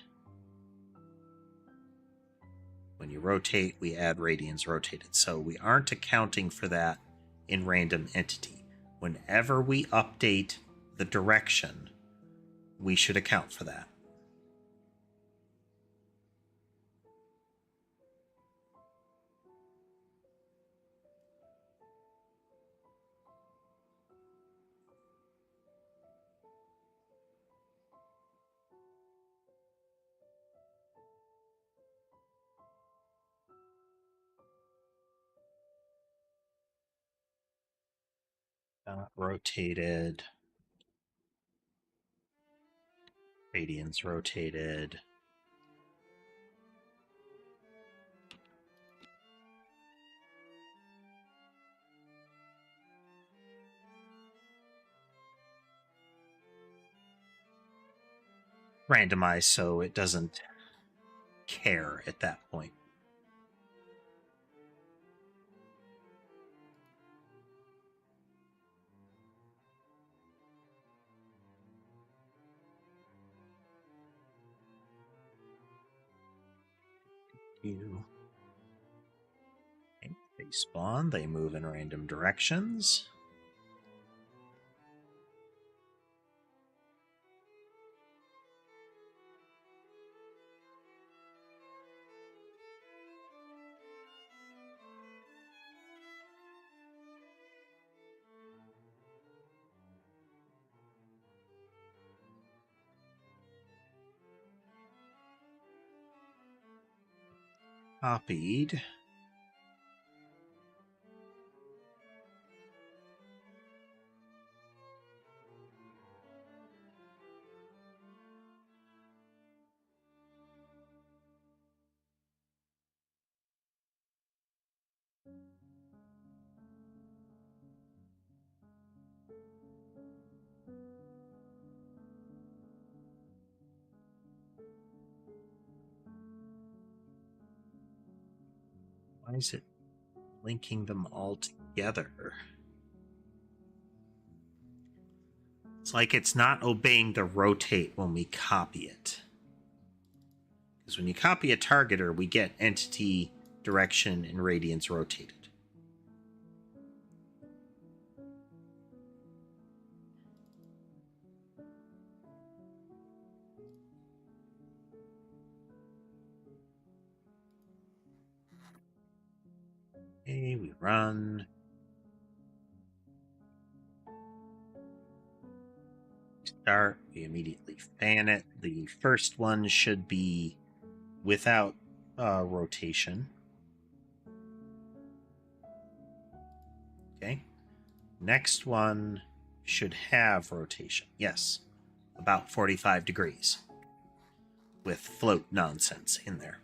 When you rotate, we add radians rotated. So we aren't accounting for that in random entity. Whenever we update the direction, we should account for that. Rotated. Radians rotated. Randomized so it doesn't care at that point. They spawn, they move in random directions. Copied. Why is it linking them all together? It's like it's not obeying the rotate when we copy it. Because when you copy a targeter, we get entity, direction, and radians rotated. Okay, we run. Start, we immediately fan it. The first one should be without rotation. Okay. Next one should have rotation. Yes. About 45 degrees. With float nonsense in there.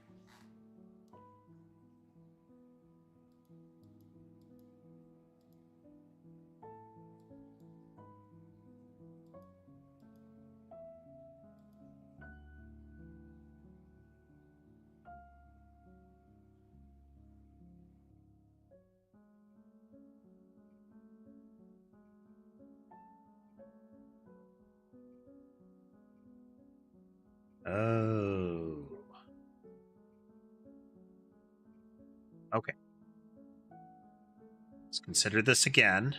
Oh. Okay. Let's consider this again.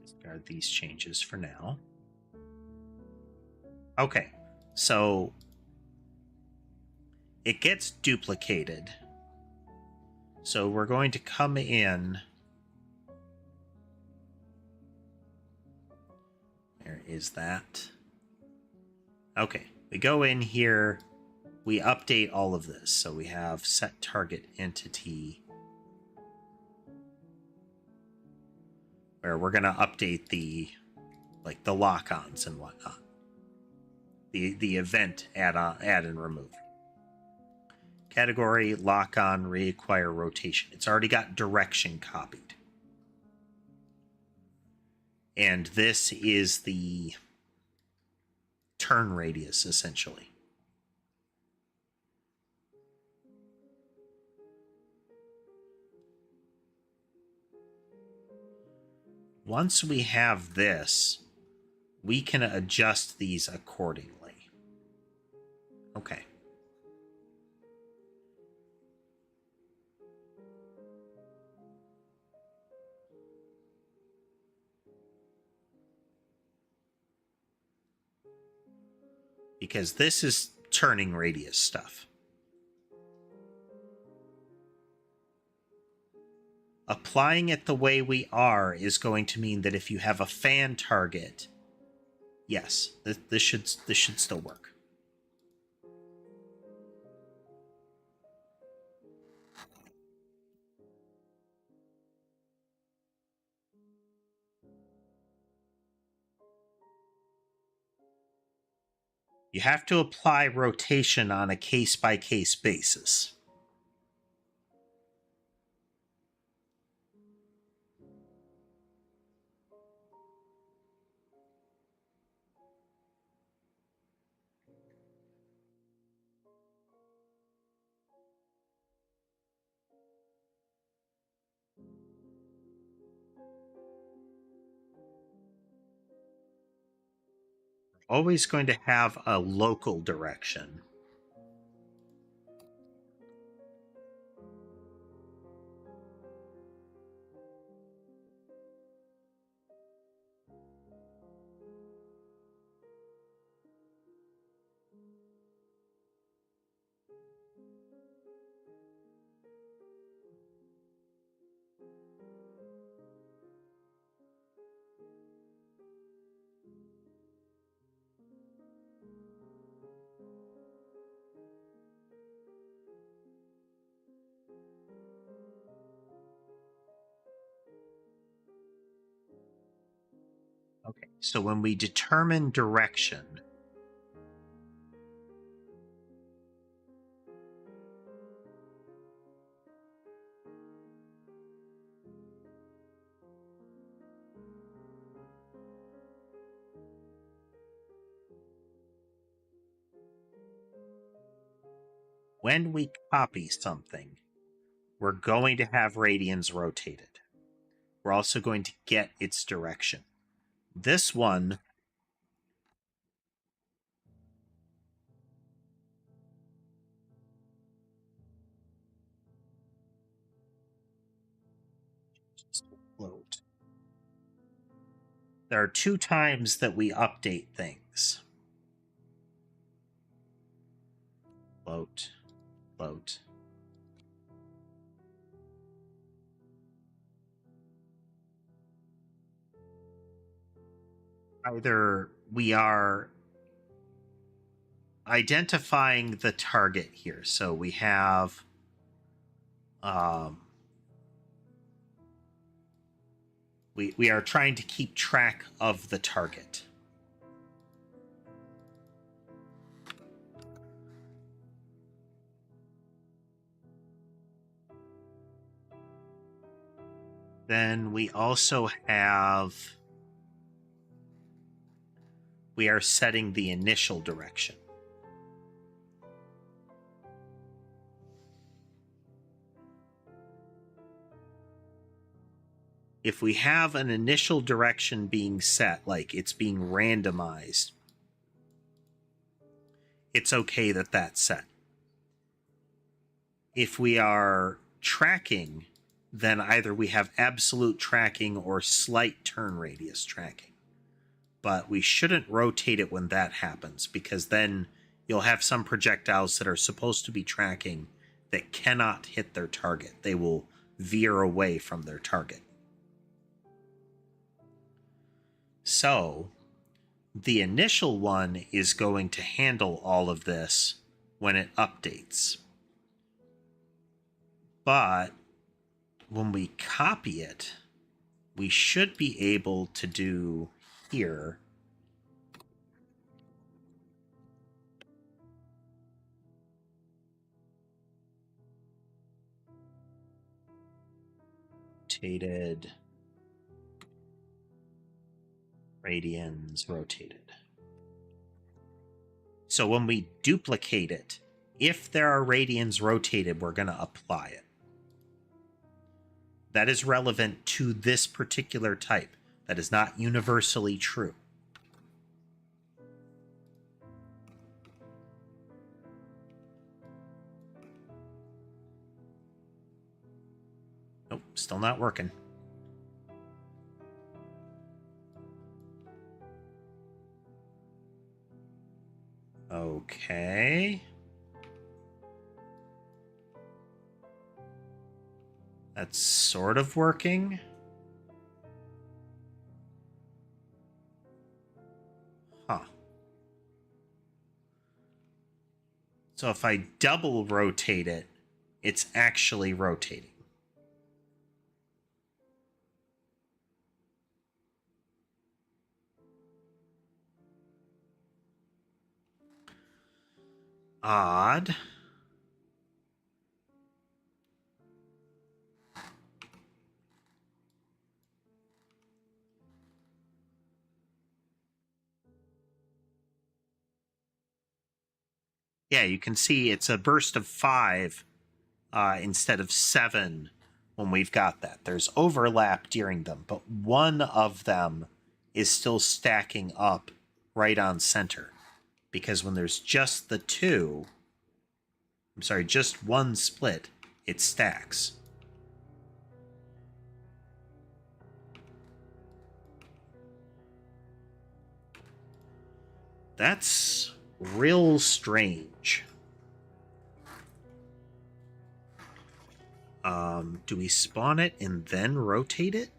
Discard these changes for now. Okay. So it gets duplicated. So we're going to come in. Where is that? Okay, we go in here, we update all of this. So we have set target entity, where we're going to update the lock-ons and whatnot. The event add and remove. Category, lock-on, reacquire, rotation. It's already got direction copied. And this is the turn radius, essentially. Once we have this, we can adjust these accordingly. Okay. Because this is turning radius stuff. Applying it the way we are is going to mean that if you have a fan target, yes, this should still work. You have to apply rotation on a case-by-case basis. Always going to have a local direction. Okay, so when we determine direction, when we copy something, we're going to have radians rotated. We're also going to get its direction. This one, just float. There are 2 times that we update things. Float, float. Either we are identifying the target here. So we have we are trying to keep track of the target. Then we also have we are setting the initial direction. If we have an initial direction being set, like it's being randomized, it's okay that that's set. If we are tracking, then either we have absolute tracking or slight turn radius tracking. But we shouldn't rotate it when that happens, because then you'll have some projectiles that are supposed to be tracking that cannot hit their target. They will veer away from their target. So the initial one is going to handle all of this when it updates. But when we copy it, we should be able to do here rotated Radians rotated. So when we duplicate it, if there are radians rotated, we're going to apply it. That is relevant to this particular type. That is not universally true. Nope, still not working. Okay. That's sort of working. Huh. So if I double rotate it, it's actually rotating. Odd. Yeah, you can see it's a burst of 5 instead of 7 when we've got that. There's overlap during them, but one of them is still stacking up right on center. Because when there's just the two, I'm sorry, just one split, it stacks. That's real strange. Do we spawn it and then rotate it?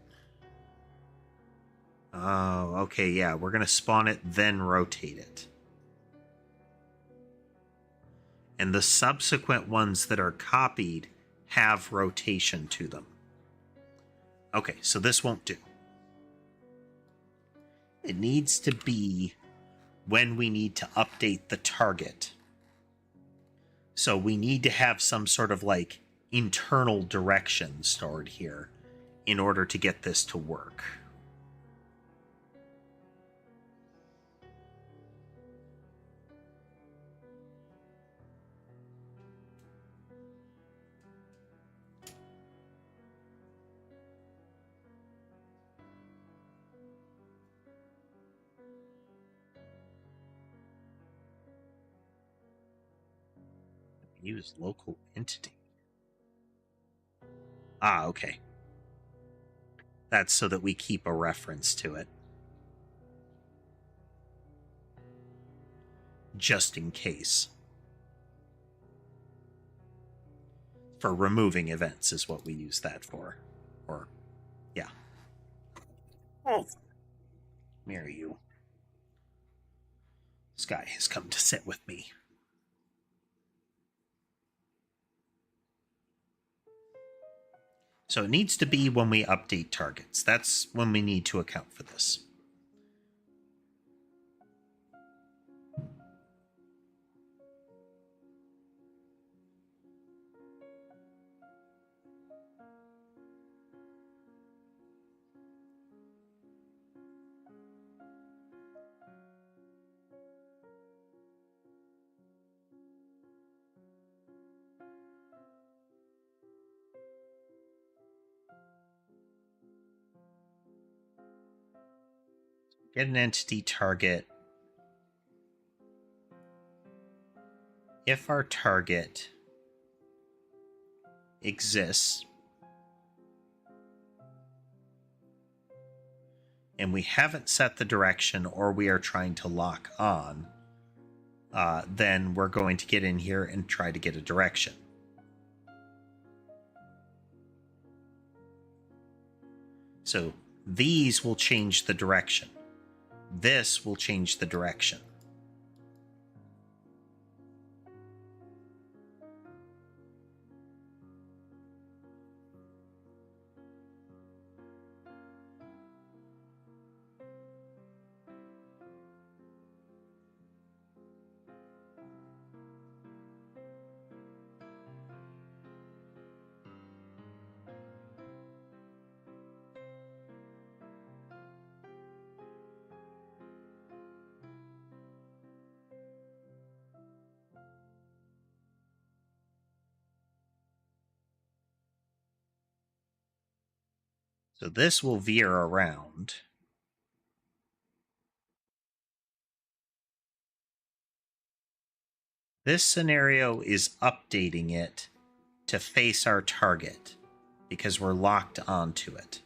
Oh, okay, yeah, we're going to spawn it, then rotate it. And the subsequent ones that are copied have rotation to them. Okay, so this won't do. It needs to be when we need to update the target. So we need to have some sort of like internal direction stored here in order to get this to work. Use local entity. Ah, okay. That's so that we keep a reference to it. Just in case. For removing events is what we use that for. Or, yeah. Oh, marry you. This guy has come to sit with me. So it needs to be when we update targets. That's when we need to account for this. Get an entity target. If our target exists and we haven't set the direction or we are trying to lock on, then we're going to get in here and try to get a direction. So these will change the direction. This will change the direction. So this will veer around. This scenario is updating it to face our target because we're locked onto it.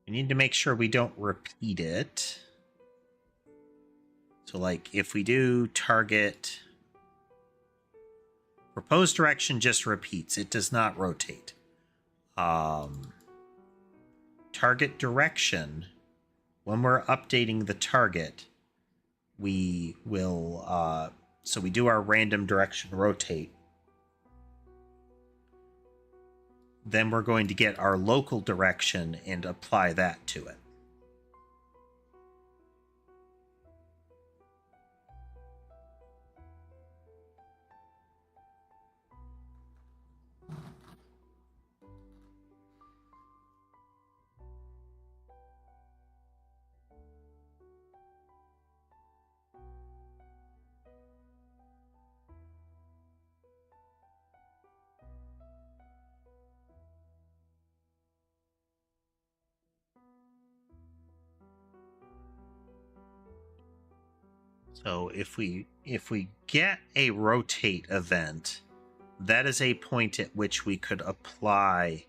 We need to make sure we don't repeat it. So like if we do target, proposed direction just repeats, it does not rotate. Target direction, when we're updating the target, we will, so we do our random direction rotate. Then we're going to get our local direction and apply that to it. So if we get a rotate event, that is a point at which we could apply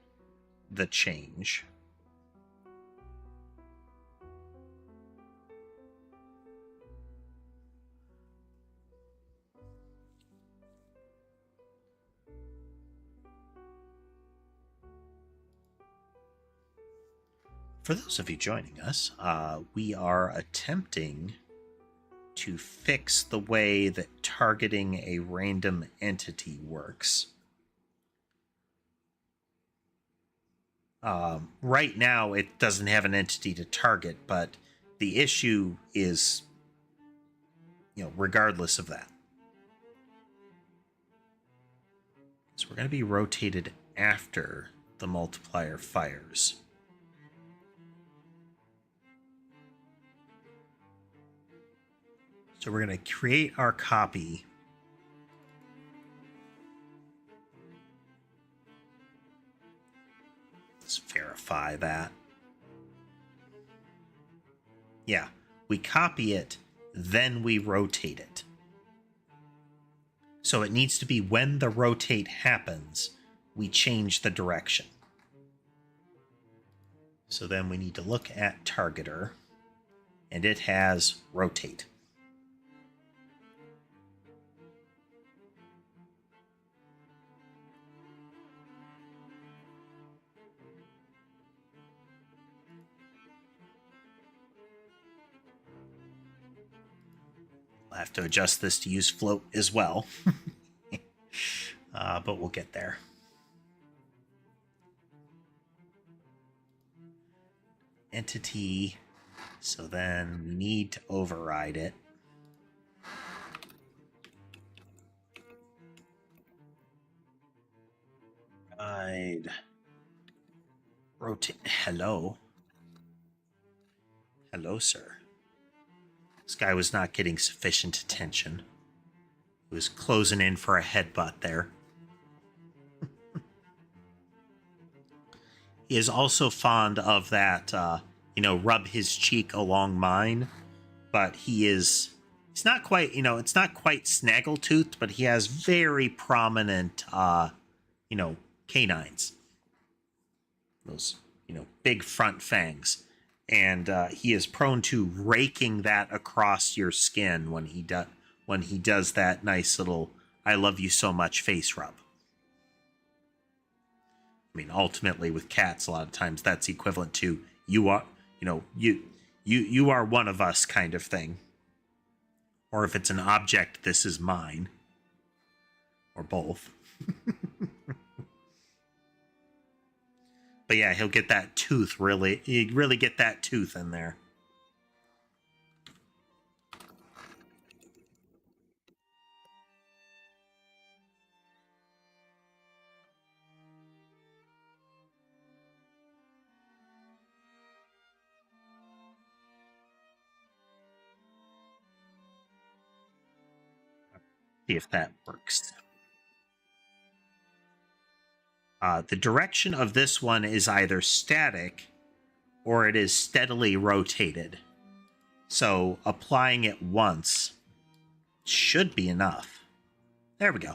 the change. For those of you joining us, we are attempting to fix the way that targeting a random entity works. Right now, it doesn't have an entity to target, but the issue is, regardless of that. So we're going to be rotated after the multiplier fires. So we're going to create our copy. Let's verify that. Yeah, we copy it, then we rotate it. So it needs to be when the rotate happens, we change the direction. So then we need to look at targeter, and it has rotate. I'll have to adjust this to use float as well. But we'll get there. Entity. So then we need to override it. I'd rotate. Hello. Hello, sir. This guy was not getting sufficient attention. He was closing in for a headbutt there. He is also fond of that, rub his cheek along mine. But he's not quite, it's not quite snaggletooth, but he has very prominent, canines. Those, big front fangs. And he is prone to raking that across your skin when he does that nice little "I love you so much" face rub. I mean, ultimately with cats, a lot of times that's equivalent to you are one of us kind of thing. Or if it's an object, this is mine. Or both. But yeah, he'll get that tooth he'd really get that tooth in there. See if that works. The direction of this one is either static or it is steadily rotated. So applying it once should be enough. There we go.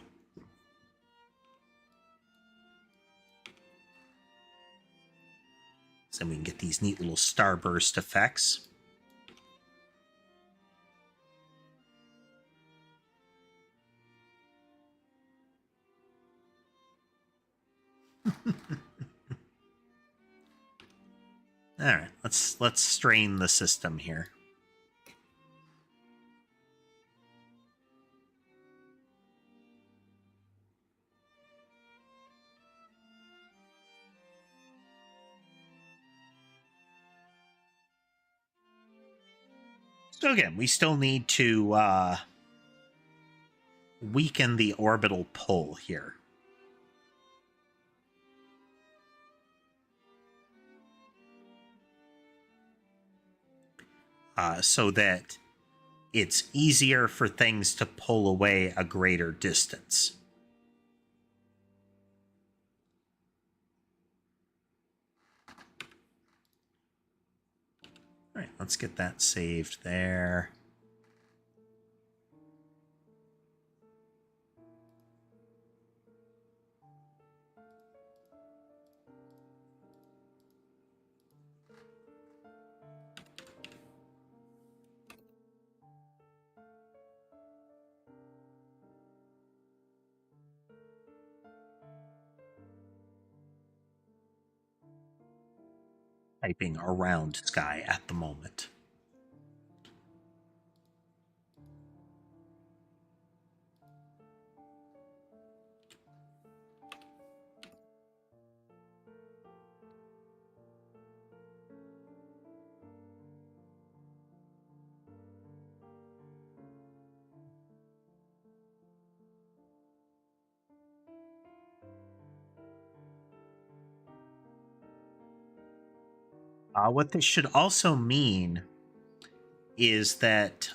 So we can get these neat little starburst effects. All right, let's strain the system here. So again, we still need to weaken the orbital pull here. So that it's easier for things to pull away a greater distance. All right, let's get that saved there. Typing around sky at the moment. What this should also mean is that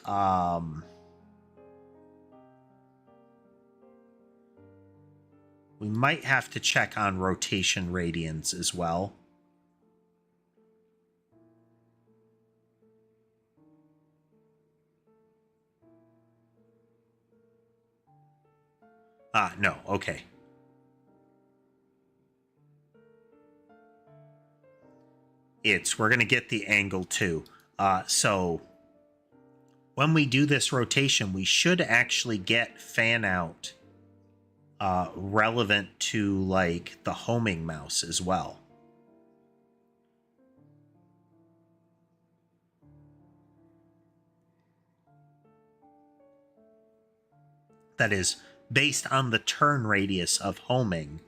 we might have to check on rotation radians as well. No, okay. We're going to get the angle too. So when we do this rotation, we should actually get fan out relevant to like the homing mouse as well. That is based on the turn radius of homing.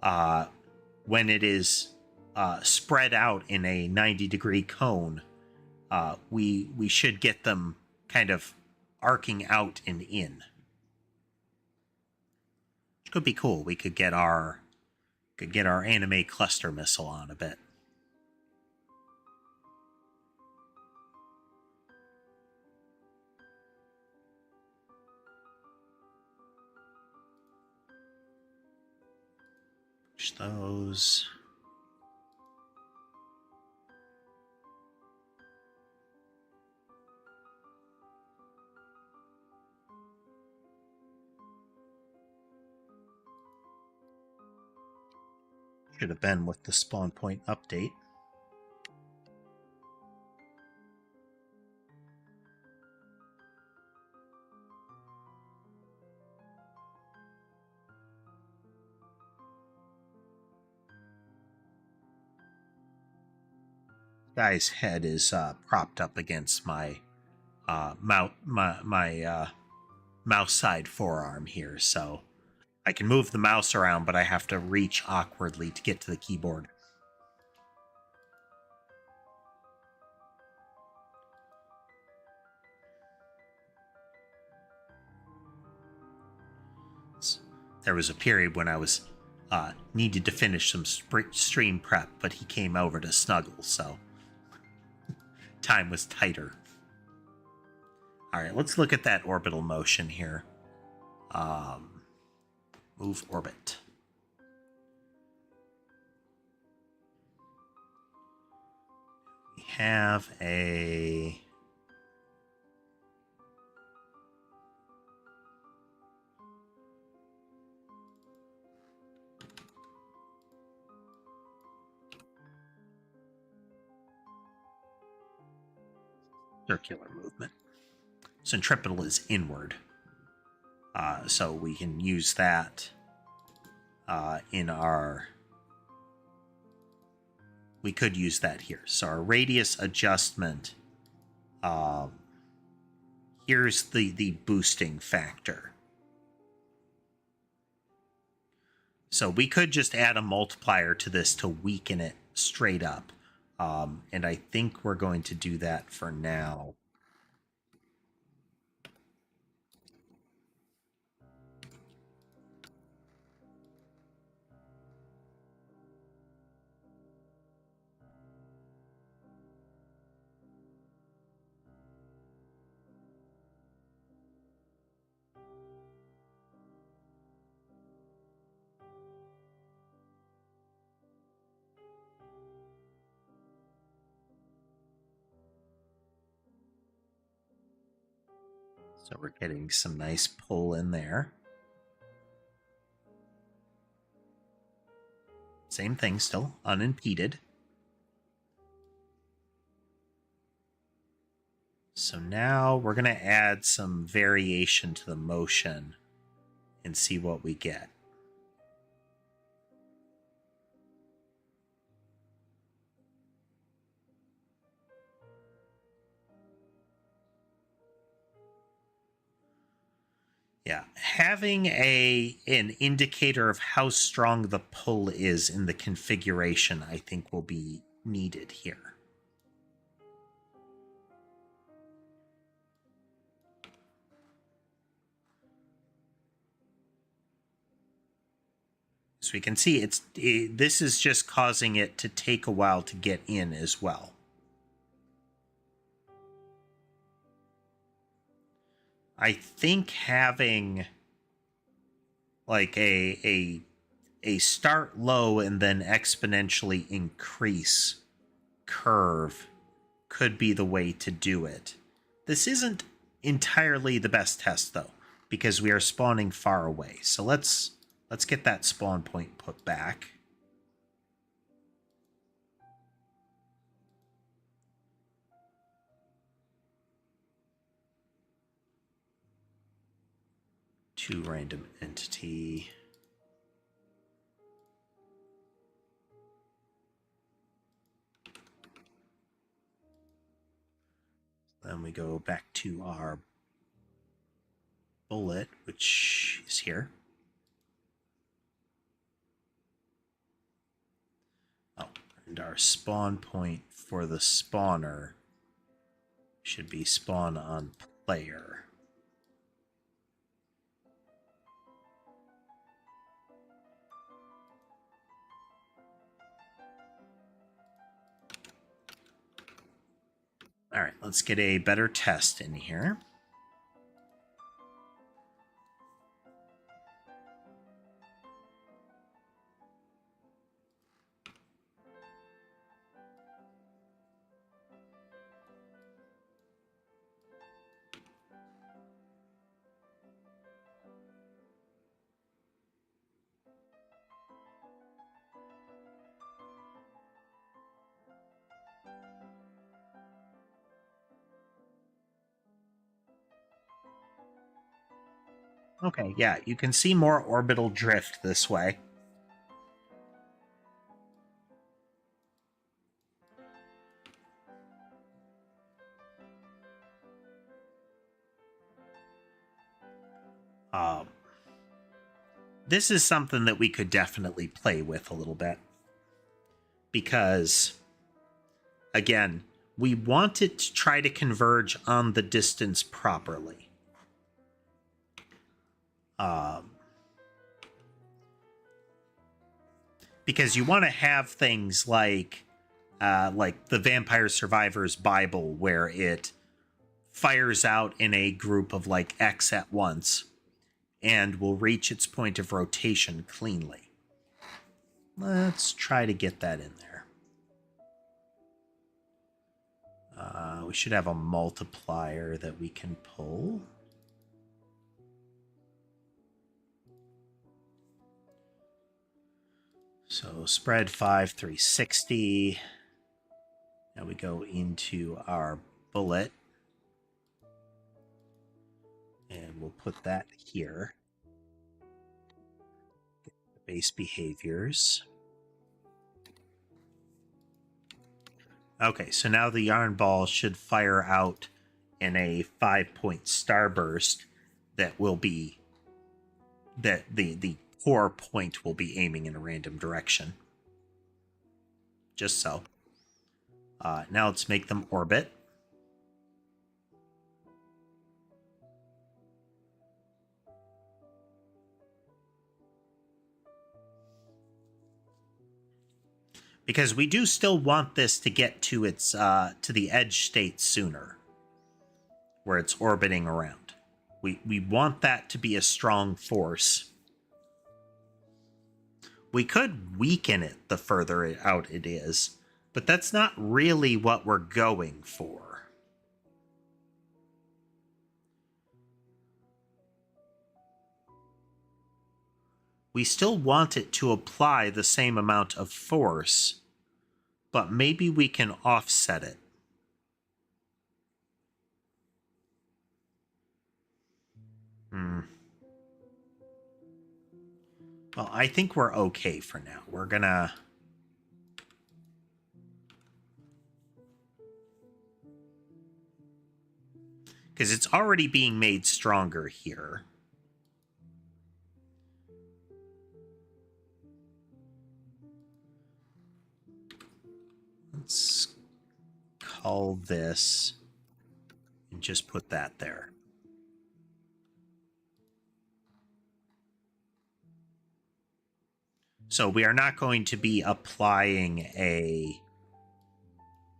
When it is spread out in a 90-degree cone, we should get them kind of arcing out and in. Which could be cool. We could get our anime cluster missile on a bit. Push those. Should have been with the spawn point update. Guy's head is propped up against my mouse side forearm here, so I can move the mouse around, but I have to reach awkwardly to get to the keyboard. There was a period when I was needed to finish some stream prep, but he came over to snuggle, so time was tighter. All right, let's look at that orbital motion here. Move orbit. We have a circular movement. Centripetal is inward. So we can use that in our... We could use that here. So our radius adjustment, here's the boosting factor. So we could just add a multiplier to this to weaken it straight up. And I think we're going to do that for now. So we're getting some nice pull in there. Same thing, still unimpeded. So now we're going to add some variation to the motion and see what we get. Yeah, having an indicator of how strong the pull is in the configuration, I think, will be needed here. So we can see this is just causing it to take a while to get in as well. I think having like a start low and then exponentially increase curve could be the way to do it. This isn't entirely the best test though, because we are spawning far away. So let's get that spawn point put back. To random entity. Then we go back to our bullet, which is here. Oh, and our spawn point for the spawner should be spawn on player. All right, let's get a better test in here. Okay, yeah, you can see more orbital drift this way. This is something that we could definitely play with a little bit. Because, again, we want it to try to converge on the distance properly. Because you want to have things like the Vampire Survivor's Bible, where it fires out in a group of like X at once, and will reach its point of rotation cleanly. Let's try to get that in there. We should have a multiplier that we can pull. So spread 5, 360. Now we go into our bullet. And we'll put that here. Base behaviors. Okay, so now the yarn ball should fire out in a 5-point starburst that will be that the core point will be aiming in a random direction. Just so. Now let's make them orbit. Because we do still want this to get to its to the edge state sooner, where it's orbiting around. We want that to be a strong force. We could weaken it the further out it is, but that's not really what we're going for. We still want it to apply the same amount of force, but maybe we can offset it. Well, I think we're okay for now. We're gonna... because it's already being made stronger here. Let's call this and just put that there. So we are not going to be applying a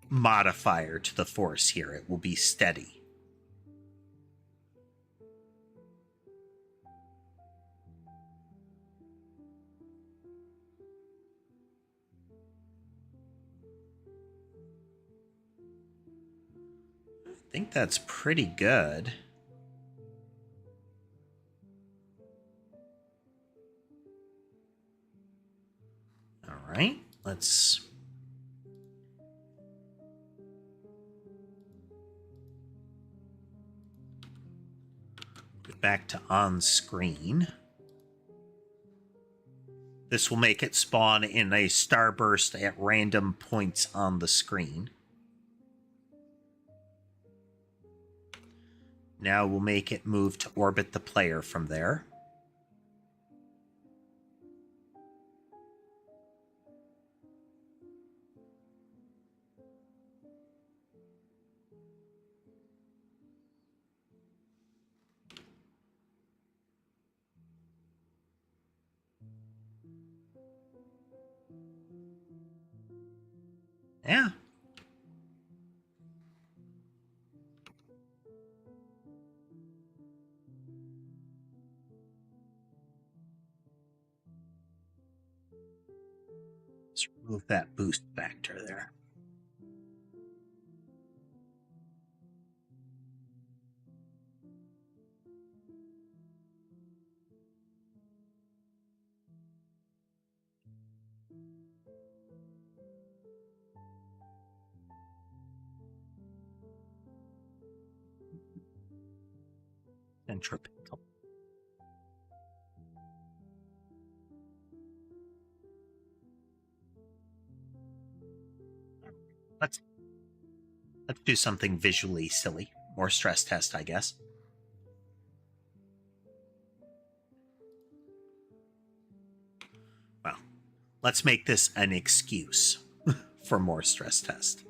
modifier to the force here. It will be steady. I think that's pretty good. All right, let's get back to on screen. This will make it spawn in a starburst at random points on the screen. Now we'll make it move to orbit the player from there. Yeah. Let's remove that boost factor there. Centripetal. Let's do something visually silly. More stress test, I guess. Well, let's make this an excuse for more stress test.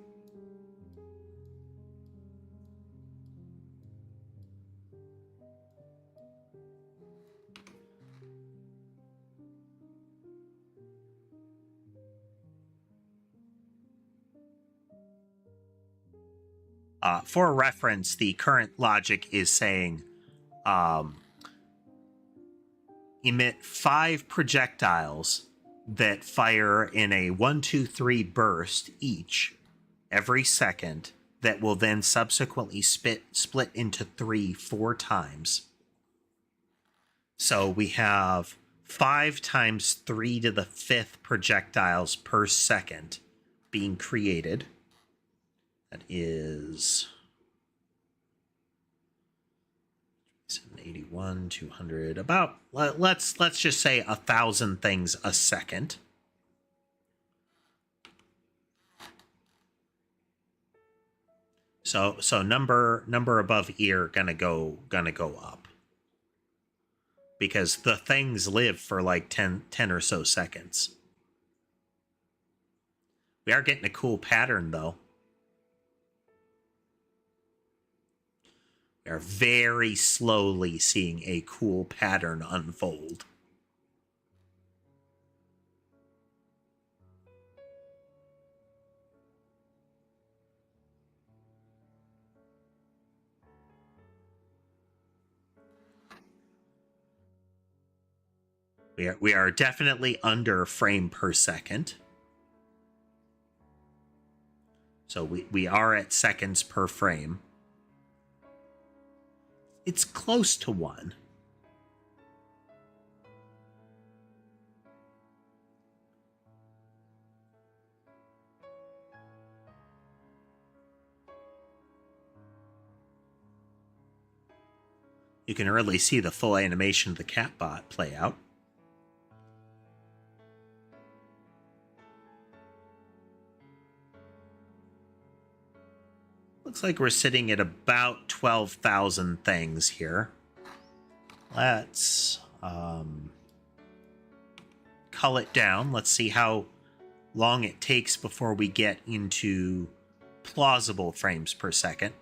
For reference, the current logic is saying emit 5 projectiles that fire in a 1, 2, 3 burst each every second that will then subsequently split into 3 4 times. So we have 5 times 3 to the 5th projectiles per second being created. That is 781, 200, about, let's just say 1,000 things a second. So number above ear gonna go up, because the things live for like 10 or so seconds. We are getting a cool pattern though. We are very slowly seeing a cool pattern unfold. We are definitely under frame per second. So we are at seconds per frame. It's close to 1. You can really see the full animation of the catbot play out. Looks like we're sitting at about 12,000 things here. Let's cull it down. Let's see how long it takes before we get into plausible frames per second.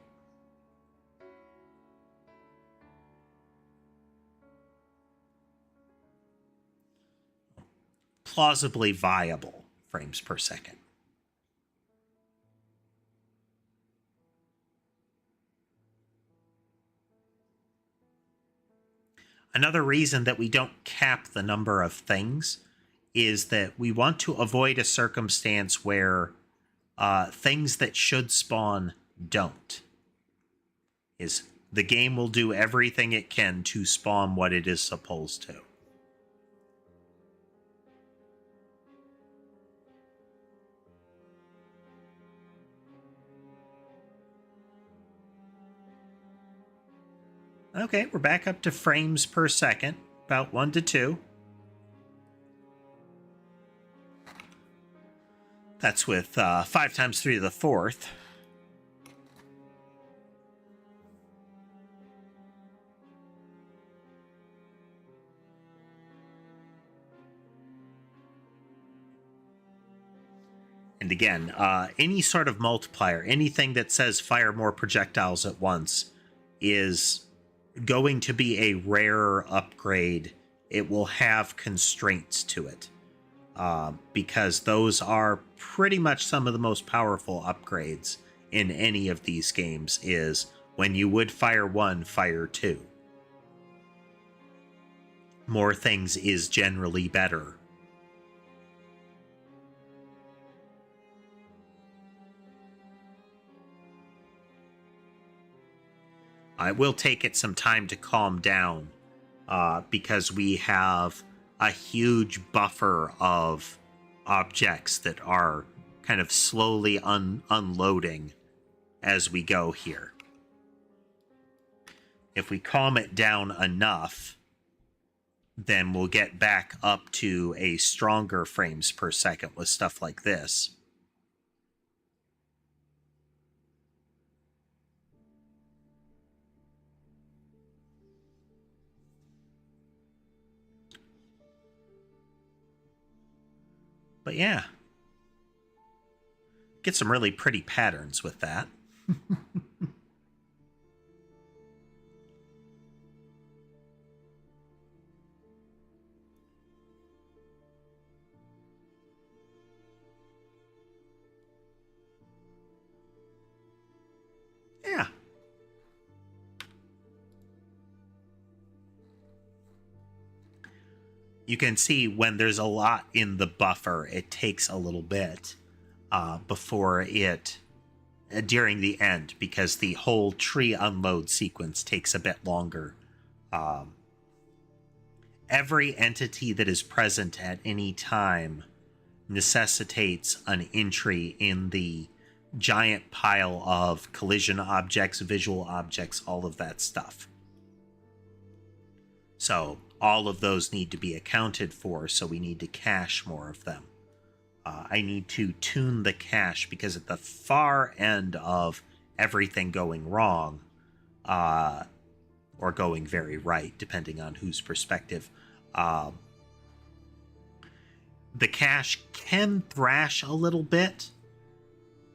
Plausibly viable frames per second. Another reason that we don't cap the number of things is that we want to avoid a circumstance where things that should spawn don't. Is the game will do everything it can to spawn what it is supposed to. Okay, we're back up to frames per second, about 1 to 2. That's with 5 times 3 to the 4th. And again, any sort of multiplier, anything that says fire more projectiles at once is going to be a rarer upgrade. It will have constraints to it, because those are pretty much some of the most powerful upgrades in any of these games. Is when you would fire 1, fire 2. More things is generally better. It will take it some time to calm down, because we have a huge buffer of objects that are kind of slowly unloading as we go here. If we calm it down enough, then we'll get back up to a stronger frames per second with stuff like this. But yeah, get some really pretty patterns with that. Yeah. You can see when there's a lot in the buffer, it takes a little bit before it, during the end, because the whole tree unload sequence takes a bit longer. Every entity that is present at any time necessitates an entry in the giant pile of collision objects, visual objects, all of that stuff. So all of those need to be accounted for, so we need to cache more of them. I need to tune the cache, because at the far end of everything going wrong, or going very right, depending on whose perspective, the cache can thrash a little bit.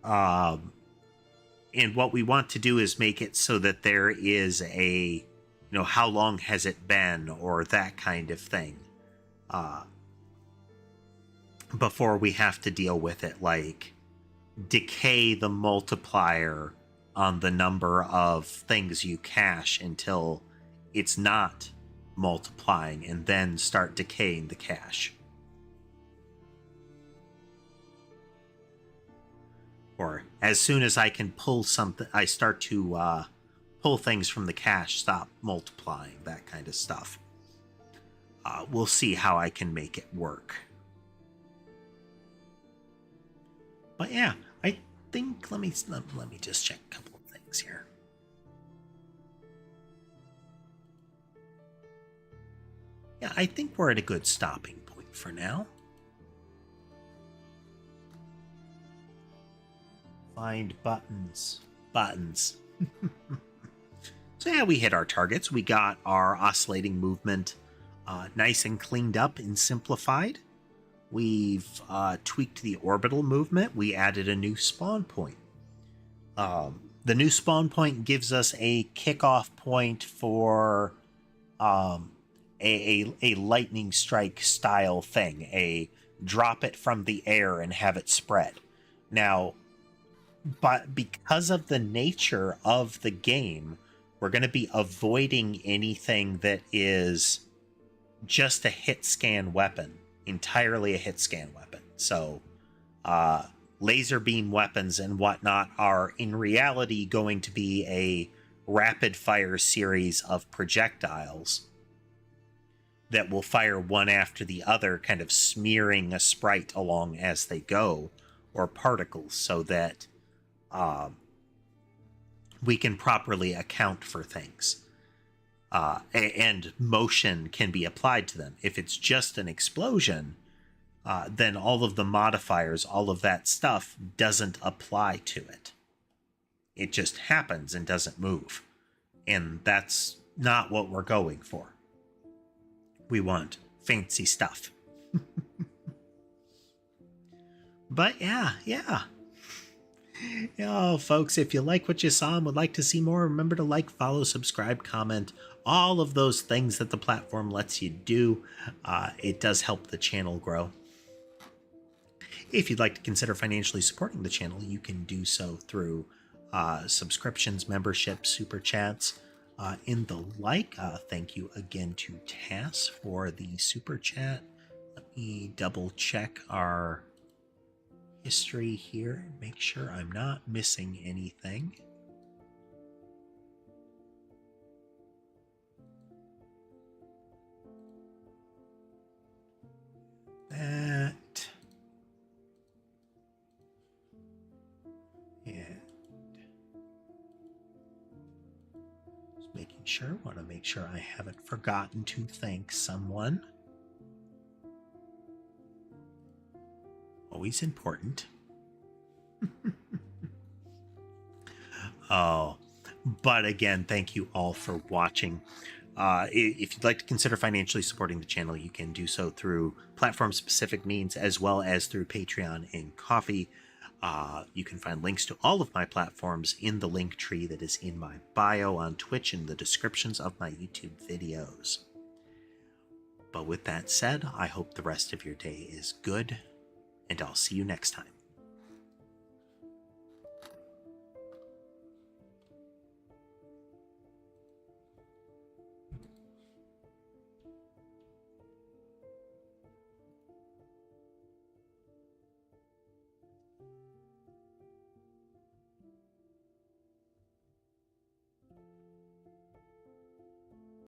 And what we want to do is make it so that there is a, how long has it been, or that kind of thing, before we have to deal with it, like decay the multiplier on the number of things you cache until it's not multiplying, and then start decaying the cache. Or as soon as I can pull something, I start to pull things from the cache, stop multiplying, that kind of stuff. We'll see how I can make it work. But yeah, I think, let me just check a couple of things here. Yeah, I think we're at a good stopping point for now. Find buttons. So yeah, we hit our targets. We got our oscillating movement nice and cleaned up and simplified. We've tweaked the orbital movement. We added a new spawn point. The new spawn point gives us a kickoff point for a lightning strike style thing, a drop it from the air and have it spread. Now, but because of the nature of the game, we're going to be avoiding anything that is just a hit scan weapon, entirely a hit scan weapon. So laser beam weapons and whatnot are in reality going to be a rapid fire series of projectiles that will fire one after the other, kind of smearing a sprite along as they go, or particles, so that we can properly account for things. And motion can be applied to them. If it's just an explosion, then all of the modifiers, all of that stuff doesn't apply to it. It just happens and doesn't move. And that's not what we're going for. We want fancy stuff. But yeah. Oh, folks, if you like what you saw and would like to see more, remember to like, follow, subscribe, comment, all of those things that the platform lets you do. It does help the channel grow. If you'd like to consider financially supporting the channel, you can do so through subscriptions, memberships, super chats, and the like. Thank you again to Tass for the super chat. Let me double check our history here and make sure I'm not missing anything. That. And just making sure, want to make sure I haven't forgotten to thank someone. Always important. Oh, but again, thank you all for watching. If you'd like to consider financially supporting the channel, you can do so through platform-specific means as well as through Patreon and Ko-fi. You can find links to all of my platforms in the link tree that is in my bio on Twitch and the descriptions of my YouTube videos. But with that said, I hope the rest of your day is good, and I'll see you next time.